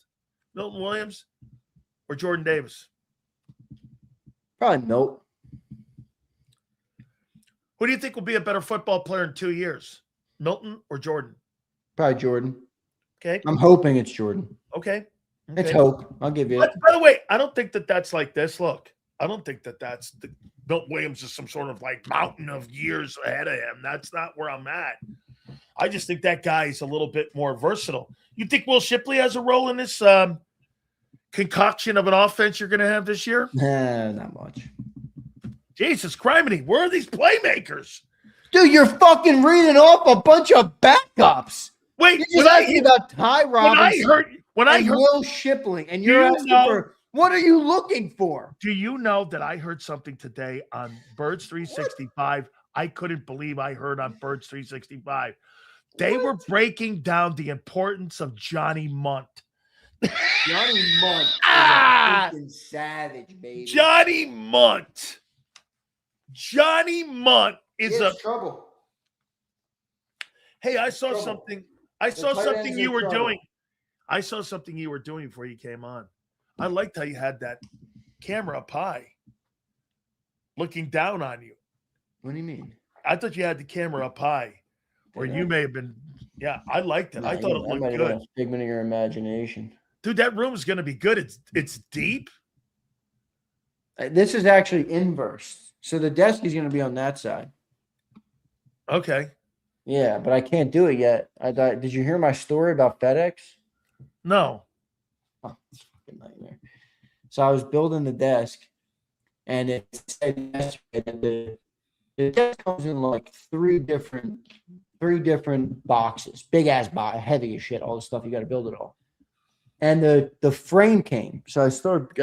Milton Williams or Jordan Davis? Probably Milton. Who do you think will be a better football player in 2 years? Milton or Jordan? Probably Jordan. Okay. I'm hoping it's Jordan. Okay. It's hope. I'll give you it. By the way, I don't think that's like this. Look, I don't think that's Milton Williams is some sort of like mountain of years ahead of him. That's not where I'm at. I just think that guy's a little bit more versatile. You think Will Shipley has a role in this concoction of an offense you're going to have this year? Nah, not much. Jesus criminy, where are these playmakers? Dude, you're fucking reading off a bunch of backups. Wait, you're just asking about Ty Robinson when I heard Will Shipley, and you're asking for what are you looking for? Do you know that I heard something today on Birds 365? What? I couldn't believe I heard on Birds 365. They were breaking down the importance of Johnny Munt. Johnny Munt is a freaking savage, baby. Johnny Munt is a trouble. Hey, I saw something. I saw something you were doing. I saw something you were doing before you came on. I liked how you had that camera up high, looking down on you. What do you mean? I thought you had the camera up high, or you may have been. Yeah, I liked it. I thought it looked good. A figment of your imagination, dude. That room is going to be good. It's deep. This is actually inverse, so the desk is going to be on that side. Okay. Yeah, but I can't do it yet. I thought. Did you hear my story about FedEx? No. Oh, it's a fucking nightmare. So I was building the desk, and it said yesterday that the desk comes in like three different boxes, big ass box, heavy as shit, all the stuff you got to build it all. And the frame came, so I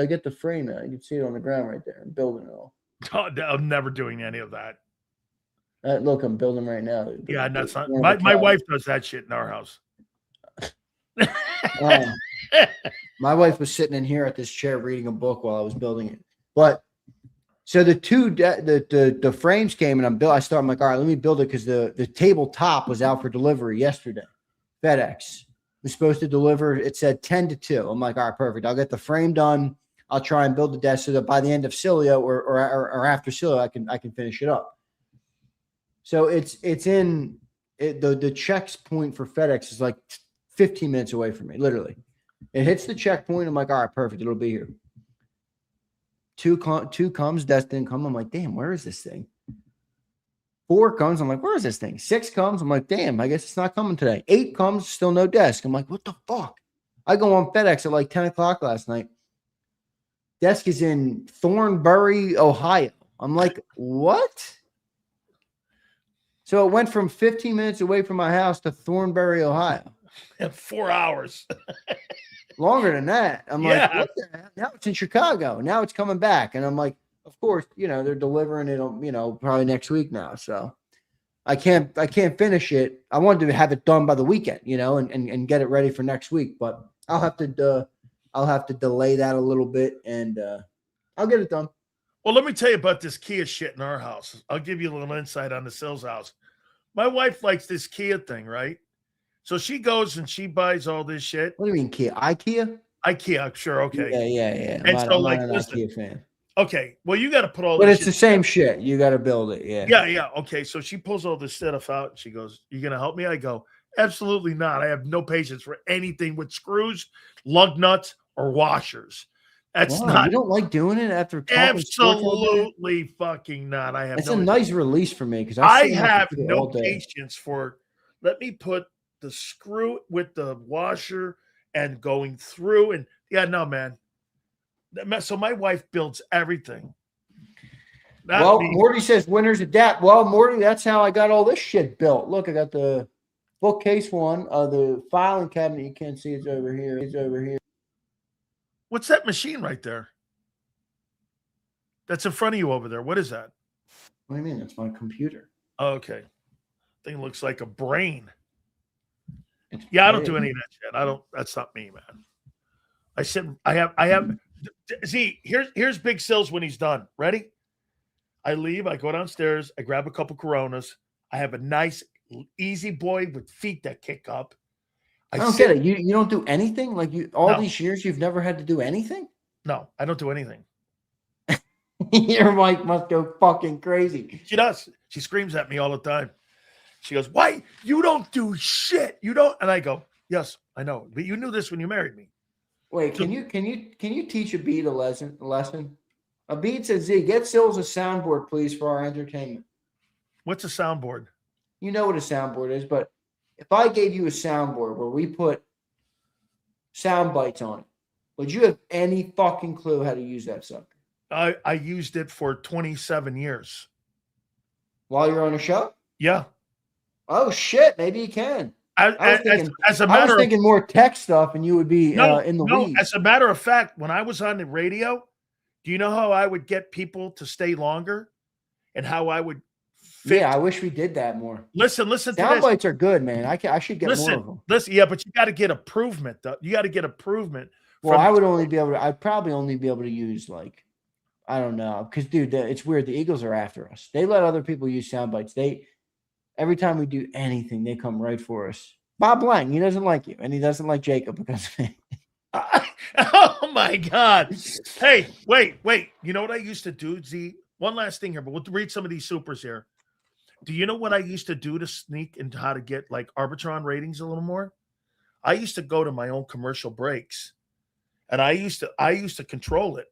get the frame out. You can see it on the ground right there. I'm building it all. Oh, I'm never doing any of that. Look, I'm building right now. Yeah, that's not my wife does that shit in our house. My wife was sitting in here at this chair reading a book while I was building it. But so the frames came and I'm like, all right, let me build it because the tabletop was out for delivery yesterday. FedEx was supposed to deliver. It said 10 to 2. I'm like, all right, perfect. I'll get the frame done. I'll try and build the desk so that by the end of Sileo or after Sileo, I can finish it up. So it's in it, the checks point for FedEx is like 15 minutes away from me, literally. It hits the checkpoint. I'm like, all right, perfect. It'll be here. Two comes, desk didn't come. I'm like, damn, where is this thing? 4 comes. I'm like, where is this thing? 6 comes. I'm like, damn, I guess it's not coming today. 8 comes, still no desk. I'm like, what the fuck? I go on FedEx at like 10 o'clock last night. Desk is in Thornbury, Ohio. I'm like, what? So it went from 15 minutes away from my house to Thornbury, Ohio. 4 hours. Longer than that. I'm like, what the hell? Now it's in Chicago. Now it's coming back. And I'm like, of course, they're delivering it, probably next week now. So I can't finish it. I wanted to have it done by the weekend, and get it ready for next week. But I'll have to delay that a little bit and I'll get it done. Well, let me tell you about this Kia shit in our house. I'll give you a little insight on the Sills house. My wife likes this Kia thing, right? So she goes and she buys all this shit. What do you mean Kia? IKEA, sure, okay. Yeah. And I'm not an IKEA fan. Okay, well, you got to put all this. But it's shit the same shit. You got to build it, yeah. Yeah. Okay, so she pulls all this stuff out. And she goes, "You gonna help me?" I go, "Absolutely not. I have no patience for anything with screws, lug nuts, or washers." That's Wow, not you don't like doing it after talking sports all day? absolutely fucking not. I have It's no a nice release for me because I sit on the have computer all no day. patience for let me put the screw with the washer and going through and no, man. So my wife builds everything. Not Well, me. Morty says winners adapt. Well, Morty, that's how I got all this shit built. Look, I got the bookcase one. The filing cabinet, you can't see, it's over here. It's over here. What's that machine right there? That's in front of you over there. What is that? What do you mean? That's my computer. Okay. Thing looks like a brain. It's Yeah, I don't big. do any of that shit. I don't. That's not me, man. I have. See, here's Big Sills when he's done. Ready? I leave. I go downstairs. I grab a couple Coronas. I have a nice, easy boy with feet that kick up. I don't get it. You don't do anything? Like these years you've never had to do anything? No, I don't do anything. Your wife must go fucking crazy. She does. She screams at me all the time. She goes, "Why? You don't do shit. You don't." And I go, "Yes, I know. But you knew this when you married me." Wait, can you teach a beat a lesson? A beat says, Z, get Sills a soundboard, please, for our entertainment. What's a soundboard? You know what a soundboard is, but if I gave you a soundboard where we put sound bites on it, would you have any fucking clue how to use that sucker? I used it for 27 years. While you're on a show? Yeah. Oh, shit. Maybe you can. I was thinking more tech stuff and you would be in the weeds. As a matter of fact, when I was on the radio, do you know how I would get people to stay longer and how I would fit? Yeah, I wish we did that more. Listen to this. Sound bites are good, man. I should get more of them. Listen, yeah, but you got to get improvement, though. You got to get improvement. Well, I'd probably only be able to use I don't know. Because, dude, it's weird. The Eagles are after us. They let other people use sound bites. Every time we do anything, they come right for us. Bob Lang, he doesn't like you, and he doesn't like JAKIB because of me. Oh, my God. Hey, wait. You know what I used to do, Z? One last thing here, but we'll read some of these supers here. Do you know what I used to do to sneak into how to get, Arbitron ratings a little more? I used to go to my own commercial breaks, and I used to control it.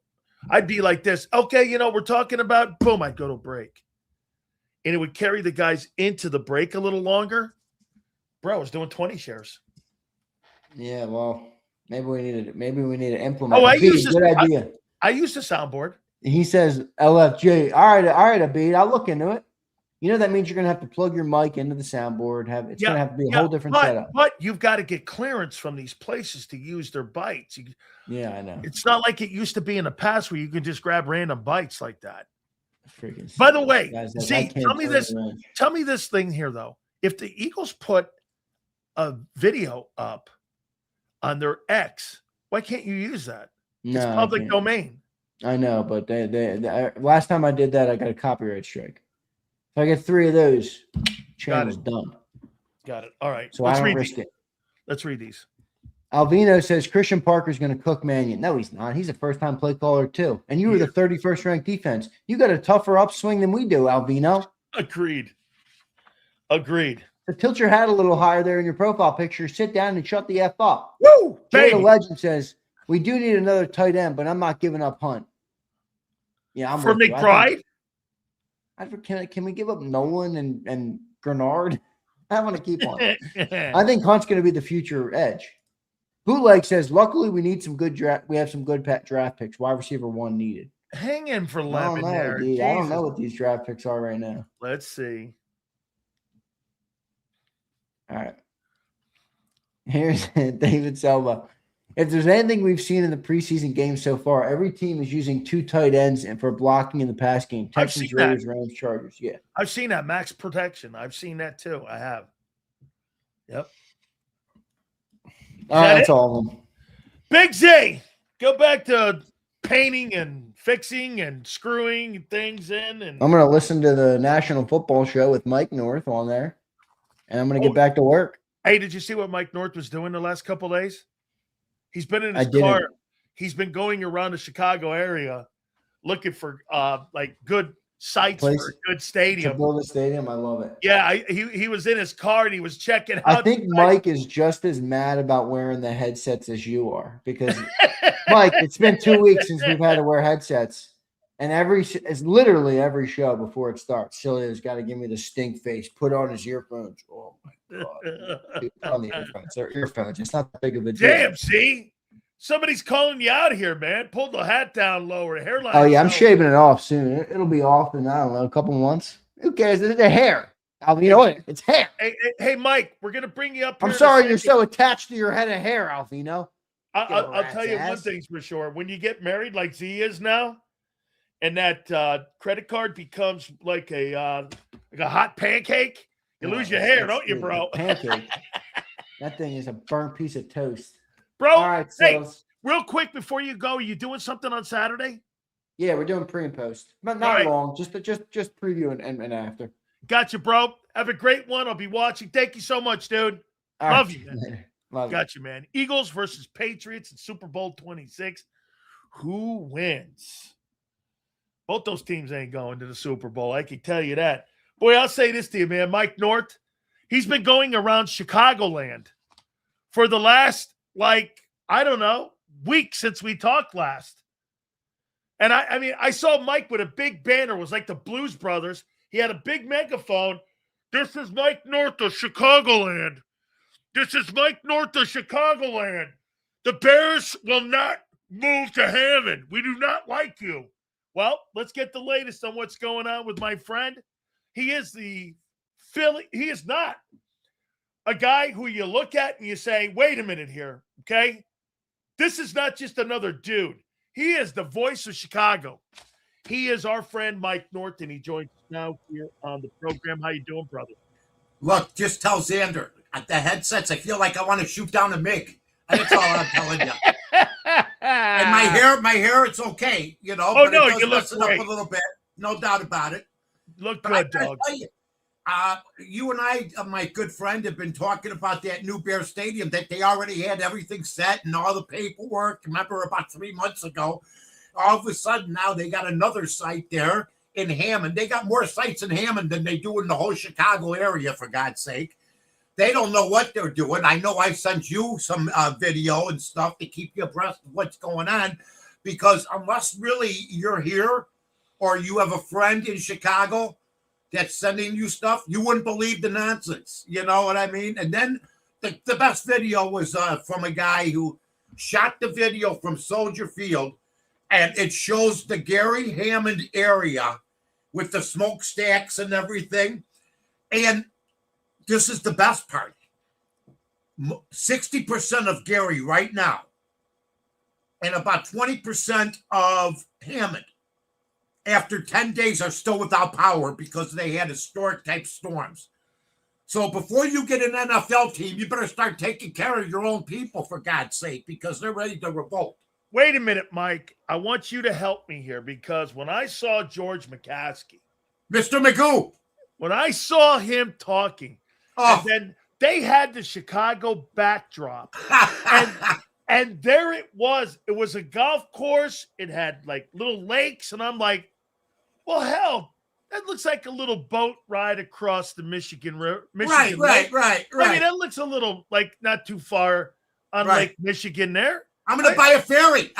I'd be like this. Okay, we're talking about, boom, I'd go to break. And it would carry the guys into the break a little longer. Bro, I was doing 20 shares. Yeah, well, maybe we need to implement. Oh, I used good idea. I used a soundboard. He says LFG. All right, Abid. I'll look into it. That means you're gonna have to plug your mic into the soundboard. It's gonna have to be a whole different setup. But you've got to get clearance from these places to use their bites. Yeah, I know. It's not like it used to be in the past where you could just grab random bites like that. Freaking. By the way, guys, Z, tell me this thing here though. If the Eagles put a video up on their X, why can't you use that? No, it's public domain. I know, but they last time I did that, I got a copyright strike. If I get 3 of those, channel's done. Got it. All right. So I don't risk it. Let's read these. Alvino says Christian Parker's going to cook Mannion. No, he's not. He's a first-time play caller, too. And you were the 31st ranked defense. You got a tougher upswing than we do, Alvino. Agreed. So tilt your hat a little higher there in your profile picture. Sit down and shut the F up. Woo! Jay the Legend says, we do need another tight end, but I'm not giving up Hunt. Yeah, I'm for McBride. Can we give up Nolan and Greenard? I want to keep on. I think Hunt's going to be the future edge. Bootleg says, luckily we need some good draft. We have some good draft picks. Wide receiver 1 needed. Hang in for Levin there. I don't know what these draft picks are right now. Let's see. All right. Here's David Selva. If there's anything we've seen in the preseason game so far, every team is using 2 tight ends and for blocking in the pass game. Texans, Raiders, Rams, Chargers. Yeah. I've seen that. Max protection. I've seen that too. I have. Yep. That's all of them. Big Z, go back to painting and fixing and screwing things in. And I'm going to listen to the National Football Show with Mike North on there, and I'm going to get back to work. Hey, did you see what Mike North was doing the last couple of days? He's been in his car. He's been going around the Chicago area looking for good sites for a good stadium. To build a stadium, I love it. Yeah, he was in his car and he was checking out. I think Mike is just as mad about wearing the headsets as you are, because Mike, it's been 2 weeks since we've had to wear headsets. And it's literally every show before it starts. Sileo's got to give me the stink face, put on his earphones. Oh my God. Dude, put on the earphones. They're earphones. It's not that big of a deal. Damn, see? Somebody's calling you out here, man. Pull the hat down lower. Hairline. Oh, yeah. I'm shaving it off soon. It'll be off in, I don't know, a couple months. Who cares? It's hair. You know what? It's hair. Hey, Mike, we're going to bring you up here. I'm sorry you're so attached to your head of hair, Alfino. I'll tell you one thing's for sure. When you get married like Z is now, and that credit card becomes like a hot pancake, you lose your hair, don't you, bro? Pancake. That thing is a burnt piece of toast. Bro, all right, hey, real quick before you go, are you doing something on Saturday? Yeah, we're doing pre and post. But not long, just preview and after. Got you, bro. Have a great one. I'll be watching. Thank you so much, dude. Love you, man. Got you, man. Eagles versus Patriots in Super Bowl 26. Who wins? Both those teams ain't going to the Super Bowl. I can tell you that. Boy, I'll say this to you, man. Mike North, he's been going around Chicagoland for the last, I don't know, week since we talked last. And I mean, I saw Mike with a big banner. It was like the Blues Brothers. He had a big megaphone. This is Mike North of Chicagoland. This is Mike North of Chicagoland. The Bears will not move to Hammond. We do not like you. Well, let's get the latest on what's going on with my friend. He is not a guy who you look at and you say, wait a minute here, okay? This is not just another dude. He is the voice of Chicago. He is our friend Mike North, and he joins us now here on the program. How you doing, brother? Look, just tell Zander, at the headsets, I feel like I want to shoot down a MiG. That's all I'm telling you. And my hair, it's okay, you know. Oh, but no, it does you look mess it great. up a little bit. No doubt about it. Look But good, dog. Tell you, you and I, my good friend, have been talking about that new Bear Stadium, that they already had everything set and all the paperwork. Remember about 3 months ago, all of a sudden now they got another site there in Hammond. They got more sites in Hammond than they do in the whole Chicago area, for God's sake. They don't know what they're doing. I know I sent you some video and stuff to keep you abreast of what's going on, because unless really you're here or you have a friend in Chicago that's sending you stuff, you wouldn't believe the nonsense. You know what I mean? And then the best video was from a guy who shot the video from Soldier Field, and it shows the Gary Hammond area with the smokestacks and everything. And this is the best part. 60% of Gary right now and about 20% of Hammond after 10 days are still without power because they had historic type storms. So before you get an NFL team, you better start taking care of your own people, for God's sake, because they're ready to revolt. Wait a minute, Mike. I want you to help me here, because when I saw George McCaskey, Mr. Magoo, when I saw him talking, and then they had the Chicago backdrop, and there it was. It was a golf course. It had like little lakes, and I'm like, well, hell, that looks like a little boat ride across the Michigan River. Right. I mean, that looks a little like not too far on Lake Michigan there. I'm going to buy a ferry.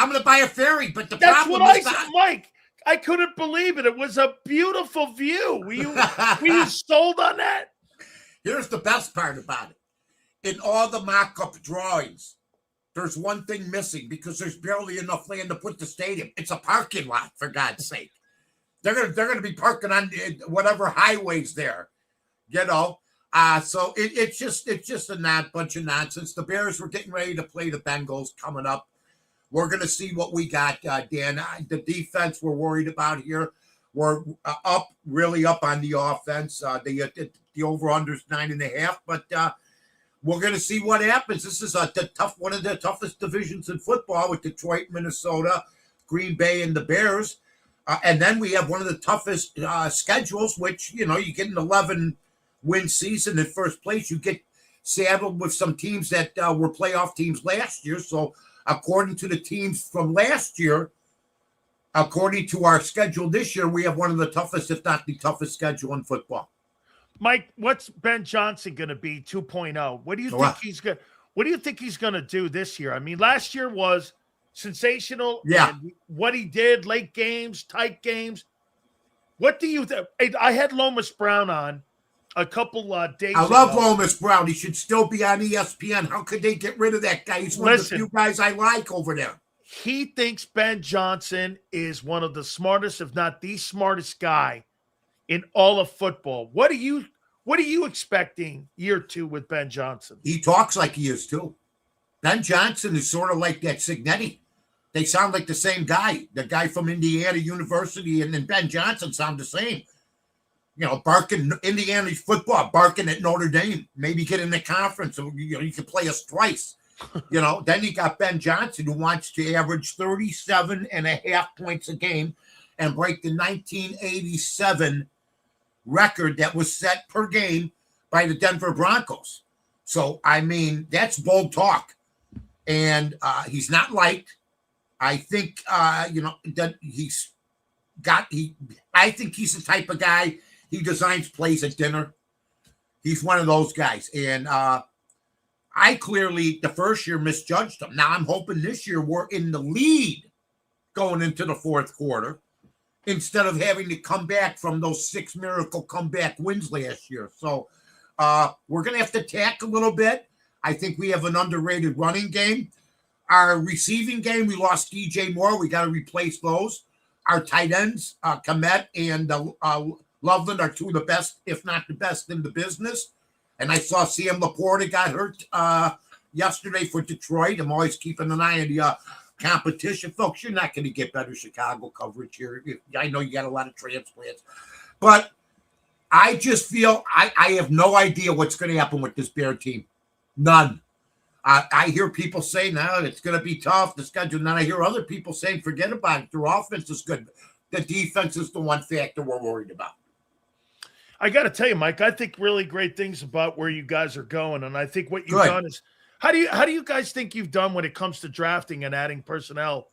But that's problem what is I said, Mike. I couldn't believe it. It was a beautiful view. Were you sold on that? Here's the best part about it. In all the mock-up drawings, there's one thing missing, because there's barely enough land to put the stadium. It's a parking lot, for God's sake. They're gonna be parking on whatever highways there, you know. So it's just a bunch of nonsense. The Bears were getting ready to play the Bengals coming up. We're gonna see what we got, Dan. The defense we're worried about here. We're really up on the offense. The over-under's 9.5, but we're going to see what happens. This is one of the toughest divisions in football, with Detroit, Minnesota, Green Bay, and the Bears. And then we have one of the toughest schedules, which, you know, you get an 11-win season in first place. You get saddled with some teams that were playoff teams last year. So according to the teams from last year, according to our schedule this year, we have one of the toughest, if not the toughest schedule in football. Mike, what's Ben Johnson going to be 2.0? What do you think he's going? What do you think he's going to do this year? I mean, last year was sensational. Yeah. And what he did, late games, tight games. What do you think? I had Lomas Brown on a couple days ago. I love Lomas Brown. He should still be on ESPN. How could they get rid of that guy? He's one of the few guys I like over there. He thinks Ben Johnson is one of the smartest, if not the smartest guy in all of football. What are you expecting year 2 with Ben Johnson? He talks like he is too. Ben Johnson is sort of like that Signetti. They sound like the same guy. The guy from Indiana University and then Ben Johnson sound the same. You know, barking Indiana football, barking at Notre Dame. Maybe get in the conference. So, you know, you can play us twice. You know, then you got Ben Johnson, who wants to average 37.5 points a game and break the 1987 record that was set per game by the Denver Broncos. So, I mean, that's bold talk. And he's not liked. I think, you know, that I think he's the type of guy, he designs plays at dinner. He's one of those guys. And I clearly, the first year, misjudged him. Now I'm hoping this year we're in the lead going into the fourth quarter instead of having to come back from those 6 miracle comeback wins last year. So we're going to have to tack a little bit. I think we have an underrated running game. Our receiving game, we lost DJ Moore. We got to replace those. Our tight ends, Komet and Loveland, are 2 of the best, if not the best, in the business. And I saw Sam Laporta got hurt yesterday for Detroit. I'm always keeping an eye on the competition. Folks, you're not going to get better Chicago coverage here. I know you got a lot of transplants. But I just feel I have no idea what's going to happen with this Bear team. None. I hear people say, no, it's going to be tough, the schedule. And then I hear other people saying, forget about it. Their offense is good. The defense is the one factor we're worried about. I got to tell you, Mike, I think really great things about where you guys are going. And I think what you've done is, how do you guys think you've done when it comes to drafting and adding personnel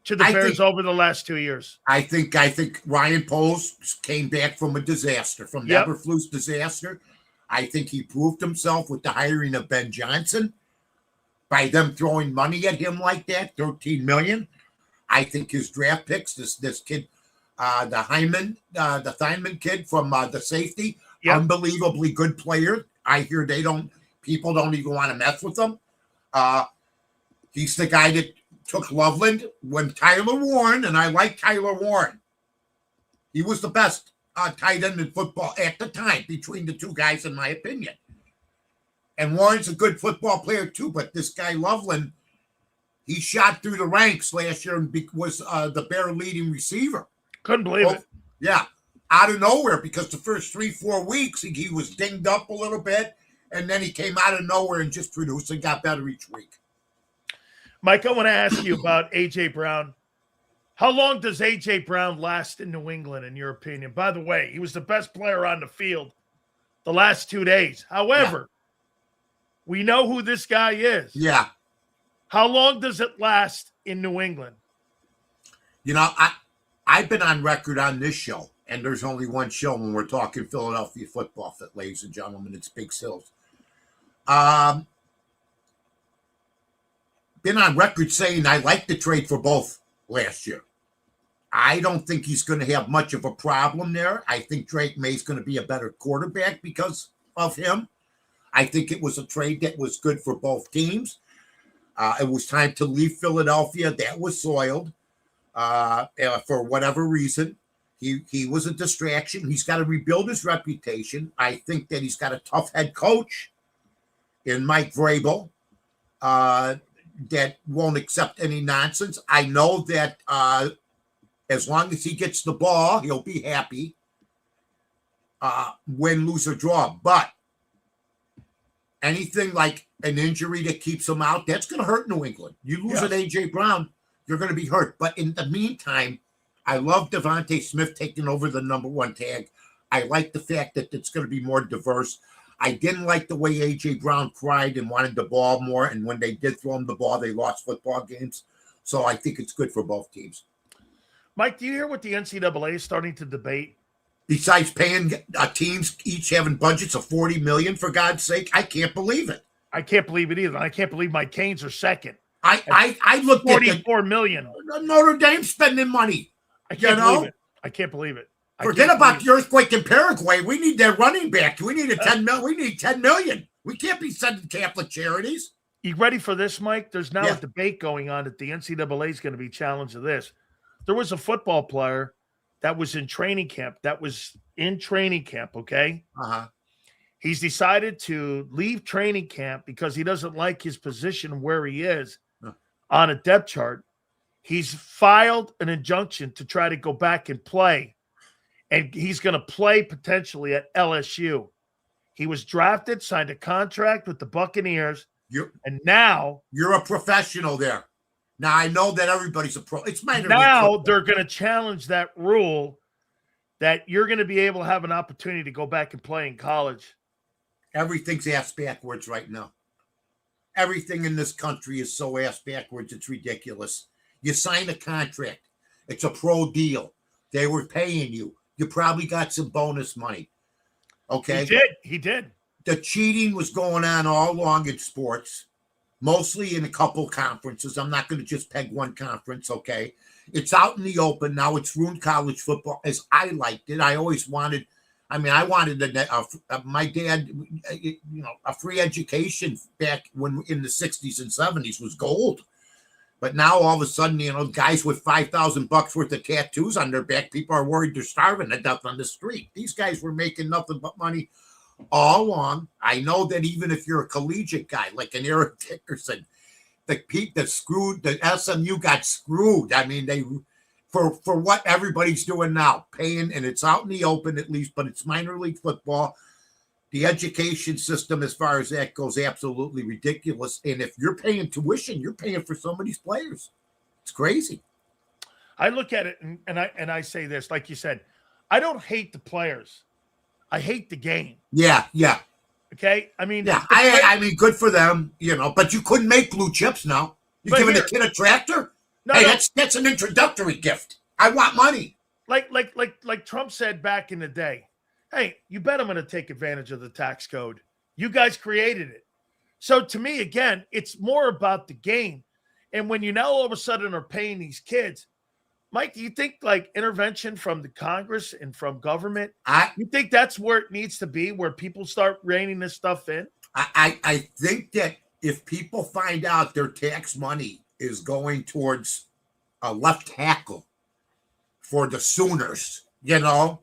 to the Bears over the last 2 years? I think Ryan Poles came back from a disaster, from Eberflus disaster. I think he proved himself with the hiring of Ben Johnson. By them throwing money at him like that, $13 million. I think his draft picks, this kid, the Hyman kid from the safety, unbelievably good player. I hear people don't even want to mess with him. He's the guy that took Loveland when Tyler Warren, and I like Tyler Warren. He was the best tight end in football at the time between the 2 guys, in my opinion. And Warren's a good football player too, but this guy Loveland, he shot through the ranks last year and was the Bear leading receiver. Couldn't believe it. Yeah, out of nowhere, because the first 3-4 weeks he was dinged up a little bit, and then he came out of nowhere and just produced and got better each week. Mike, I want to ask you about A.J. Brown. How long does A.J. Brown last in New England, in your opinion? By the way, he was the best player on the field the last 2 days. However, we know who this guy is. Yeah. How long does it last in New England? You know, I've been on record on this show, and there's only one show when we're talking Philadelphia football, ladies and gentlemen. It's Big Sills. Been on record saying I like the trade for both last year. I don't think he's going to have much of a problem there. I think Drake May's going to be a better quarterback because of him. I think it was a trade that was good for both teams. It was time to leave Philadelphia. That was soiled for whatever reason. He was a distraction. He's got to rebuild his reputation. I think that he's got a tough head coach in Mike Vrabel that won't accept any nonsense. I know that as long as he gets the ball, he'll be happy. Win, lose, or draw. But anything like an injury that keeps him out, that's going to hurt New England. You lose an A.J. Brown, you're going to be hurt. But in the meantime, I love Devontae Smith taking over the number 1 tag. I like the fact that it's going to be more diverse. I didn't like the way A.J. Brown cried and wanted the ball more. And when they did throw him the ball, they lost football games. So I think it's good for both teams. Mike, do you hear what the NCAA is starting to debate? Besides paying teams each having budgets of $40 million, for God's sake, I can't believe it. I can't believe it either. I can't believe my Canes are second. I looked at $44 million. Notre Dame spending money. I can't believe it. I can't believe it. Forget about the earthquake in Paraguay. We need their running back. We need We need $10 million. We can't be sending Catholic charities. You ready for this, Mike? There's now a debate going on that the NCAA is going to be challenged to this. There was a football player that was in training camp. Okay? Uh-huh. He's decided to leave training camp because he doesn't like his position where he is on a depth chart. He's filed an injunction to try to go back and play, and he's going to play potentially at LSU. He was drafted, signed a contract with the Buccaneers, and now you're a professional there. Now, I know that everybody's a pro. It's minor. Now they're going to challenge that rule that you're going to be able to have an opportunity to go back and play in college. Everything's ass backwards right now. Everything in this country is so ass backwards, it's ridiculous. You sign a contract. It's a pro deal. They were paying you. You probably got some bonus money. Okay? He did. The cheating was going on all along in sports, mostly in a couple conferences. I'm not going to just peg one conference, okay? It's out in the open. Now it's ruined college football as I liked it. I always wanted – I wanted my dad, a free education back when in the 60s and 70s was gold. But now all of a sudden, guys with $5,000 worth of tattoos on their back, people are worried they're starving to death on the street. These guys were making nothing but money all along. I know that even if you're a collegiate guy like an Eric Dickerson, the SMU got screwed. They for what everybody's doing now, paying, and it's out in the open at least, but it's minor league football. The education system, as far as that goes, absolutely ridiculous. And if you're paying tuition, you're paying for some of these players. It's crazy. I look at it and I say this, like you said, I don't hate the players. I hate the game. Yeah. Okay? Good for them, but you couldn't make blue chips now. You're giving a kid a tractor? No, that's an introductory gift. I want money. Like Trump said back in the day, hey, you bet I'm going to take advantage of the tax code. You guys created it. So to me, again, it's more about the game. And when you now all of a sudden are paying these kids, Mike, do you think like intervention from the Congress and from government, you think that's where it needs to be, where people start reining this stuff in? I think that if people find out their tax money is going towards a left tackle for the Sooners, or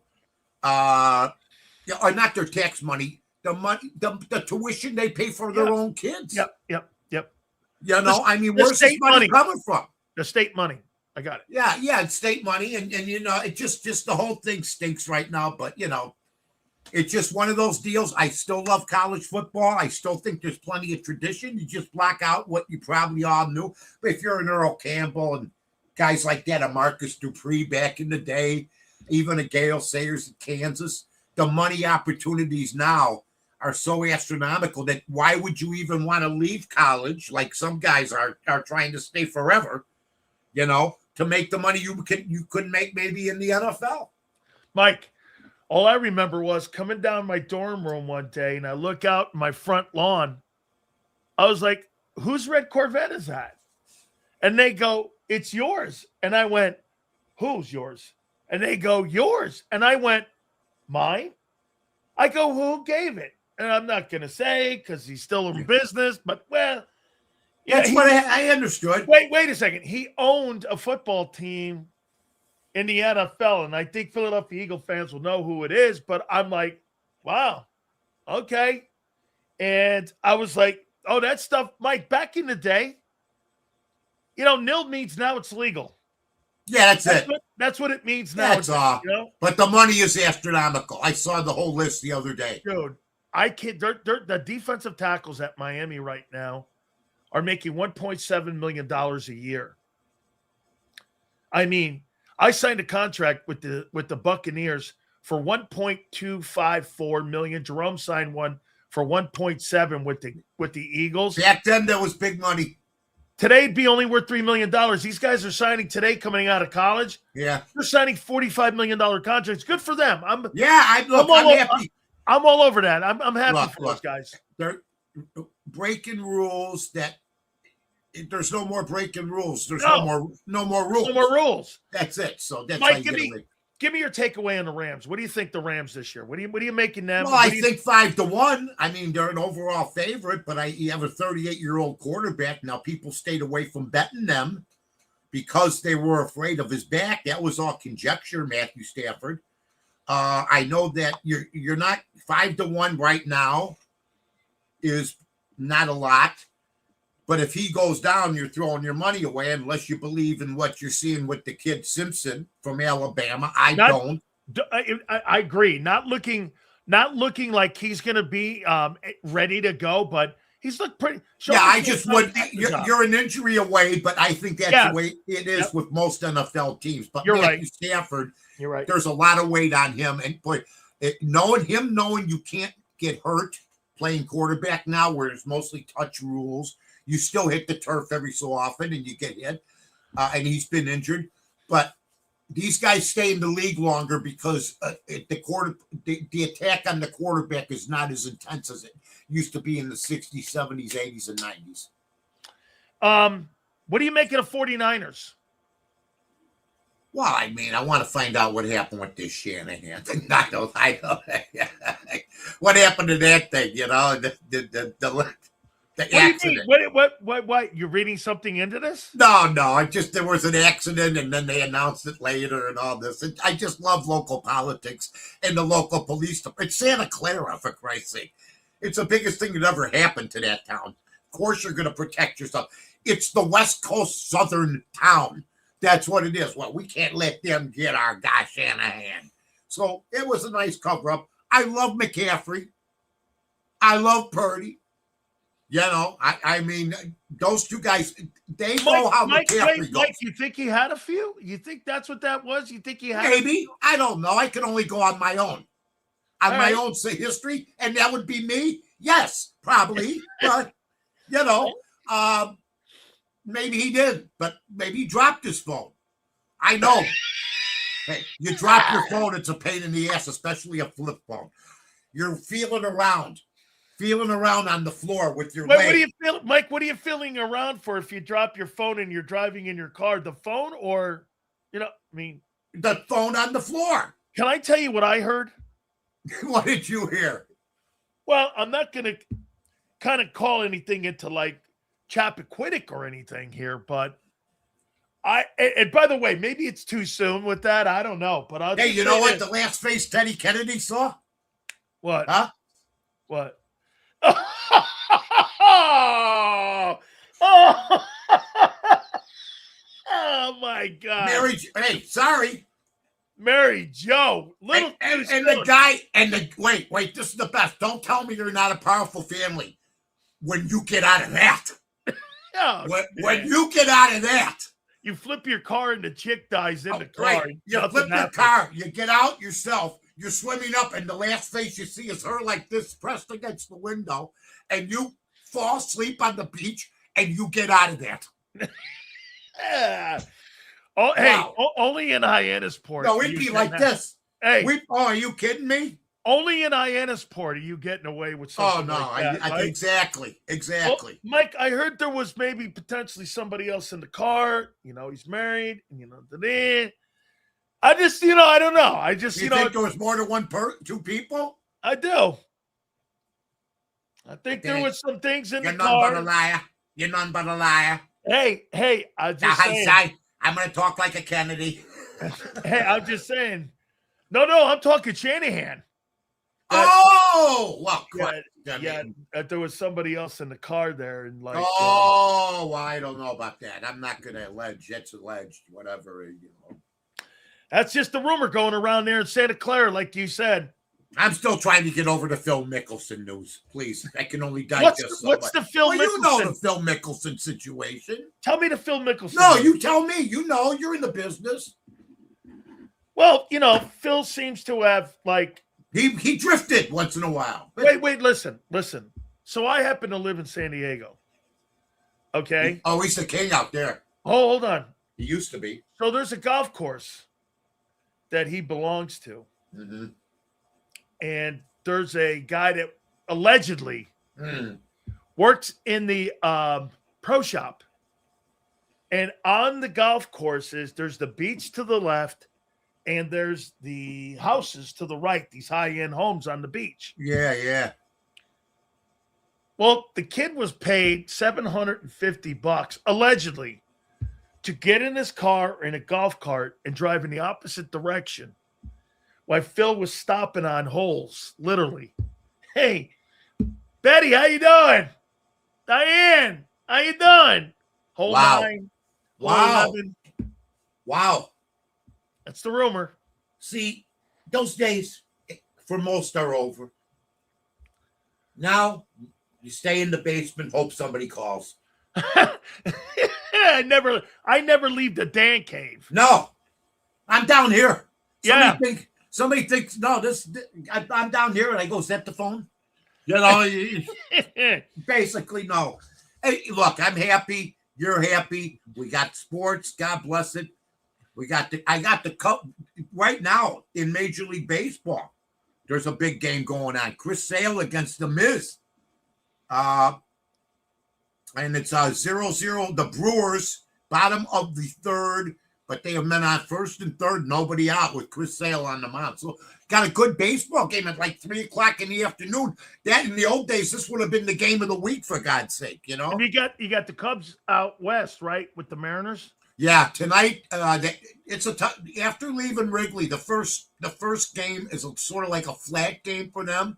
not their tax money, the money, the tuition they pay for their own kids. Yep. Where's this money coming from? The state money. I got it. Yeah, it's state money, and it just the whole thing stinks right now. But it's just one of those deals. I still love college football. I still think there's plenty of tradition. You just block out what you probably all knew. But if you're an Earl Campbell and guys like that, a Marcus Dupree back in the day, even a Gale Sayers in Kansas, the money opportunities now are so astronomical that why would you even want to leave college like some guys are trying to stay forever, to make the money you couldn't make maybe in the NFL. Mike, all I remember was coming down my dorm room one day and I look out my front lawn. I was like, whose red Corvette is that? And they go, it's yours. And I went, who's yours? And they go, yours. And I went, mine? I go, who gave it? And I'm not going to say because he's still in business, but that's what I understood. Wait a second. He owned a football team in the NFL, and I think Philadelphia Eagle fans will know who it is, but I'm like, wow, okay. And I was like, oh, that stuff, Mike, back in the day, nil means now it's legal. Yeah, that's it. That's what it means now. That's all. But the money is astronomical. I saw the whole list the other day. Dude, the defensive tackles at Miami right now are making $1.7 million a year. I signed a contract with the Buccaneers for $1.254 million. Jerome signed one for $1.7 with the Eagles. Back then, there was big money. Today it'd be only worth $3 million. These guys are signing today coming out of college. Yeah. They're signing $45 million contracts. Good for them. I'm happy. I'm all over that. I'm happy for those guys. They're breaking rules that there's no more breaking rules. There's no more rules. No more rules. That's it. So that's Mike, how you get away. Give me your takeaway on the Rams. What do you think the Rams this year? What are you making them? Well, I think 5-1. I mean, they're an overall favorite, but you have a 38-year-old quarterback. Now, people stayed away from betting them because they were afraid of his back. That was all conjecture, Matthew Stafford. I know that you're not 5-1 right now is not a lot. But if he goes down, you're throwing your money away unless you believe in what you're seeing with the kid Simpson from Alabama. I agree. Not looking like he's going to be ready to go, but he's looked pretty. I just would. You're an injury away, but I think that's the way it is with most NFL teams. But Matthew Stafford, you're right. There's a lot of weight on him, and knowing you can't get hurt playing quarterback now, where it's mostly touch rules. You still hit the turf every so often and you get hit, and he's been injured. But these guys stay in the league longer because the attack on the quarterback is not as intense as it used to be in the 60s, 70s, 80s, and 90s. What do you make of the 49ers? Well, I mean, I want to find out what happened with this Shanahan thing. I know. What happened to that thing, What accident. Do you mean? What? You're reading something into this? No. There was an accident, and then they announced it later, and all this. And I just love local politics and the local police. It's Santa Clara, for Christ's sake. It's the biggest thing that ever happened to that town. Of course, you're going to protect yourself. It's the West Coast Southern town. That's what it is. Well, we can't let them get our guy Shanahan. So it was a nice cover-up. I love McCaffrey. I love Purdy. I mean, those two guys, they know how McCaffrey goes. Mike, you think he had a few? You think that's what that was? You think he had Maybe. I don't know. I can only go on my own. On my own history, and that would be me? Yes, probably. But, maybe he did. But maybe he dropped his phone. I know. Hey, you drop your phone, it's a pain in the ass, especially a flip phone. You're feeling around on the floor with your leg. What do you feel, Mike? What are you feeling around for if you drop your phone and you're driving in your car? The phone or, the phone on the floor. Can I tell you what I heard? What did you hear? Well, I'm not going to kind of call anything into like Chappaquiddick or anything here, but and by the way, maybe it's too soon with that. I don't know, but hey, you know what? The last face Teddy Kennedy saw? What? Huh? What? Oh my God! Mary Joe. Wait, this is the best. Don't tell me you're not a powerful family when you get out of that. When you get out of that, you flip your car and the chick dies in the car. Right. You flip your car. You get out yourself. You're swimming up, and the last face you see is her like this, pressed against the window, and you fall asleep on the beach, and you get out of that. Oh, wow. Hey, only in Hyannisport. No, it'd be like this. Hey, are you kidding me? Only in Hyannisport are you getting away with something like that. Right? Exactly. Well, Mike, I heard there was maybe potentially somebody else in the car. He's married, and I just, I don't know. I just, you think there was more than two people? I do. I think there was some things in the car. You're none but a liar. Hey, I just saying. I'm going to talk like a Kennedy. Hey, I'm just saying. No, I'm talking Shanahan. Well, there was somebody else in the car there, and like. Well, I don't know about that. I'm not going to allege. That's alleged, whatever. That's just the rumor going around there in Santa Clara, like you said. I'm still trying to get over the Phil Mickelson news. Please, I can only digest what's the Phil Mickelson? You know the Phil Mickelson situation. Tell me the Phil Mickelson. No, you tell me. You're in the business. Well, Phil seems to have like he drifted once in a while. Wait, listen. So I happen to live in San Diego. Okay. Oh, he's the king out there. Oh, hold on. He used to be. So there's a golf course that he belongs to. Mm-hmm. And there's a guy that allegedly works in the pro shop. And on the golf courses, there's the beach to the left and there's the houses to the right, these high-end homes on the beach. Yeah. Well, the kid was paid $750 allegedly to get in his car in a golf cart and drive in the opposite direction while Phil was stopping on holes, literally. Hey, Betty, how you doing? Diane, how you doing? Hole 9, hole 11. Wow. That's the rumor. See, those days for most are over. Now you stay in the basement, hope somebody calls. I never leave the Dan cave. No, I'm down here. Yeah. Somebody thinks no. I'm down here, and I go set the phone. You know, basically no. Hey, look, I'm happy. You're happy. We got sports. God bless it. I got the cup right now in Major League Baseball. There's a big game going on. Chris Sale against the Miz. And it's 0-0. The Brewers, bottom of the third, but they have been on first and third, nobody out with Chris Sale on the mound. So got a good baseball game at like 3 o'clock in the afternoon. That in the old days, this would have been the game of the week, for God's sake, you know? And you got the Cubs out west, right, with the Mariners? Yeah, tonight it's after leaving Wrigley, the first game is sort of like a flat game for them.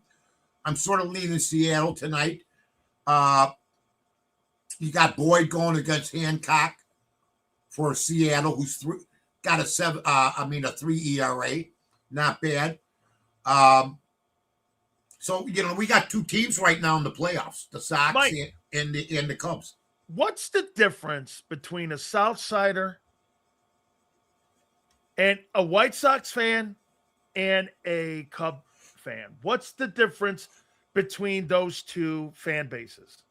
I'm sort of leaning Seattle tonight. You got Boyd going against Hancock for Seattle, who's got a 3 ERA, not bad. So you know we got two teams right now in the playoffs: the Sox and the Cubs. What's the difference between a Southsider and a White Sox fan and a Cub fan? What's the difference between those two fan bases?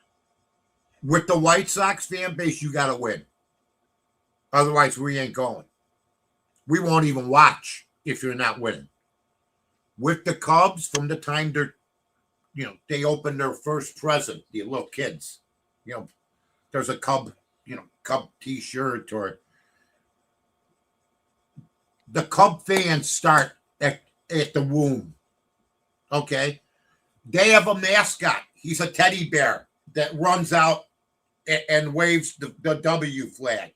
With the White Sox fan base, you got to win. Otherwise, we ain't going. We won't even watch if you're not winning. With the Cubs, from the time they open their first present, the little kids, there's a Cub T-shirt, or the Cub fans start at the womb. Okay, they have a mascot. He's a teddy bear that runs out and waves the W flag.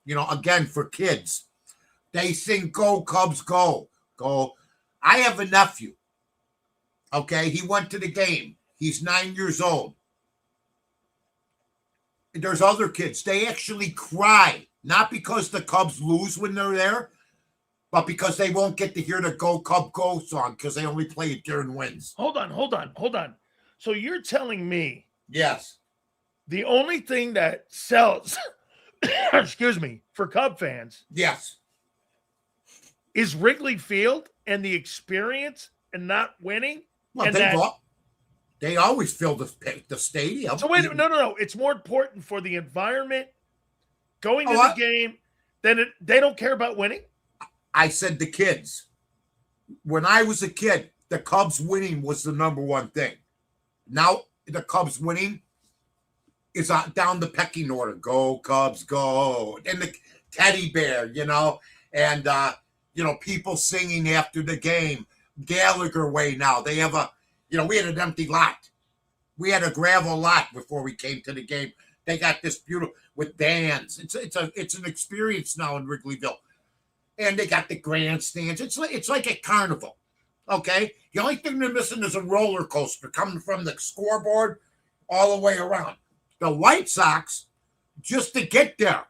Again for kids, they sing "Go Cubs, go, go." I have a nephew. Okay, he went to the game. He's 9 years old. There's other kids. They actually cry, not because the Cubs lose when they're there, but because they won't get to hear the "Go Cub Go" song because they only play it during wins. Hold on. So you're telling me, yes, the only thing that sells, excuse me, for Cub fans, yes, is Wrigley Field and the experience and not winning? Well, they always fill the stadium. So wait, no. It's more important for the environment going to the game than they don't care about winning. I said the kids. When I was a kid, the Cubs winning was the number one thing. Now the Cubs winning is down the pecking order. Go Cubs, go! And the teddy bear, and people singing after the game. Gallagher Way now. They have we had an empty lot. We had a gravel lot before we came to the game. They got this beautiful with bands. It's an experience now in Wrigleyville. And they got the grandstands. It's like a carnival. Okay? The only thing they're missing is a roller coaster coming from the scoreboard all the way around. The White Sox, just to get there,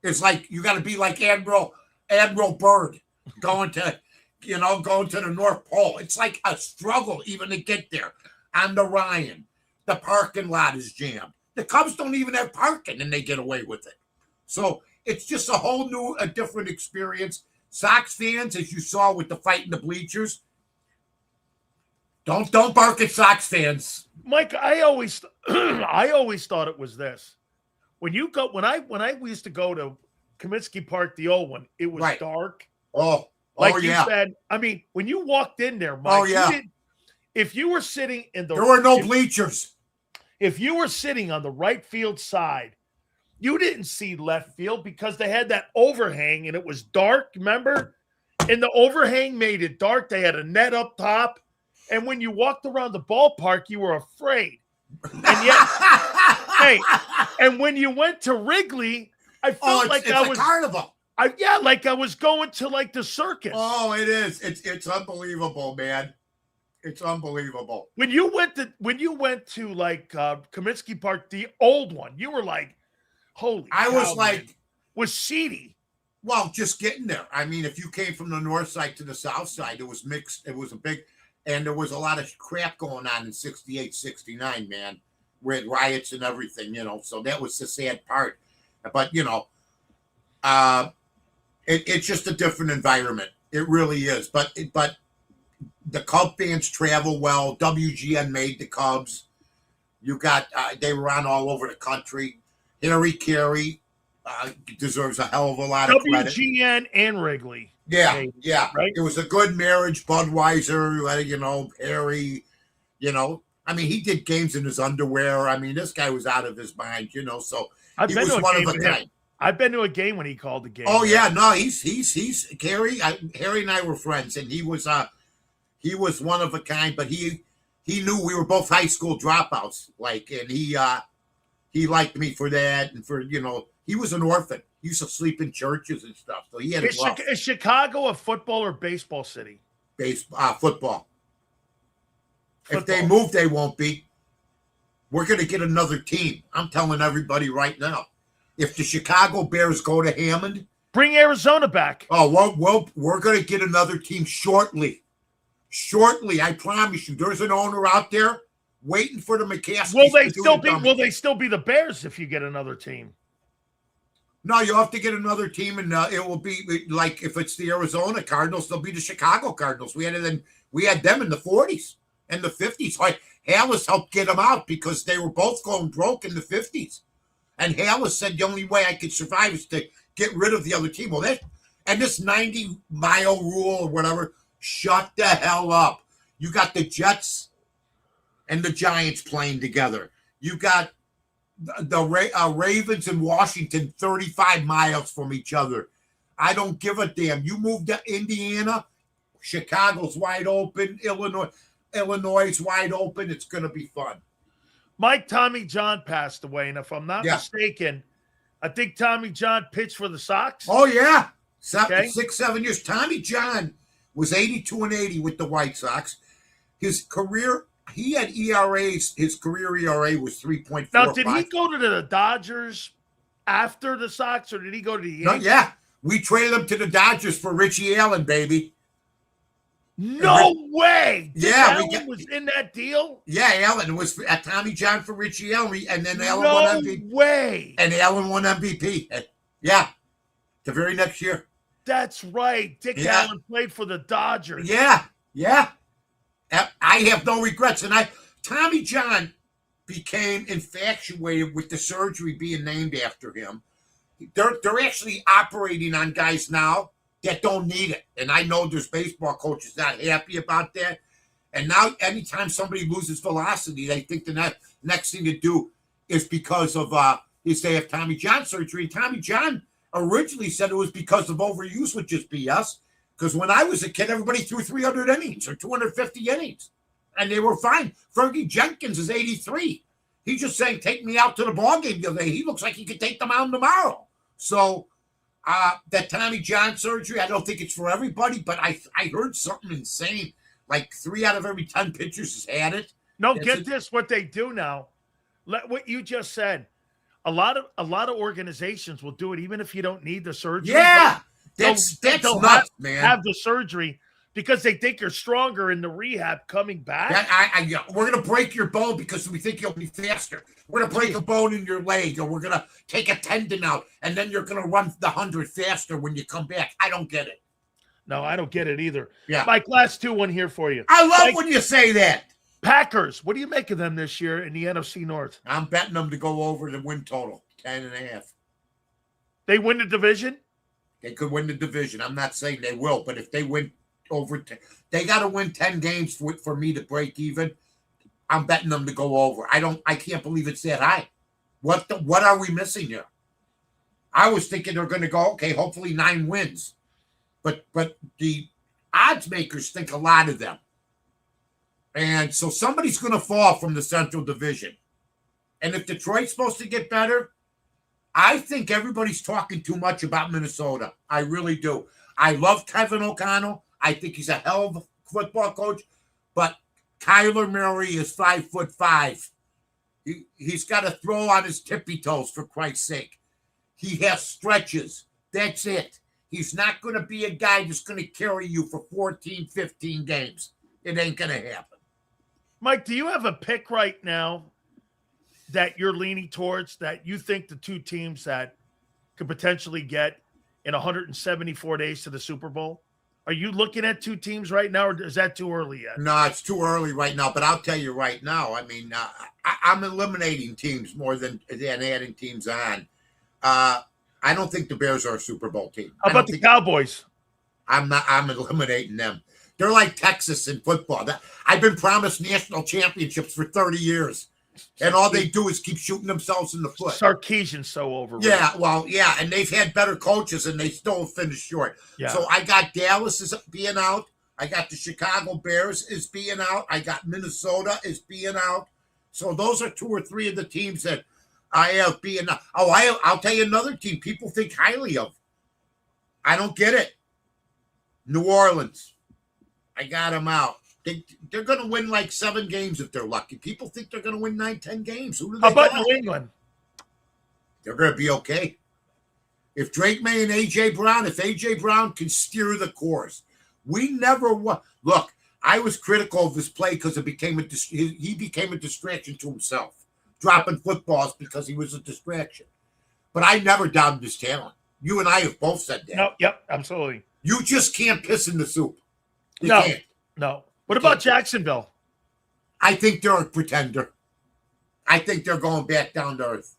it's like you got to be like Admiral Byrd going to the North Pole. It's like a struggle even to get there. On the Ryan, the parking lot is jammed. The Cubs don't even have parking, and they get away with it. So it's just a different experience. Sox fans, as you saw with the fight in the bleachers, don't bark at Sox fans. Mike, I always thought it was this. when I used to go to Comiskey Park, the old one, it was Right. dark. Oh, Like you yeah. said, I mean, when you walked in there, Mike, if you were sitting there were no bleachers. If you were sitting on the right field side, you didn't see left field because they had that overhang and it was dark, remember? And the overhang made it dark. They had a net up top. And when you walked around the ballpark, you were afraid. And yet, hey, and when you went to Wrigley, I felt like I was a carnival. Like I was going to like the circus. Oh, it is. It's unbelievable, man. It's unbelievable. When you went to like Comiskey Park, the old one, you were like, holy I cow, was like, man. Was seedy. Well, just getting there. I mean, if you came from the north side to the south side, it was mixed. It was and there was a lot of crap going on in 68, 69, man, with riots and everything, so that was the sad part. But, it's just a different environment. It really is. But the Cub fans travel well. WGN made the Cubs. You got, they were on all over the country. Harry Carey deserves a hell of a lot of credit. WGN and Wrigley. Yeah. Right? It was a good marriage. Budweiser, Harry, I mean, he did games in his underwear. I mean, this guy was out of his mind, so I've he been was to a one game of a with him. kind. I've been to a game when he called the game. Oh yeah, no, he's Harry and I were friends, and he was one of a kind. But he knew we were both high school dropouts, and he liked me for that, and for he was an orphan. He used to sleep in churches and stuff, so he had it rough. Is Chicago a football or baseball city? Football. If they move, they won't be. We're going to get another team. I'm telling everybody right now. If the Chicago Bears go to Hammond, bring Arizona back. Oh, well, we're going to get another team shortly. Shortly, I promise you. There's an owner out there waiting for the McCaskies. Will they still be the Bears if you get another team? No, you'll have to get another team, and it will be like if it's the Arizona Cardinals, they'll be the Chicago Cardinals. We had them in the 40s and the 50s. Like Hallis helped get them out because they were both going broke in the 50s. And Hallis said the only way I could survive is to get rid of the other team. Well, this 90-mile rule or whatever, shut the hell up. You got the Jets and the Giants playing together. You got the Ravens and Washington 35 miles from each other. I don't give a damn. You move to Indiana, Chicago's wide open, Illinois wide open. It's going to be fun. Mike Tommy John passed away, and if I'm not mistaken, I think Tommy John pitched for the Sox. Oh, yeah. 6, 7 years. Tommy John was 82 and 80 with the White Sox. His career, he had ERAs. His career ERA was 3.45. Now, did he go to the Dodgers after the Sox, or did he go to the Yankees? No, yeah. We traded him to the Dodgers for Richie Allen, baby. No way. Allen was in that deal? Yeah, Allen was at Tommy John for Richie Allen, and then Allen won MVP. No way. And Allen won MVP. Yeah, the very next year. That's right. Dick Allen played for the Dodgers. Yeah. I have no regrets. And Tommy John became infatuated with the surgery being named after him. They're actually operating on guys now that don't need it. And I know there's baseball coaches not happy about that. And now anytime somebody loses velocity, they think the next thing to do is because of they have Tommy John surgery. Tommy John originally said it was because of overuse, which is BS. Because when I was a kid, everybody threw 300 innings or 250 innings. And they were fine. Fergie Jenkins is 83. He's just saying, take me out to the ballgame the other day. He looks like he could take them out tomorrow. So that Tommy John surgery, I don't think it's for everybody, but I heard something insane. Like 3 out of every 10 pitchers has had it. No, get this, what they do now. What you just said. A lot of organizations will do it even if you don't need the surgery. Yeah. That's nuts, man. Have the surgery because they think you're stronger in the rehab coming back. We're going to break your bone because we think you'll be faster. We're going to break a bone in your leg, or we're going to take a tendon out, and then you're going to run the 100 faster when you come back. I don't get it. No, I don't get it either. Yeah. Mike, last 2-1 here for you. I love when you say that. Packers, what do you make of them this year in the NFC North? I'm betting them to go over the win total. 10.5. They win the division? They could win the division. I'm not saying they will, but if they win over 10, they got to win 10 games for me to break even. I'm betting them to go over. I can't believe it's that high. What are we missing here? I was thinking they're going to go, okay, hopefully 9 wins. But the odds makers think a lot of them. And so somebody's going to fall from the Central Division. And if Detroit's supposed to get better, I think everybody's talking too much about Minnesota. I really do. I love Kevin O'Connell. I think he's a hell of a football coach. But Kyler Murray is 5'5". He's got to throw on his tippy toes, for Christ's sake. He has stretches. That's it. He's not going to be a guy that's going to carry you for 14, 15 games. It ain't going to happen. Mike, do you have a pick right now that you're leaning towards that you think the two teams that could potentially get in 174 days to the Super Bowl? Are you looking at two teams right now, or is that too early yet? No, it's too early right now, but I'll tell you right now, I mean, I'm eliminating teams more than adding teams on. I don't think the Bears are a Super Bowl team. How about the Cowboys? I'm eliminating them. They're like Texas in football. I've been promised national championships for 30 years, and all they do is keep shooting themselves in the foot. Sarkisian's so overrated. Yeah, well, yeah, and they've had better coaches, and they still finish short. Yeah. So I got Dallas is being out. I got the Chicago Bears is being out. I got Minnesota is being out. So those are 2 or 3 of the teams that I have being out. Oh, I'll tell you another team people think highly of. I don't get it. New Orleans. I got them out. They're going to win like 7 games if they're lucky. People think they're going to win 9, 10 games. Who do they How about got? New England? They're going to be okay. If Drake May and A.J. Brown, if A.J. Brown can steer the course. We never look, I was critical of this play because he became a distraction to himself, dropping footballs because he was a distraction. But I never doubted his talent. You and I have both said that. No, yep, absolutely. You just can't piss in the soup. You No, can't. no. What about Jacksonville? I think they're a pretender. I think they're going back down to earth.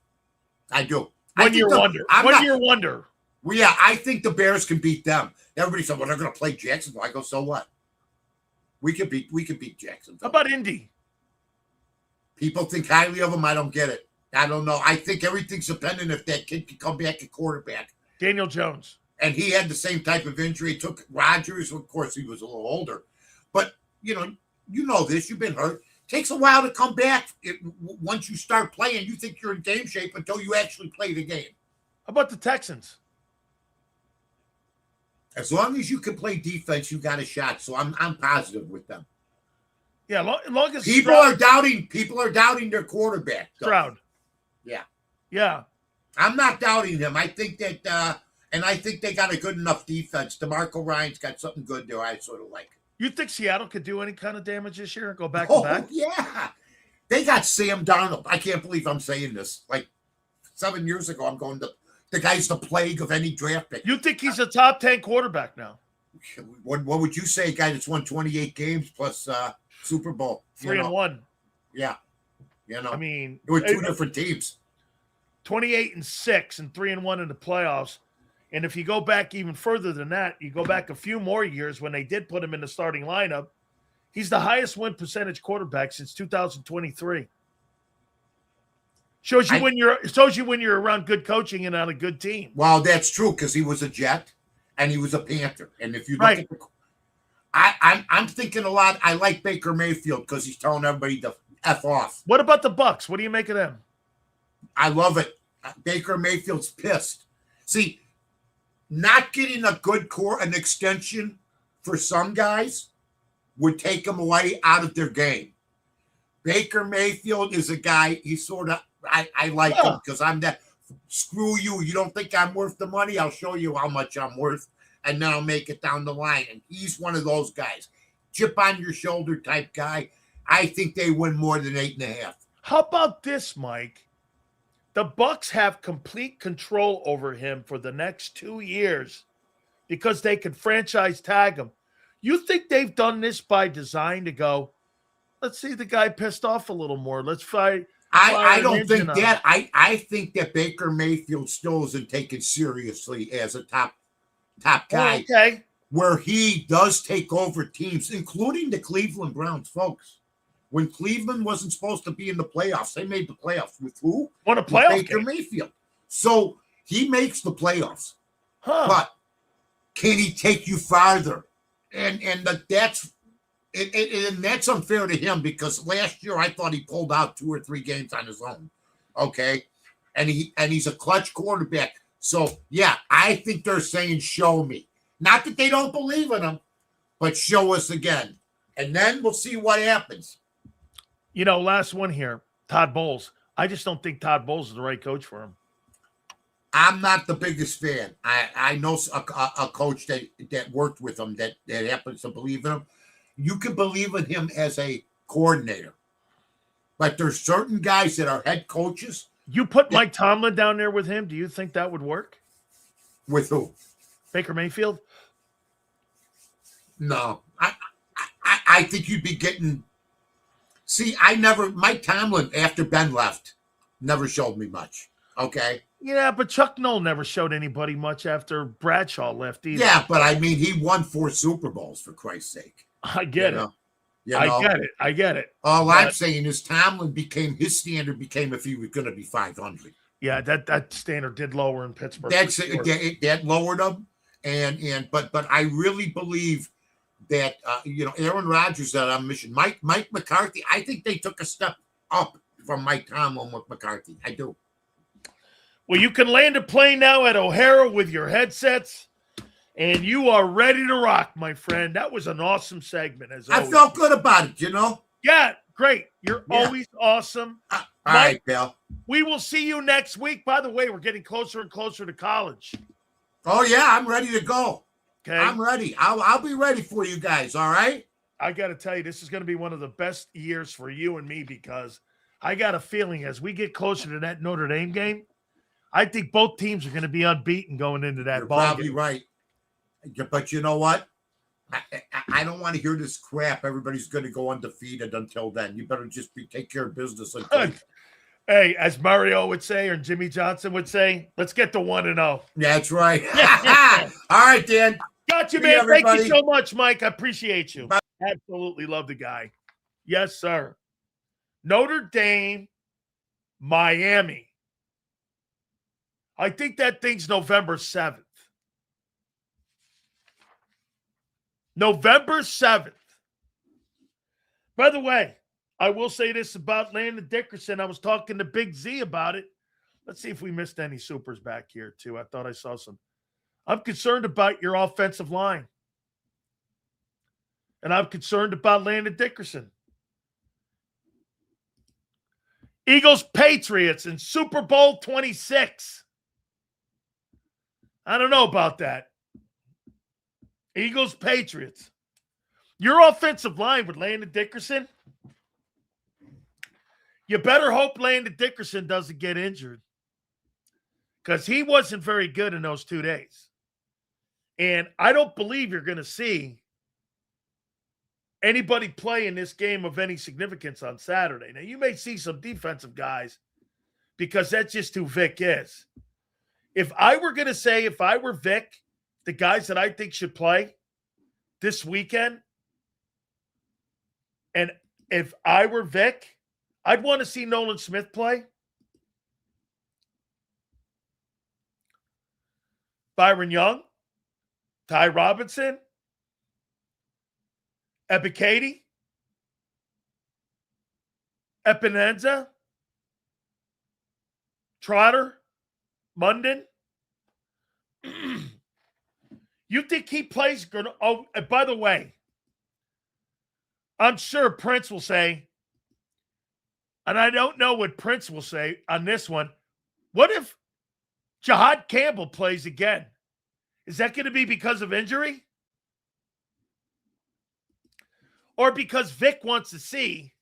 I do. One year wonder. Well, yeah, I think the Bears can beat them. Everybody said, well, they're going to play Jacksonville. I go, so what? We could beat Jacksonville. How about Indy? People think highly of them. I don't get it. I don't know. I think everything's dependent if that kid can come back at quarterback. Daniel Jones. And he had the same type of injury. It took Rodgers. Of course, he was a little older. But, you know this. You've been hurt. It takes a while to come back. Once you start playing, you think you're in game shape until you actually play the game. How about the Texans? As long as you can play defense, you got a shot. So I'm positive with them. Yeah, long as people are doubting their quarterback. Stroud. Yeah. I'm not doubting him. I think that, and I think they got a good enough defense. DeMarco Ryan's got something good there. I sort of like it. You think Seattle could do any kind of damage this year and go back to back? Yeah. They got Sam Darnold. I can't believe I'm saying this. Like 7 years ago, I'm going to the guy's the plague of any draft pick. You think he's a top 10 quarterback now? What would you say, a guy that's won 28 games plus Super Bowl? 3-1. Yeah. I mean, with 2 different teams. 28-6 and 3-1 in the playoffs. And if you go back even further than that, you go back a few more years when they did put him in the starting lineup, he's the highest win percentage quarterback since 2023. Shows you when you're around good coaching and on a good team. Well, that's true because he was a Jet and he was a Panther. And if you look at I'm thinking a lot. I like Baker Mayfield because he's telling everybody to F off. What about the Bucs? What do you make of them? I love it. Baker Mayfield's pissed. See, not getting a good core, an extension for some guys would take them away out of their game. Baker Mayfield is a guy, he's sort of, I like him because I'm that, screw you. You don't think I'm worth the money? I'll show you how much I'm worth, and then I'll make it down the line. And he's one of those guys. Chip on your shoulder type guy. I think they win more than 8.5. How about this, Mike? The Bucs have complete control over him for the next 2 years because they can franchise tag him. You think they've done this by design to go, let's see the guy pissed off a little more. Let's fight. I don't think that. I think that Baker Mayfield still isn't taken seriously as a top guy. Oh, okay. Where he does take over teams, including the Cleveland Browns, folks. When Cleveland wasn't supposed to be in the playoffs, they made the playoffs with who? Won a playoff Baker game. Mayfield. So he makes the playoffs. Huh. But can he take you farther? And that's unfair to him because last year I thought he pulled out 2 or 3 games on his own. Okay. And he's a clutch quarterback. So yeah, I think they're saying show me. Not that they don't believe in him, but show us again. And then we'll see what happens. Last one here, Todd Bowles. I just don't think Todd Bowles is the right coach for him. I'm not the biggest fan. I know a coach that worked with him that happens to believe in him. You can believe in him as a coordinator. But there's certain guys that are head coaches. You put Mike Tomlin down there with him. Do you think that would work? With who? Baker Mayfield? No. I think you'd be getting... See, Mike Tomlin, after Ben left, never showed me much. Okay? Yeah, but Chuck Noll never showed anybody much after Bradshaw left either. Yeah, but I mean, he won 4 Super Bowls, for Christ's sake. I get it. I get it. All I'm saying is his standard became if he was going to be 500. Yeah, that standard did lower in Pittsburgh. That lowered him. But I really believe that Aaron Rodgers that on mission. Mike McCarthy, I think they took a step up from Mike Tomlin with McCarthy. I do. Well, you can land a plane now at O'Hara with your headsets, and you are ready to rock, my friend. That was an awesome segment, as always. I felt good about it, Yeah, great. You're always awesome. All right, Bill. We will see you next week. By the way, we're getting closer and closer to college. Oh, yeah, I'm ready to go. Okay. I'm ready. I'll be ready for you guys, all right? I got to tell you, this is going to be one of the best years for you and me because I got a feeling as we get closer to that Notre Dame game, I think both teams are going to be unbeaten going into that ball game. You're probably right. But you know what? I don't want to hear this crap. Everybody's going to go undefeated until then. You better just take care of business. Hey, as Mario would say or Jimmy Johnson would say, let's get to 1-0. That's right. All right, Dan. Got you, man. Thank you so much, Mike. I appreciate you. Bye. Absolutely love the guy. Yes, sir. Notre Dame, Miami. I think that thing's November 7th. November 7th. By the way, I will say this about Landon Dickerson. I was talking to Big Z about it. Let's see if we missed any supers back here, too. I thought I saw some. I'm concerned about your offensive line. And I'm concerned about Landon Dickerson. Eagles, Patriots in Super Bowl 26. I don't know about that. Eagles, Patriots. Your offensive line with Landon Dickerson, you better hope Landon Dickerson doesn't get injured because he wasn't very good in those 2 days. And I don't believe you're going to see anybody play in this game of any significance on Saturday. Now, you may see some defensive guys because that's just who Vic is. If I were going to say, if I were Vic, the guys that I think should play this weekend, and if I were Vic, I'd want to see Nolan Smith play. Byron Young, Ty Robinson, Ebiketie, Epinenza, Trotter, Munden. You think he plays good? Oh, and by the way, I'm sure Prince will say, and I don't know what Prince will say on this one. What if Jahad Campbell plays again? Is that going to be because of injury? Or because Vic wants to see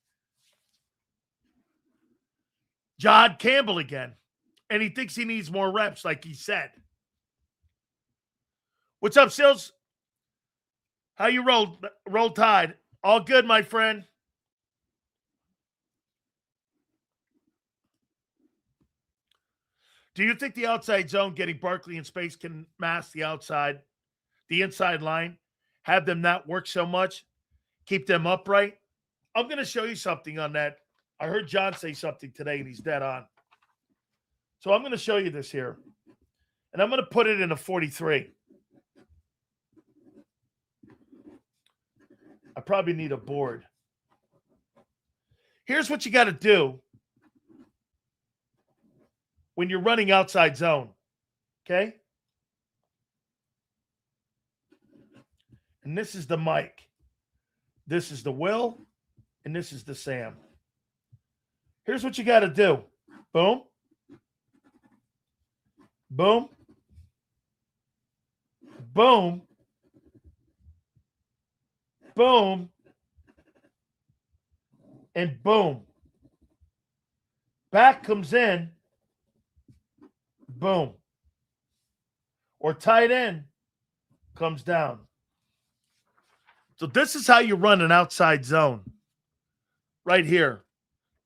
Jahad Campbell again, and he thinks he needs more reps, like he said. What's up, Sills? How you roll Tide? All good, my friend. Do you think the outside zone getting Barkley in space can mask the inside line, have them not work so much, keep them upright? I'm going to show you something on that. I heard John say something today, and he's dead on. So I'm going to show you this here, and I'm going to put it in a 43. I probably need a board. Here's what you got to do when you're running outside zone, okay? And this is the Mike. This is the Will, and this is the Sam. Here's what you got to do. Boom. Boom. Boom. Boom. And boom. Back comes in. Boom. Or tight end comes down. So this is how you run an outside zone. Right here.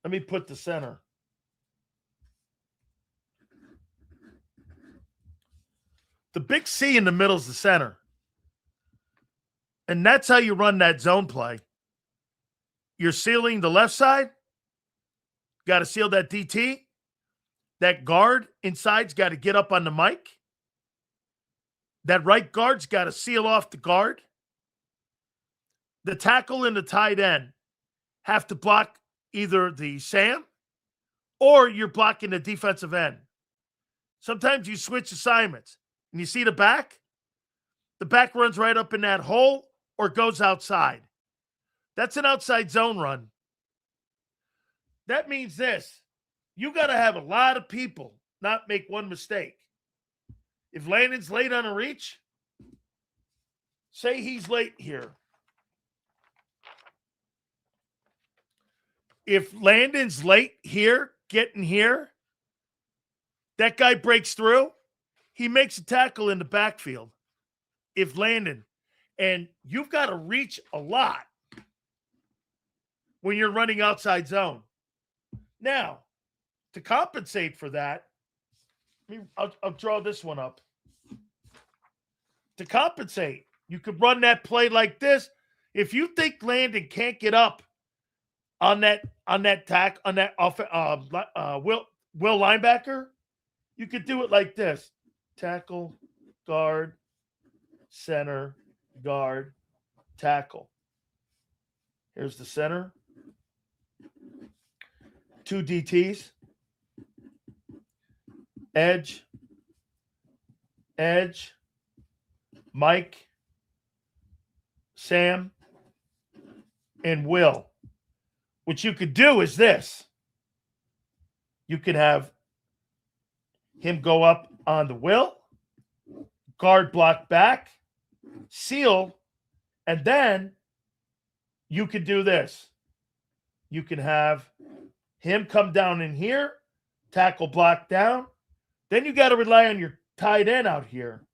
Let me put the center. The big C in the middle is the center. And that's how you run that zone play. You're sealing the left side. Got to seal that DT. That guard inside's got to get up on the mic. That right guard's got to seal off the guard. The tackle and the tight end have to block either the Sam or you're blocking the defensive end. Sometimes you switch assignments. And you see the back? The back runs right up in that hole or goes outside. That's an outside zone run. That means this. You got to have a lot of people not make one mistake. If Landon's late on a reach, say he's late here. If Landon's late here, getting here, that guy breaks through, he makes a tackle in the backfield. If Landon, and you've got to reach a lot when you're running outside zone. Now, to compensate for that, I'll draw this one up. To compensate, you could run that play like this. If you think Landon can't get up on that Will linebacker, you could do it like this. Tackle, guard, center, guard, tackle. Here's the center. 2 DTs. Edge, Mike, Sam, and Will. What you could do is this. You could have him go up on the Will, guard block back, seal, and then you could do this. You can have him come down in here, tackle block down. Then you got to rely on your tight end out here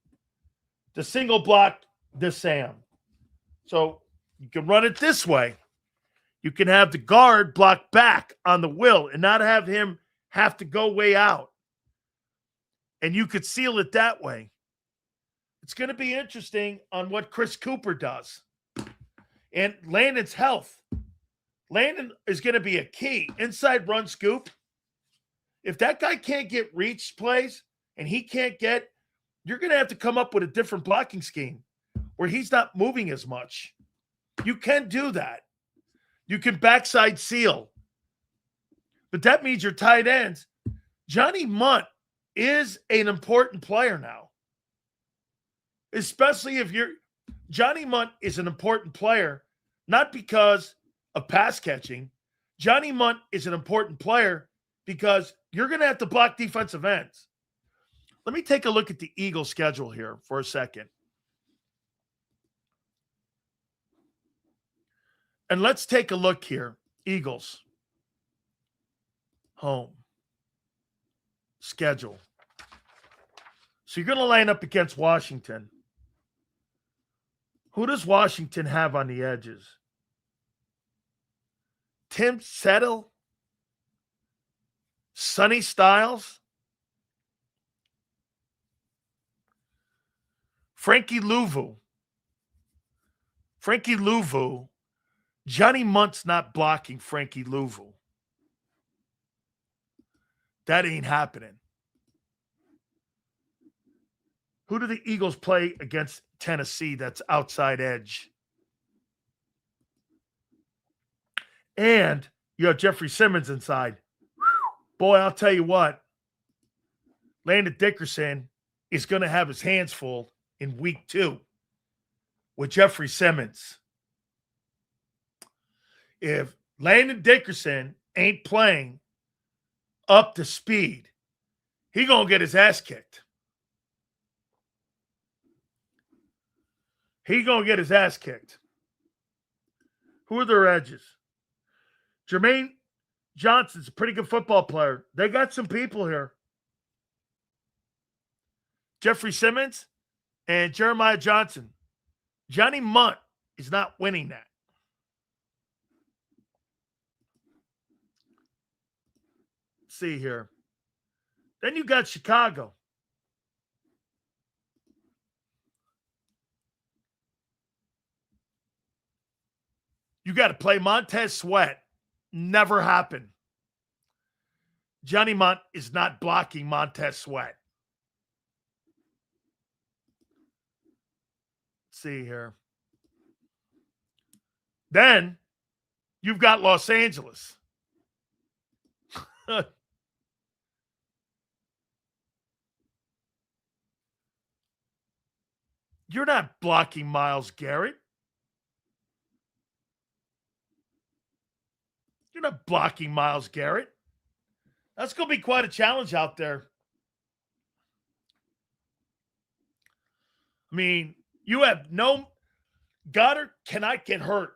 to single block the Sam. So you can run it this way. You can have the guard block back on the Will and not have him have to go way out. And you could seal it that way. It's going to be interesting on what Chris Cooper does. And Landon's health. Landon is going to be a key. Inside run scoop. If that guy can't get reach plays and he can't get, you're going to have to come up with a different blocking scheme where he's not moving as much. You can do that. You can backside seal. But that means your tight ends. Johnny Munt is an important player now. Especially if you're – Johnny Munt is an important player, not because of pass catching. Johnny Munt is an important player because you're going to have to block defensive ends. Let me take a look at the Eagles schedule here for a second. And let's take a look here. Eagles. Home. Schedule. So you're going to line up against Washington. Who does Washington have on the edges? Tim Settle? Sonny Styles? Frankie Louvu. Johnny Munt's not blocking Frankie Louvu. That ain't happening. Who do the Eagles play against Tennessee that's outside edge? And you have Jeffrey Simmons inside. Boy, I'll tell you what. Landon Dickerson is going to have his hands full in week 2 with Jeffrey Simmons. If Landon Dickerson ain't playing up to speed, he going to get his ass kicked. He going to get his ass kicked. Who are their edges? Jermaine Johnson's a pretty good football player. They got some people here. Jeffrey Simmons and Jeremiah Johnson. Johnny Munt is not winning that. Let's see here. Then you got Chicago. You got to play Montez Sweat. Never happened. Johnny Munt is not blocking Montez Sweat. Let's see here. Then you've got Los Angeles. You're not blocking Myles Garrett. You're not blocking Myles Garrett. That's going to be quite a challenge out there. I mean, you have no... Goedert cannot get hurt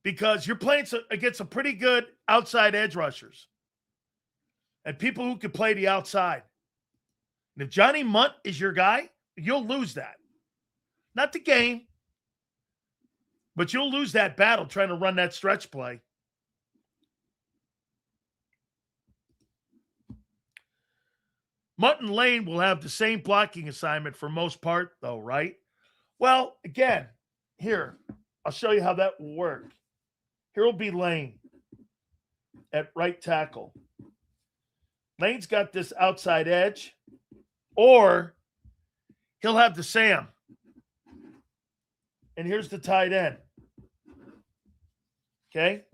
because you're playing against some pretty good outside edge rushers and people who can play the outside. And if Johnny Munt is your guy, you'll lose that. Not the game, but you'll lose that battle trying to run that stretch play. Mutt and Lane will have the same blocking assignment for most part, though, right? Well, again, here, I'll show you how that will work. Here will be Lane at right tackle. Lane's got this outside edge, or he'll have the Sam. And here's the tight end. Okay?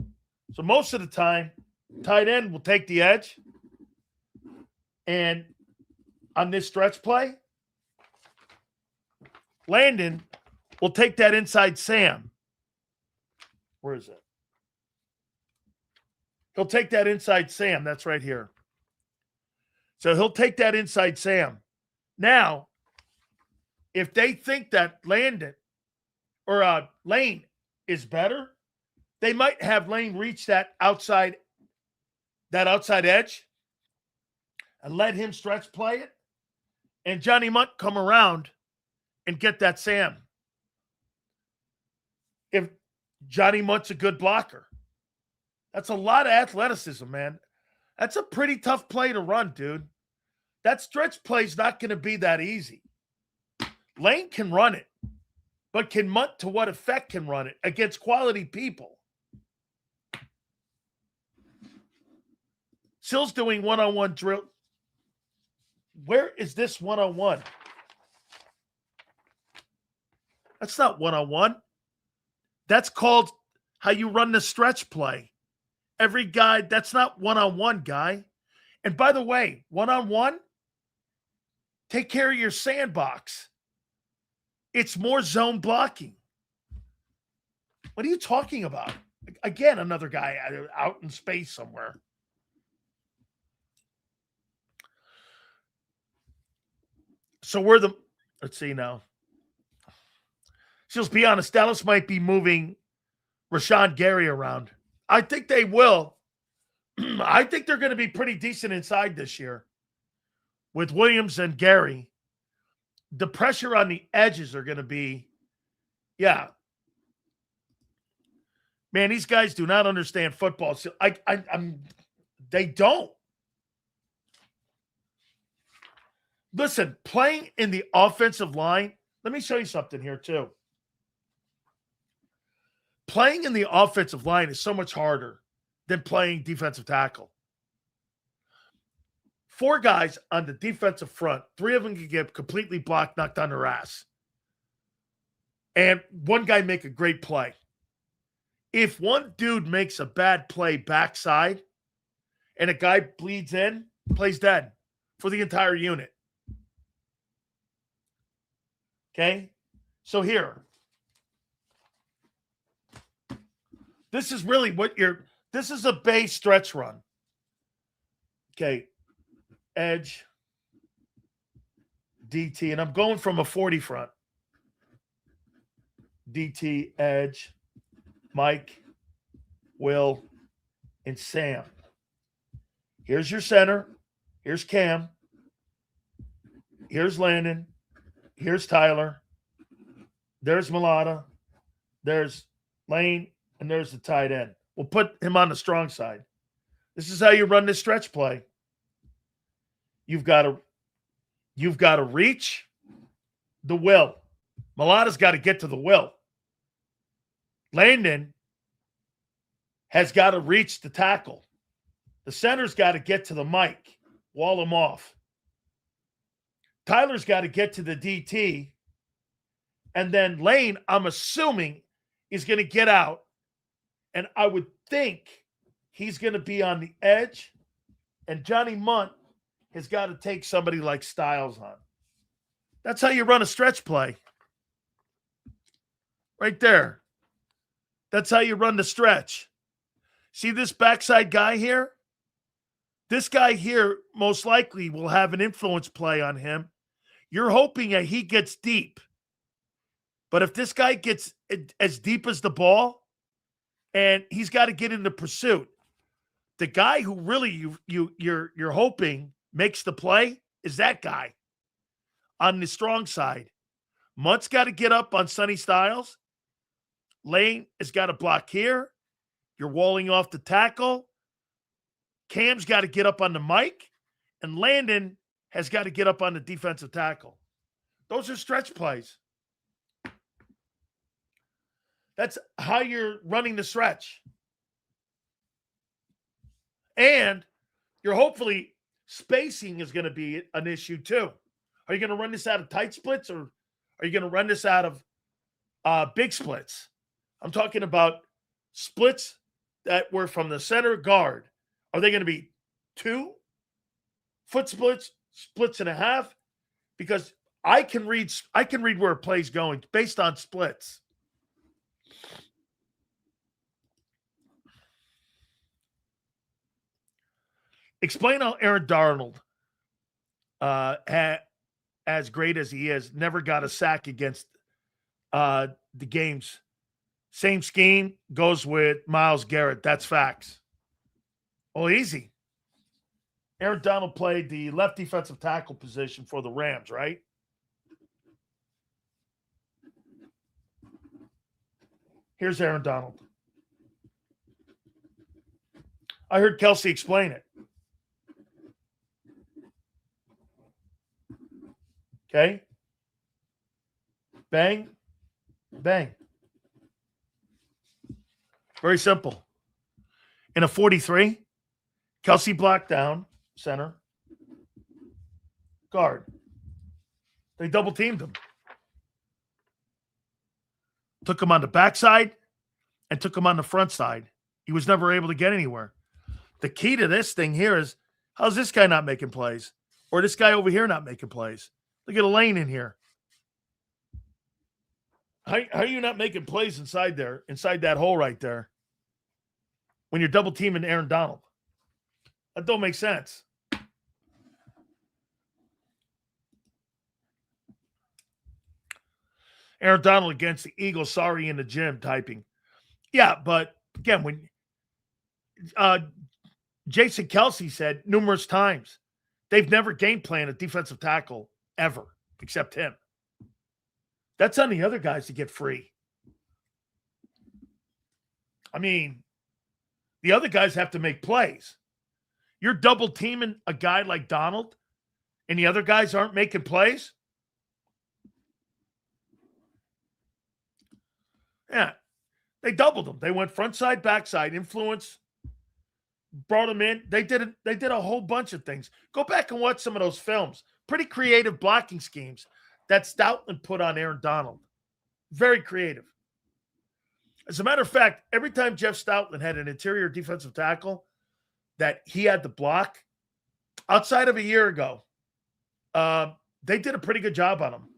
So most of the time, tight end will take the edge. And on this stretch play, Landon will take that inside Sam. Where is it? He'll take that inside Sam. That's right here. So he'll take that inside Sam. Now, if they think that Landon or Lane is better, they might have Lane reach that outside edge and let him stretch play it, and Johnny Munt come around and get that Sam. If Johnny Munt's a good blocker, that's a lot of athleticism, man. That's a pretty tough play to run, dude. That stretch play's not going to be that easy. Lane can run it, but can Munt to what effect can run it against quality people? Sill's doing one-on-one drill. Where is this one-on-one? That's not one-on-one. That's called how you run the stretch play. Every guy, that's not one-on-one, guy. And by the way, one-on-one, take care of your sandbox. It's more zone blocking. What are you talking about? Again, another guy out in space somewhere. So let's see now. So let's be honest, Dallas might be moving Rashawn Gary around. I think they will. I think they're going to be pretty decent inside this year with Williams and Gary. The pressure on the edges are going to be, yeah. Man, these guys do not understand football. So they don't. Listen, playing in the offensive line, let me show you something here too. Playing in the offensive line is so much harder than playing defensive tackle. 4 guys on the defensive front, 3 of them can get completely blocked, knocked on their ass. And 1 guy make a great play. If 1 dude makes a bad play backside and a guy bleeds in, plays dead for the entire unit. Okay? So here. This is really this is a base stretch run. Okay. Edge, DT, and I'm going from a 40 front. DT, edge, Mike, Will, and Sam. Here's your center. Here's Cam. Here's Landon. Here's Tyler. There's Mulata. There's Lane, and there's the tight end. We'll put him on the strong side. This is how you run this stretch play. You've got to reach the will. Mulata's got to get to the will. Landon has got to reach the tackle. The center's got to get to the mic, wall him off. Tyler's got to get to the DT. And then Lane, I'm assuming, is going to get out. And I would think he's going to be on the edge. And Johnny Munt has got to take somebody like Styles on. That's how you run a stretch play. Right there. That's how you run the stretch. See this backside guy here? This guy here most likely will have an influence play on him. You're hoping that he gets deep. But if this guy gets as deep as the ball, and he's got to get into pursuit, the guy who really you're hoping makes the play is that guy on the strong side. Munt's got to get up on Sonny Styles. Lane has got to block here. You're walling off the tackle. Cam's got to get up on the mic. And Landon has got to get up on the defensive tackle. Those are stretch plays. That's how you're running the stretch. And you're hopefully spacing is going to be an issue too. Are you going to run this out of tight splits, or are you going to run this out of big splits? I'm talking about splits that were from the center guard. Are they going to be 2 foot splits, splits and a half? Because I can read where a play's going based on splits. Explain how Aaron Darnold, as great as he is, never got a sack against the games. Same scheme goes with Myles Garrett. That's facts. Oh, easy. Aaron Donald played the left defensive tackle position for the Rams, right? Here's Aaron Donald. I heard Kelsey explain it. Okay? Bang, bang. Very simple. In a 43, Kelsey blocked down, center, guard. They double teamed him. Took him on the backside and took him on the front side. He was never able to get anywhere. The key to this thing here is, how's this guy not making plays? Or this guy over here not making plays? Look at a lane in here. How are you not making plays inside there, inside that hole right there, when you're double teaming Aaron Donald? That don't make sense. Aaron Donald against the Eagles, sorry in the gym typing. Yeah, but again, when Jason Kelsey said numerous times, they've never game planned a defensive tackle ever, except him. That's on the other guys to get free. I mean, the other guys have to make plays. You're double teaming a guy like Donald. and the other guys aren't making plays? Yeah. They doubled them. They went front side, back side, influence, brought them in. They did a whole bunch of things. Go back and watch some of those films. Pretty creative blocking schemes that Stoutland put on Aaron Donald. Very creative. As a matter of fact, every time Jeff Stoutland had an interior defensive tackle that he had to block, outside of a year ago, they did a pretty good job on him.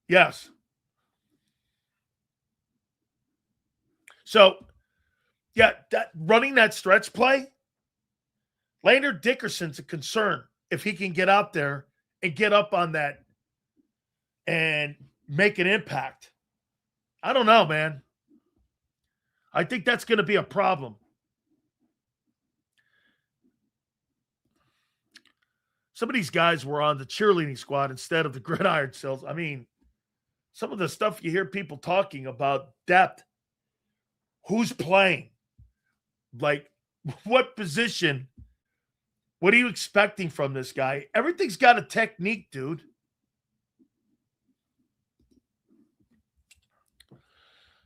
Yes. So, yeah, running that stretch play, Landon Dickerson's a concern if he can get out there and get up on that and make an impact. I don't know, man. I think that's going to be a problem. Some of these guys were on the cheerleading squad instead of the gridiron cells. I mean, some of the stuff you hear people talking about depth, who's playing, like what position, what are you expecting from this guy? Everything's got a technique, dude.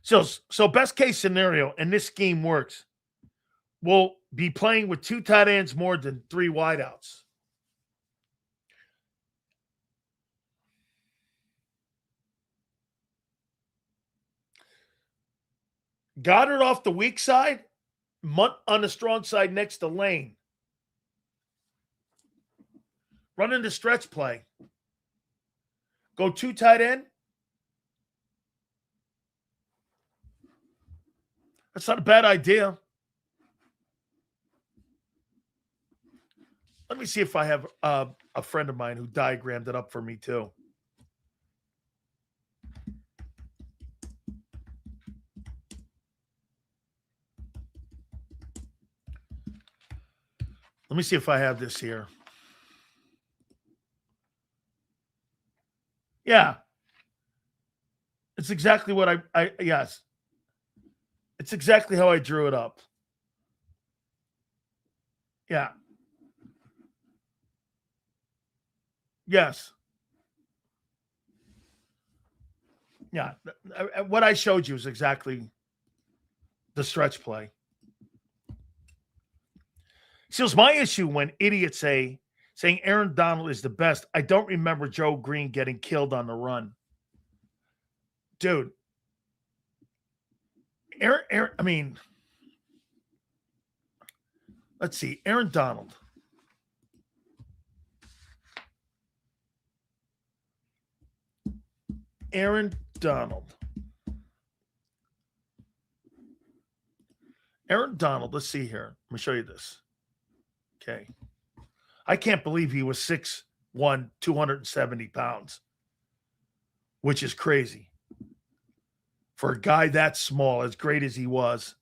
So best case scenario, and this scheme works, we'll be playing with 2 tight ends more than 3 wideouts. Goedert off the weak side, Munt on the strong side next to Lane. Running the stretch play. Go 2 tight end. That's not a bad idea. Let me see if I have a friend of mine who diagrammed it up for me too. Let me see if I have this here. Yeah. It's exactly what yes. It's exactly how I drew it up. Yeah. Yes. Yeah. What I showed you is exactly the stretch play. See, it's my issue when idiots saying Aaron Donald is the best. I don't remember Joe Green getting killed on the run. Dude. Aaron, I mean, let's see. Aaron Donald. Aaron Donald. Let's see here. Let me show you this. Okay. I can't believe he was 6'1", 270 pounds, which is crazy. For a guy that small, as great as he was.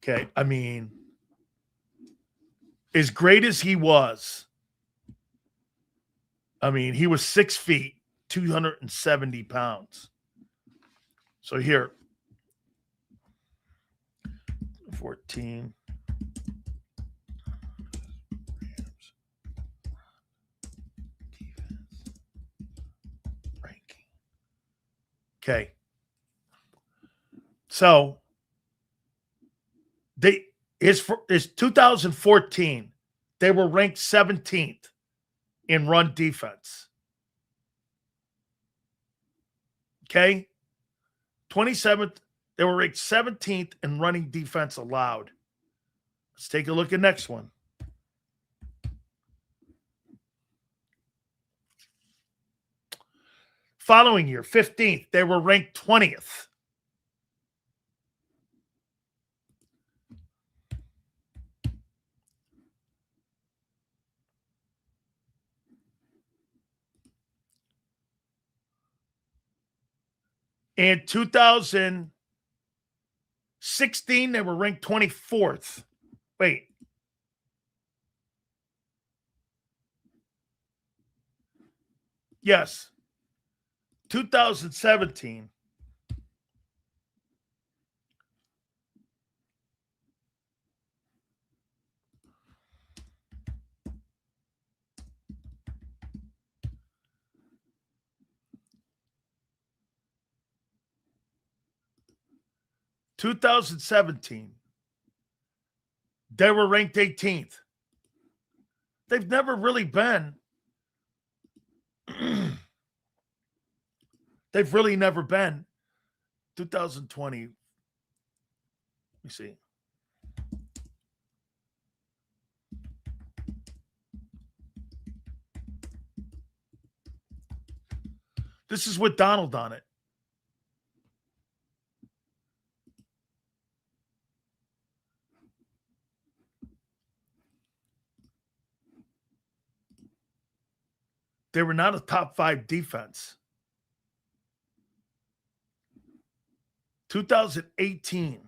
Okay, I mean, as great as he was, I mean, he was 6 feet, 270 pounds. So here, 14. Okay. So his 2014, they were ranked 17th in run defense. Okay. 27th, they were ranked 17th in running defense allowed. Let's take a look at the next one. Following year, 15th, they were ranked 20th. In 2016, they were ranked 24th. Wait. Yes. 2017. 2017, they were ranked 18th. They've never really been. They've really never been. 2020. Let me see. This is with Donald on it. They were not a top 5 defense. 2018.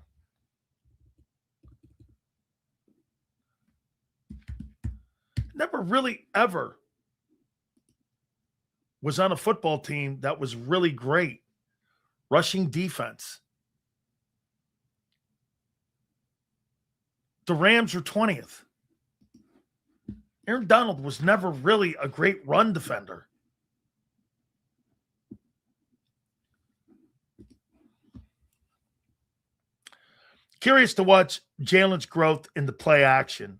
Never really ever was on a football team that was really great. Rushing defense. The Rams were 20th. Aaron Donald was never really a great run defender. Curious to watch Jalen's growth in the play action.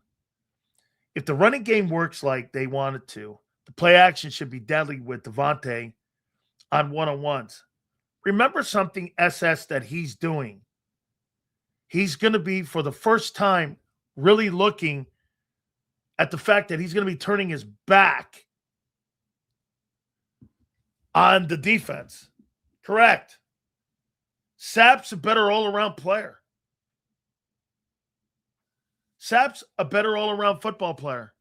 If the running game works like they want it to, the play action should be deadly with Devontae on one-on-ones. Remember something, SS, that he's doing. He's going to be, for the first time, really looking at the fact that he's going to be turning his back on the defense. Correct. Sapp's a better all-around player. Sapp's a better all-around football player.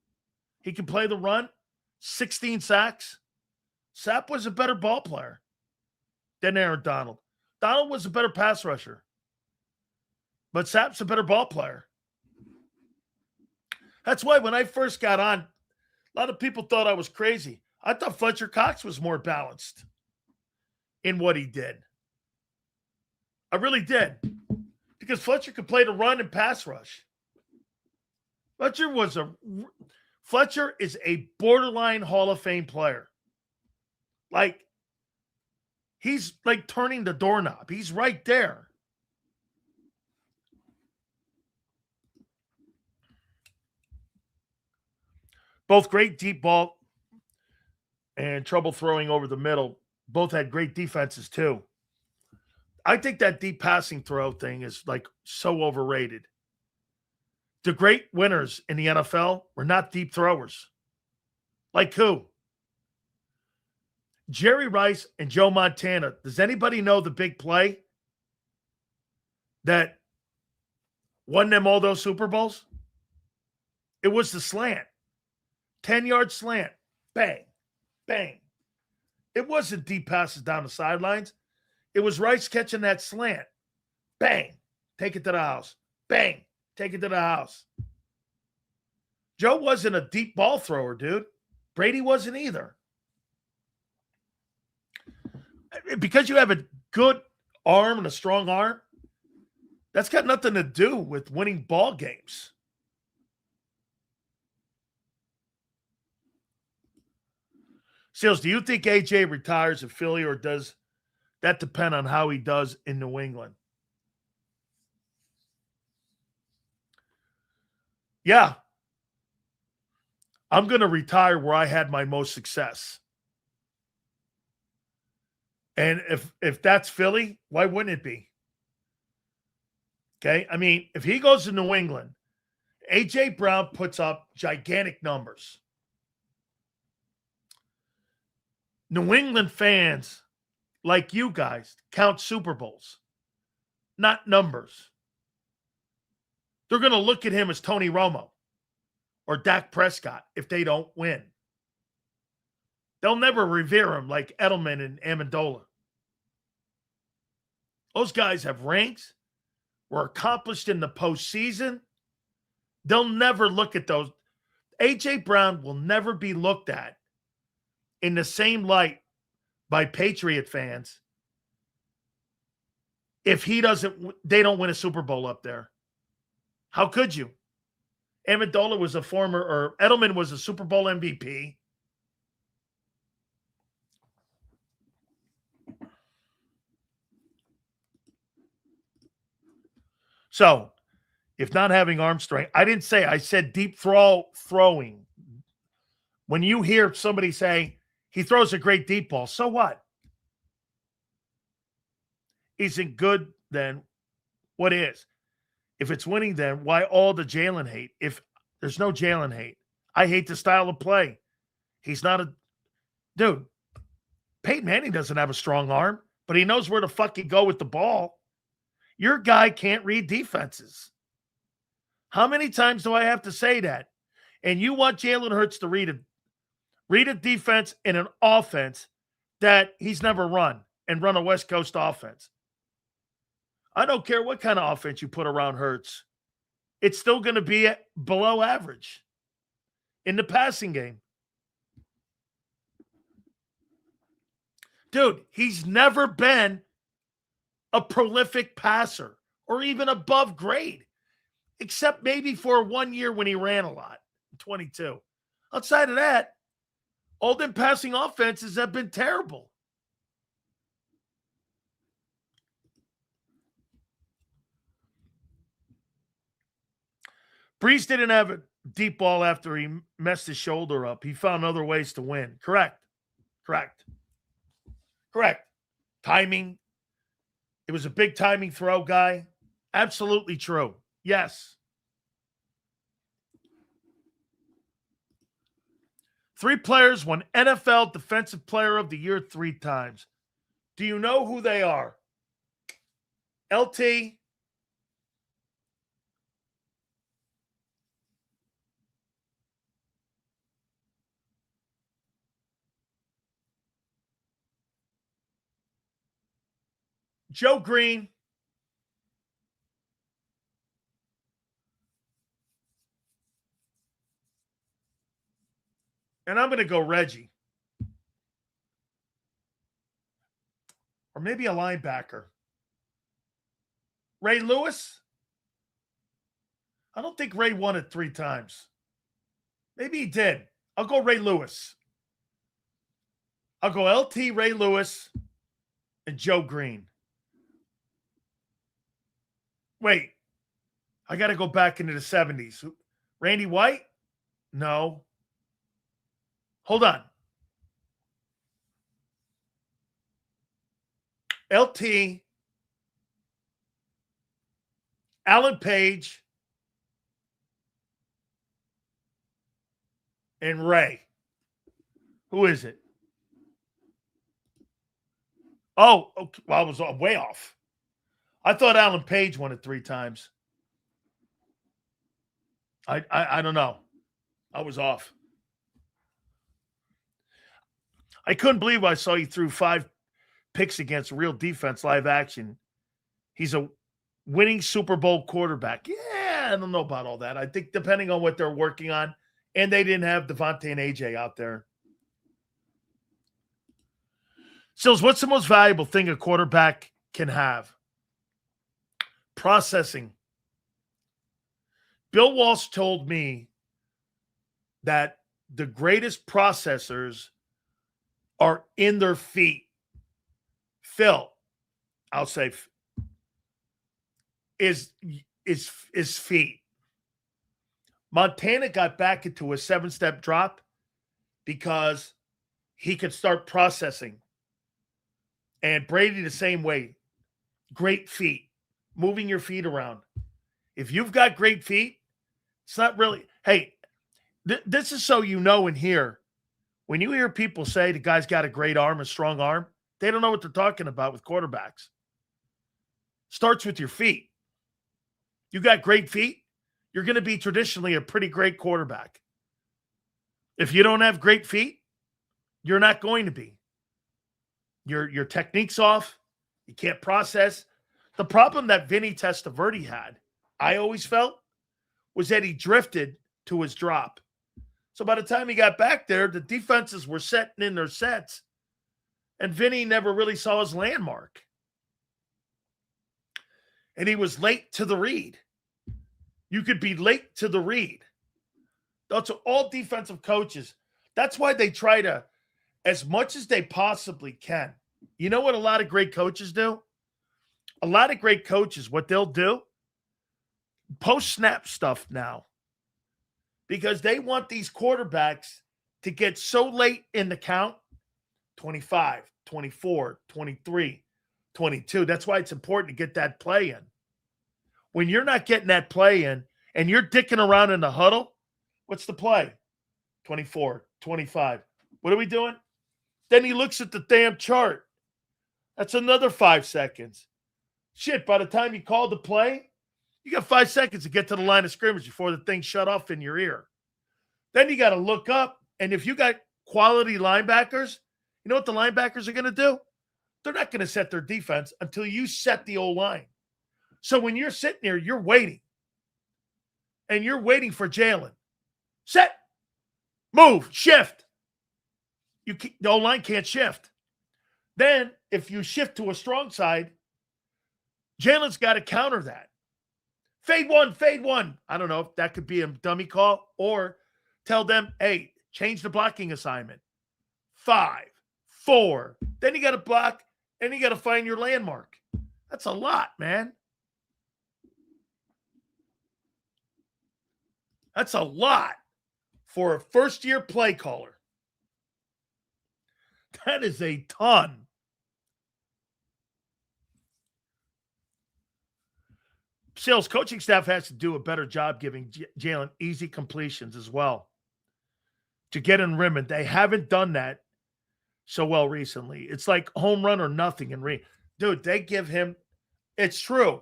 He can play the run, 16 sacks. Sapp was a better ball player than Aaron Donald. Donald was a better pass rusher. But Sapp's a better ball player. That's why when I first got on, a lot of people thought I was crazy. I thought Fletcher Cox was more balanced in what he did. I really did. Because Fletcher could play the run and pass rush. Fletcher is a borderline Hall of Fame player. Like, he's like turning the doorknob. He's right there. Both great deep ball and trouble throwing over the middle. Both had great defenses too. I think that deep passing throw thing is like so overrated. The great winners in the NFL were not deep throwers. Like who? Jerry Rice and Joe Montana. Does anybody know the big play that won them all those Super Bowls? It was the slant. 10-yard slant. Bang. Bang. It wasn't deep passes down the sidelines. It was Rice catching that slant. Bang. Take it to the house. Bang. Take it to the house. Joe wasn't a deep ball thrower, dude. Brady wasn't either. Because you have a good arm and a strong arm, that's got nothing to do with winning ball games. Seals, do you think AJ retires in Philly, or does that depend on how he does in New England? Yeah. I'm going to retire where I had my most success. And if that's Philly, why wouldn't it be? Okay? I mean, if he goes to New England, A.J. Brown puts up gigantic numbers. New England fans, like you guys, count Super Bowls, not numbers. They're going to look at him as Tony Romo or Dak Prescott if they don't win. They'll never revere him like Edelman and Amendola. Those guys have ranks, were accomplished in the postseason. They'll never look at those. A.J. Brown will never be looked at in the same light by Patriot fans if they don't win a Super Bowl up there. How could you? Amendola was Edelman was a Super Bowl MVP. So, if not having arm strength, I said deep throwing. When you hear somebody say he throws a great deep ball, so what? Isn't good, then what is? If it's winning, then why all the Jalen hate? If there's no Jalen hate, I hate the style of play. He's not a dude. Peyton Manning doesn't have a strong arm, but he knows where to fucking go with the ball. Your guy can't read defenses. How many times do I have to say that? And you want Jalen Hurts to read a defense in an offense that he's never run and run a West Coast offense. I don't care what kind of offense you put around Hurts. It's still going to be below average in the passing game. Dude, he's never been a prolific passer or even above grade, except maybe for 1 year when he ran a lot, 22. Outside of that, all them passing offenses have been terrible. Brees didn't have a deep ball after he messed his shoulder up. He found other ways to win. Correct. Timing. It was a big timing throw guy. Absolutely true. Yes. 3 players won NFL Defensive Player of the Year 3 times. Do you know who they are? LT. Joe Green. And I'm going to go Reggie. Or maybe a linebacker. Ray Lewis? I don't think Ray won it 3 times. Maybe he did. I'll go Ray Lewis. I'll go LT, Ray Lewis, and Joe Green. Wait. I got to go back into the 70s. Randy White? No. Hold on. LT, Alan Page, and Ray. Who is it? Oh, okay. Well, I was way off. I thought Alan Page won it 3 times. I don't know. I was off. I couldn't believe I saw you threw 5 picks against real defense live action. He's a winning Super Bowl quarterback. Yeah, I don't know about all that. I think depending on what they're working on, and they didn't have Devontae and AJ out there. Sills, what's the most valuable thing a quarterback can have? Processing. Bill Walsh told me that the greatest processors are in their feet. Phil, I'll say, is feet. Montana got back into a 7-step drop because he could start processing. And Brady the same way. Great feet. Moving your feet around. If you've got great feet, it's not really, hey, this is so you know and hear. When you hear people say the guy's got a great arm, a strong arm, they don't know what they're talking about with quarterbacks. Starts with your feet. You got great feet, you're going to be traditionally a pretty great quarterback. If you don't have great feet, you're not going to be. Your technique's off. You can't process. The problem that Vinny Testaverde had, I always felt, was that he drifted to his drop. So by the time he got back there, the defenses were setting in their sets, and Vinny never really saw his landmark. And he was late to the read. You could be late to the read. That's all defensive coaches. That's why they try to, as much as they possibly can. You know what a lot of great coaches do? A lot of great coaches, what they'll do, post-snap stuff now because they want these quarterbacks to get so late in the count, 25, 24, 23, 22. That's why it's important to get that play in. When you're not getting that play in and you're dicking around in the huddle, what's the play? 24, 25. What are we doing? Then he looks at the damn chart. That's another 5 seconds. Shit, by the time you call the play, you got 5 seconds to get to the line of scrimmage before the thing shut off in your ear. Then you got to look up, and if you got quality linebackers, you know what the linebackers are going to do? They're not going to set their defense until you set the O-line. So when you're sitting there, you're waiting. And you're waiting for Jalen. Set. Move. Shift. The O-line can't shift. Then, if you shift to a strong side, Jalen's got to counter that. Fade one. I don't know if that could be a dummy call or tell them, hey, change the blocking assignment. 5, 4. Then you got to block and you got to find your landmark. That's a lot, man. That's a lot for a first-year play caller. That is a ton. Sales coaching staff has to do a better job giving Jalen easy completions as well to get in rim, and they haven't done that so well recently. It's like home run or nothing in ring. Dude, they give him – it's true.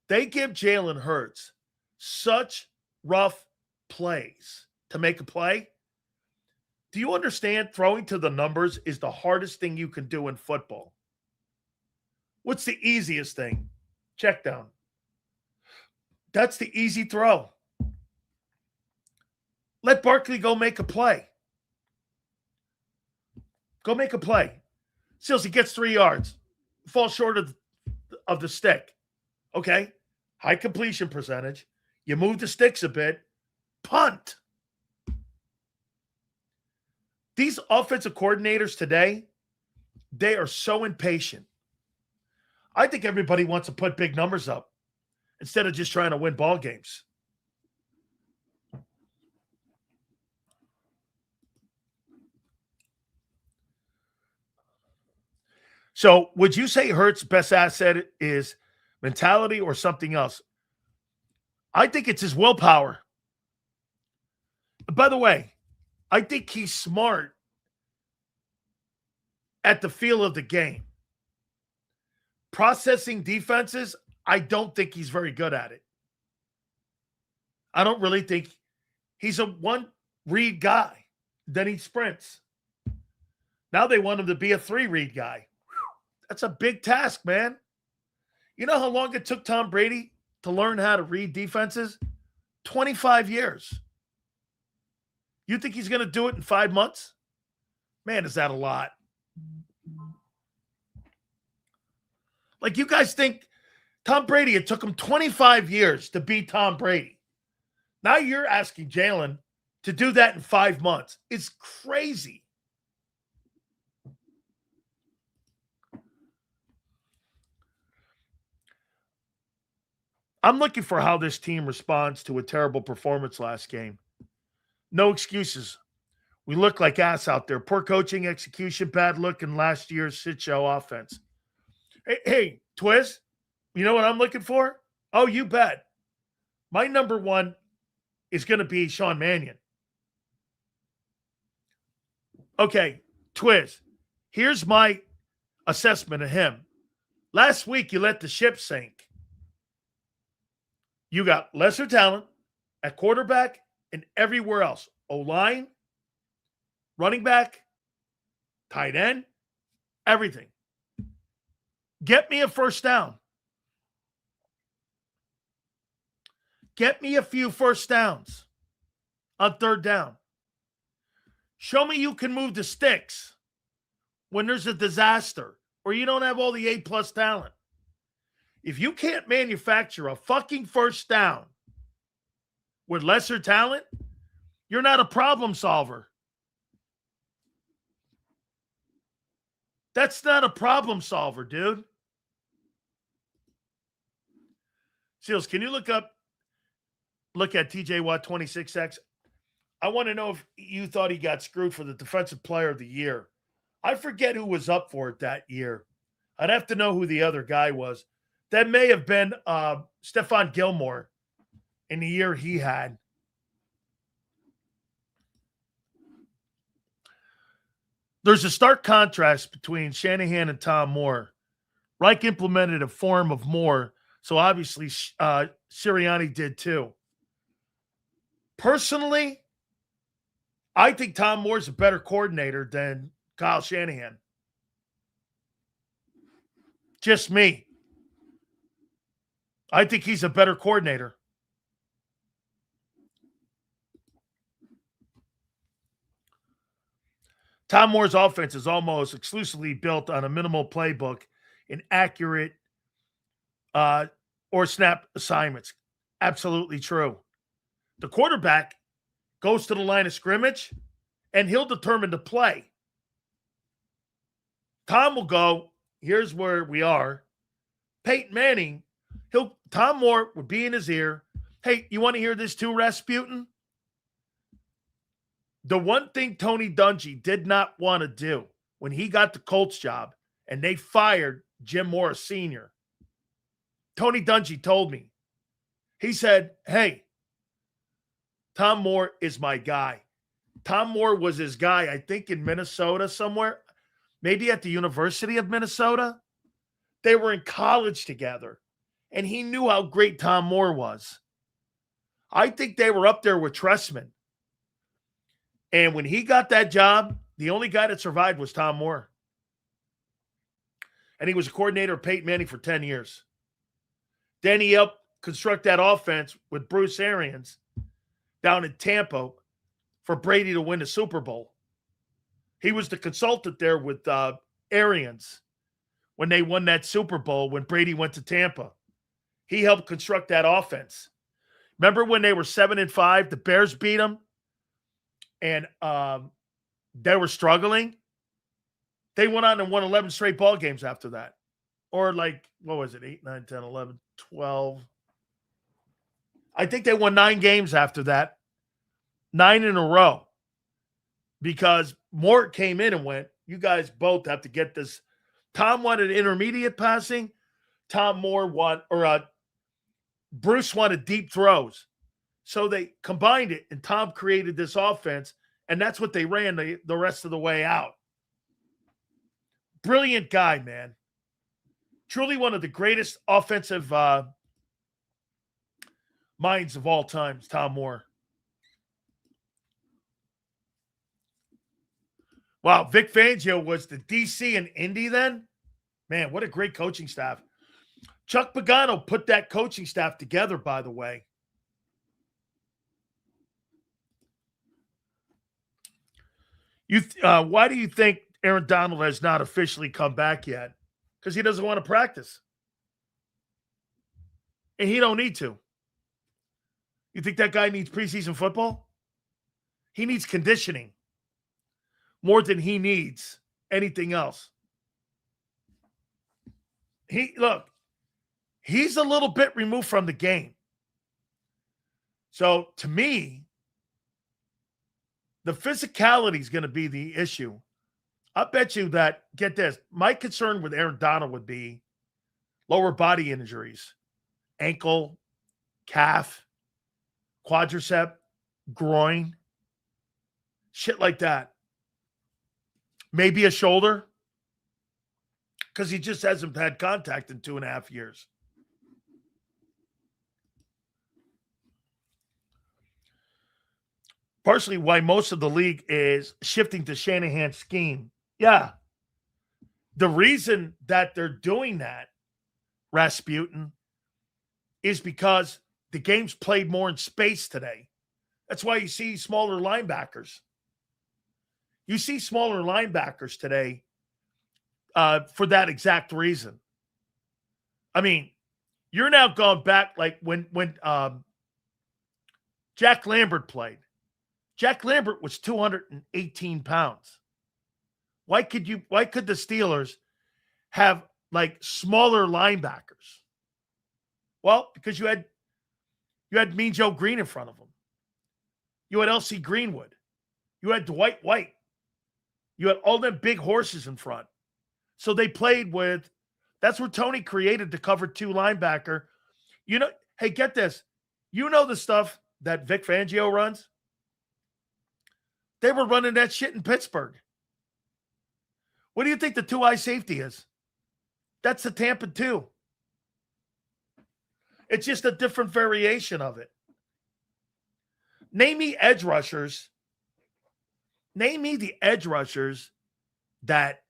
They give Jalen Hurts such rough plays to make a play. Do you understand throwing to the numbers is the hardest thing you can do in football? What's the easiest thing? Check down. That's the easy throw. Let Barkley go make a play. Go make a play. Seals, he gets 3 yards. Falls short of the stick. Okay. High completion percentage. You move the sticks a bit. Punt. These offensive coordinators today, they are so impatient. I think everybody wants to put big numbers up instead of just trying to win ball games. So would you say Hurts' best asset is mentality or something else? I think it's his willpower. By the way, I think he's smart at the feel of the game. Processing defenses, I don't think he's very good at it. I don't really think he's a one-read guy. Then he sprints. Now they want him to be a 3-read guy. That's a big task, man. You know how long it took Tom Brady to learn how to read defenses? 25 years. You think he's going to do it in 5 months? Man, is that a lot. Like, you guys think Tom Brady, it took him 25 years to beat Tom Brady. Now you're asking Jalen to do that in 5 months. It's crazy. I'm looking for how this team responds to a terrible performance last game. No excuses. We look like ass out there. Poor coaching, execution, bad look in last year's shit show offense. Hey, Twiz, you know what I'm looking for? Oh, you bet. My number one is going to be Sean Mannion. Okay, Twiz, here's my assessment of him. Last week, you let the ship sink. You got lesser talent at quarterback and everywhere else. O-line, running back, tight end, everything. Get me a first down. Get me a few first downs on third down. Show me you can move the sticks when there's a disaster or you don't have all the A-plus talent. If you can't manufacture a fucking first down with lesser talent, you're not a problem solver. That's not a problem solver, dude. Seals, can you look at TJ Watt 26X? I want to know if you thought he got screwed for the Defensive Player of the Year. I forget who was up for it that year. I'd have to know who the other guy was. That may have been Stephon Gilmore in the year he had. There's a stark contrast between Shanahan and Tom Moore. Reich implemented a form of Moore, so obviously Sirianni did too. Personally, I think Tom Moore's a better coordinator than Kyle Shanahan. Just me. I think he's a better coordinator. Tom Moore's offense is almost exclusively built on a minimal playbook and accurate or snap assignments. Absolutely true. The quarterback goes to the line of scrimmage, and he'll determine the play. Tom will go, here's where we are. Peyton Manning, Tom Moore would be in his ear. Hey, you want to hear this too, Rasputin? The one thing Tony Dungy did not want to do when he got the Colts job and they fired Jim Morris Sr., Tony Dungy told me, he said, hey, Tom Moore is my guy. Tom Moore was his guy, I think, in Minnesota somewhere, maybe at the University of Minnesota. They were in college together, and he knew how great Tom Moore was. I think they were up there with Tressman. And when he got that job, the only guy that survived was Tom Moore. And he was a coordinator of Peyton Manning for 10 years. Then he helped construct that offense with Bruce Arians down in Tampa for Brady to win the Super Bowl. He was the consultant there with Arians when they won that Super Bowl when Brady went to Tampa. He helped construct that offense. Remember when they were 7-5, the Bears beat them, and they were struggling? They went on and won 11 straight ball games after that. Or like, what was it, 8, 9, 10, 11, 12. I think they won 9 games after that. 9 in a row. Because Moore came in and went, you guys both have to get this. Tom wanted intermediate passing. Bruce wanted deep throws. So they combined it, and Tom created this offense, and that's what they ran the rest of the way out. Brilliant guy, man. Truly one of the greatest offensive minds of all times, Tom Moore. Wow, Vic Fangio was the DC in Indy then? Man, what a great coaching staff. Chuck Pagano put that coaching staff together, by the way. Why do you think Aaron Donald has not officially come back yet? Because he doesn't want to practice. And he don't need to. You think that guy needs preseason football? He needs conditioning more than he needs anything else. He's a little bit removed from the game. So to me, the physicality is going to be the issue. I bet you that, get this, my concern with Aaron Donald would be lower body injuries, ankle, calf, quadricep, groin, shit like that. Maybe a shoulder, because he just hasn't had contact in 2.5 years. Partially why most of the league is shifting to Shanahan's scheme. Yeah. The reason that they're doing that, Rasputin, is because the game's played more in space today. That's why you see smaller linebackers. You see smaller linebackers today for that exact reason. I mean, you're now going back like when Jack Lambert played. Jack Lambert was 218 pounds. Why could the Steelers have like smaller linebackers? Well, because you had Mean Joe Green in front of him. You had L.C. Greenwood. You had Dwight White. You had all them big horses in front. So they played with – that's where Tony created the cover 2 linebacker. You know, hey, get this. You know the stuff that Vic Fangio runs? They were running that shit in Pittsburgh. What do you think the 2-eye safety is? That's the Tampa 2. It's just a different variation of it. Name me edge rushers. Name me the edge rushers that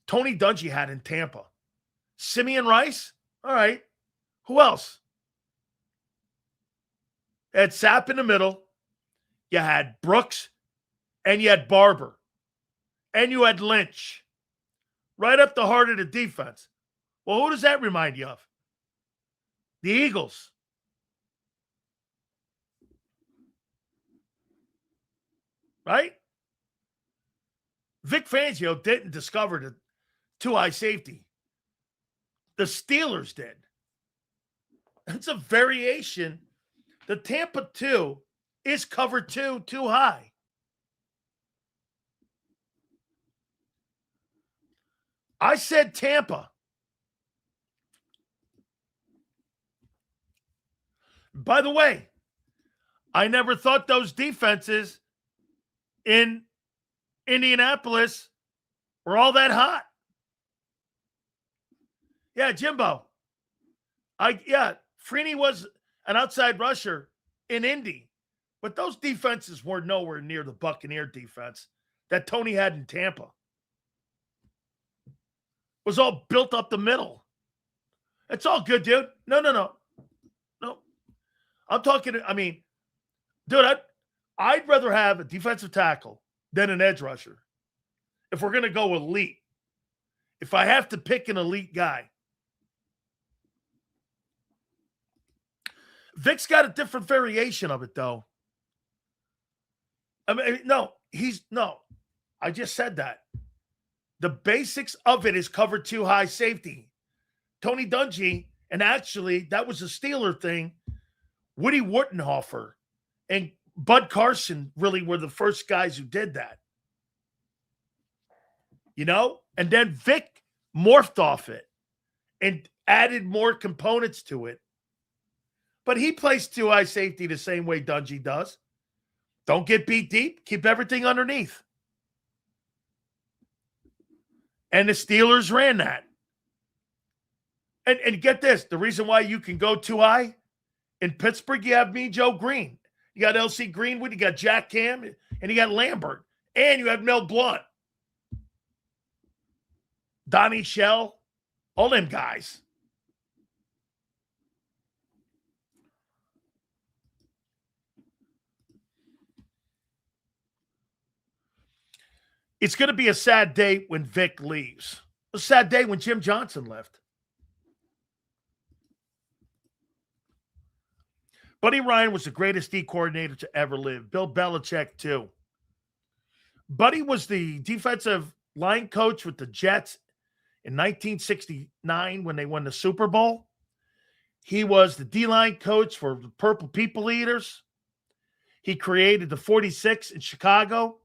Tony Dungy had in Tampa. Simeon Rice? All right. Who else? You had Sapp in the middle. You had Brooks. And you had Barber. And you had Lynch. Right up the heart of the defense. Well, who does that remind you of? The Eagles. Right? Vic Fangio didn't discover the 2-eye safety. The Steelers did. It's a variation. The Tampa 2 is cover 2 too high. I said Tampa. By the way, I never thought those defenses in Indianapolis were all that hot. Yeah, Jimbo. Freeney was an outside rusher in Indy, but those defenses were nowhere near the Buccaneer defense that Tony had in Tampa. It was all built up the middle. It's all good, dude. No. I'm talking, dude, I'd rather have a defensive tackle than an edge rusher. If we're going to go elite. If I have to pick an elite guy. Vic's got a different variation of it, though. I just said that. The basics of it is cover 2 high safety. Tony Dungy, and actually, that was a Steeler thing. Woody Wurtenhofer and Bud Carson really were the first guys who did that. You know? And then Vic morphed off it and added more components to it. But he plays 2-eye safety the same way Dungy does. Don't get beat deep. Keep everything underneath. And the Steelers ran that. And get this. The reason why you can go 2-eye, in Pittsburgh, you have me, Joe Green. You got L.C. Greenwood. You got Jack Cam. And you got Lambert. And you have Mel Blount. Donnie Shell. All them guys. It's going to be a sad day when Vic leaves. A sad day when Jim Johnson left. Buddy Ryan was the greatest D coordinator to ever live. Bill Belichick, too. Buddy was the defensive line coach with the Jets in 1969 when they won the Super Bowl. He was the D-line coach for the Purple People Eaters. He created the 46 in Chicago.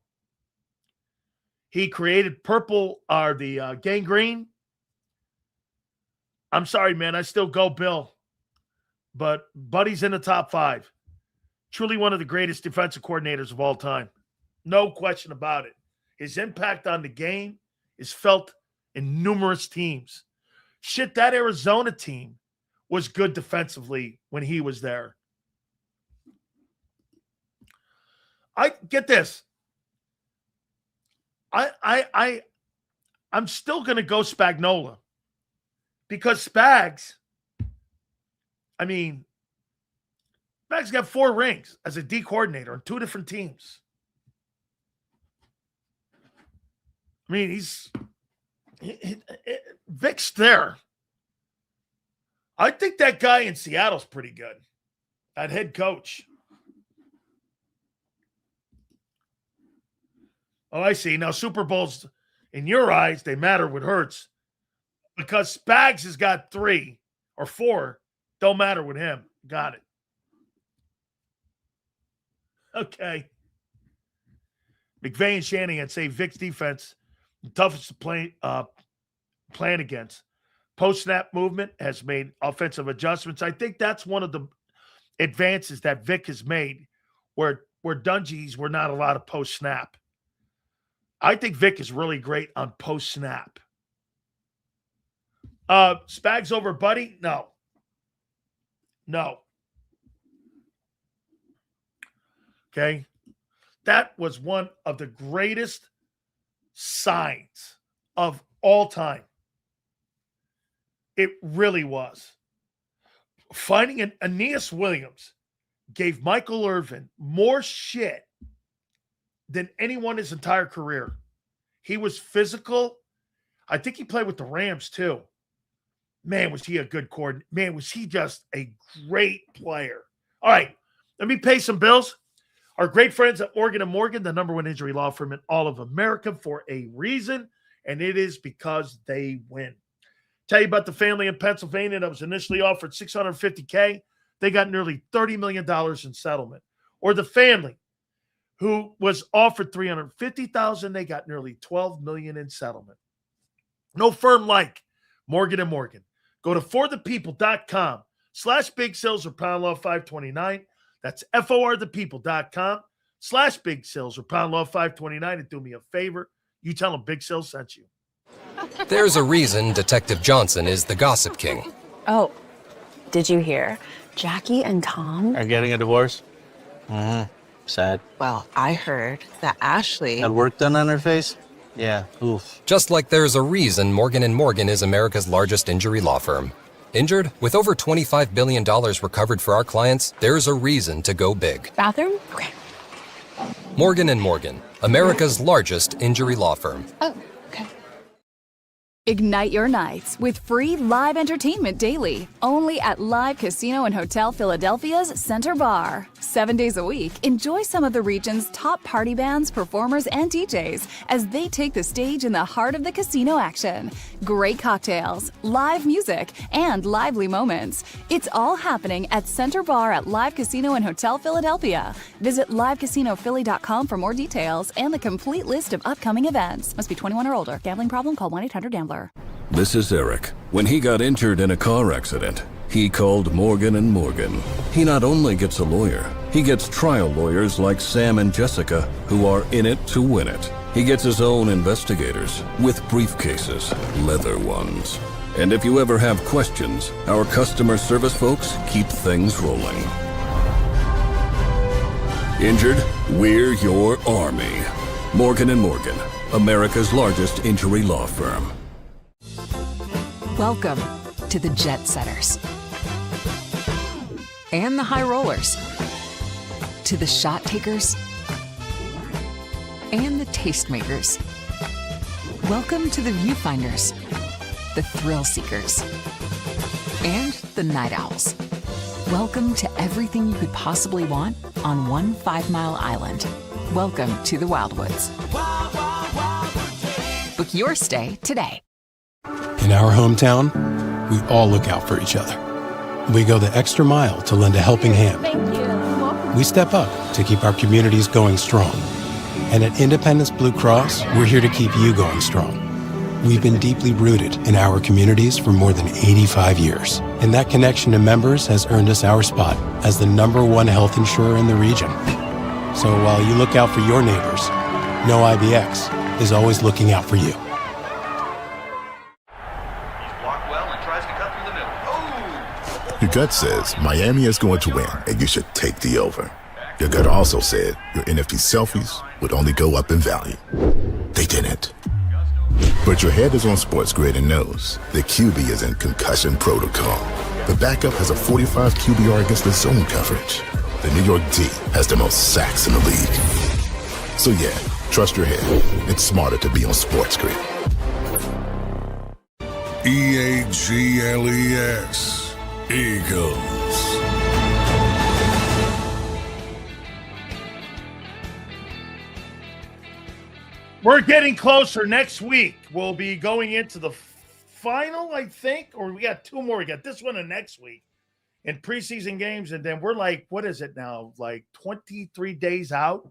He created the gangrene. I'm sorry, man. I still go Bill. But Buddy's in the top 5. Truly one of the greatest defensive coordinators of all time. No question about it. His impact on the game is felt in numerous teams. Shit, that Arizona team was good defensively when he was there. I get this. I'm still going to go Spagnuolo because Spags, Spags got 4 rings as a D coordinator on 2 different teams. Vic's there. I think that guy in Seattle's pretty good. That head coach. Oh, I see. Now, Super Bowls, in your eyes, they matter with Hurts because Spags has got 3 or 4 Don't matter with him. Got it. Okay. McVay and Shanahan say Vic's defense, the toughest to plan against. Post-snap movement has made offensive adjustments. I think that's one of the advances that Vic has made where Dungy's were not a lot of post-snap. I think Vic is really great on post-snap. Spags over Buddy? No. Okay. That was one of the greatest signs of all time. It really was. Finding an Aeneas Williams gave Michael Irvin more shit than anyone his entire career. He was physical. I think he played with the Rams too. Man, was he a good coordinator. Man, was he just a great player. All right, let me pay some bills. Our great friends at Morgan & Morgan, the number one injury law firm in all of America for a reason, and it is because they win. Tell you about the family in Pennsylvania that was initially offered $650K. They got nearly $30 million in settlement. Or the family who was offered $350,000, they got nearly $12 million in settlement. No firm like Morgan & Morgan. Go to forthepeople.com/big sales or pound law 529. That's forthepeople.com/big sales or pound law 529. And do me a favor. You tell them Big Sales sent you. There's a reason Detective Johnson is the gossip king. Oh, did you hear? Jackie and Tom are getting a divorce? Mm-hmm. Sad. Well, I heard that Ashley had work done on her face? Yeah, oof. Just like there's a reason Morgan & Morgan is America's largest injury law firm. Injured? With over $25 billion recovered for our clients, there's a reason to go big. Bathroom? Okay. Morgan & Morgan, America's largest injury law firm. Oh, okay. Ignite your nights with free live entertainment daily, only at Live Casino and Hotel Philadelphia's Center Bar. 7 days a week, enjoy some of the region's top party bands, performers, and DJs as they take the stage in the heart of the casino action. Great cocktails, live music, and lively moments. It's all happening at Center Bar at Live Casino and Hotel Philadelphia. Visit livecasinophilly.com for more details and the complete list of upcoming events. Must be 21 or older. Gambling problem? Call 1-800-GAMBLER. This is Eric. When he got injured in a car accident, he called Morgan & Morgan. He not only gets a lawyer, he gets trial lawyers like Sam and Jessica, who are in it to win it. He gets his own investigators with briefcases, leather ones. And if you ever have questions, our customer service folks keep things rolling. Injured? We're your army. Morgan & Morgan, America's largest injury law firm. Welcome to the Jet Setters and the High Rollers, to the Shot Takers and the Tastemakers. Welcome to the Viewfinders, the Thrill Seekers, and the Night Owls. Welcome to everything you could possibly want on one 5-mile island. Welcome to the Wildwoods. Book your stay today. In our hometown, we all look out for each other. We go the extra mile to lend a helping hand. We step up to keep our communities going strong. And at Independence Blue Cross, we're here to keep you going strong. We've been deeply rooted in our communities for more than 85 years. And that connection to members has earned us our spot as the #1 health insurer in the region. So while you look out for your neighbors, know IBX is always looking out for you. Your gut says Miami is going to win, and you should take the over. Your gut also said your NFT selfies would only go up in value. They didn't. But your head is on Sports Grid and knows the QB is in concussion protocol. The backup has a 45 QBR against the zone coverage. The New York D has the most sacks in the league. So yeah, trust your head. It's smarter to be on Sports Grid. EAGLES. Eagles. We're getting closer. Next week, we'll be going into the final, I think, or we got two more. We got this one and next week. in preseason games. And then we're like, what is it now? Like 23 days out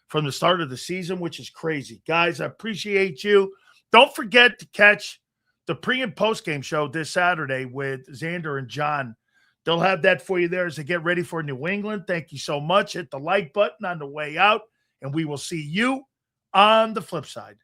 from the start of the season, which is crazy. Guys, I appreciate you. Don't forget to catch the pre- and post-game show this Saturday with Zander and John. They'll have that for you there as they get ready for New England. Thank you so much. Hit the like button on the way out, and we will see you on the flip side.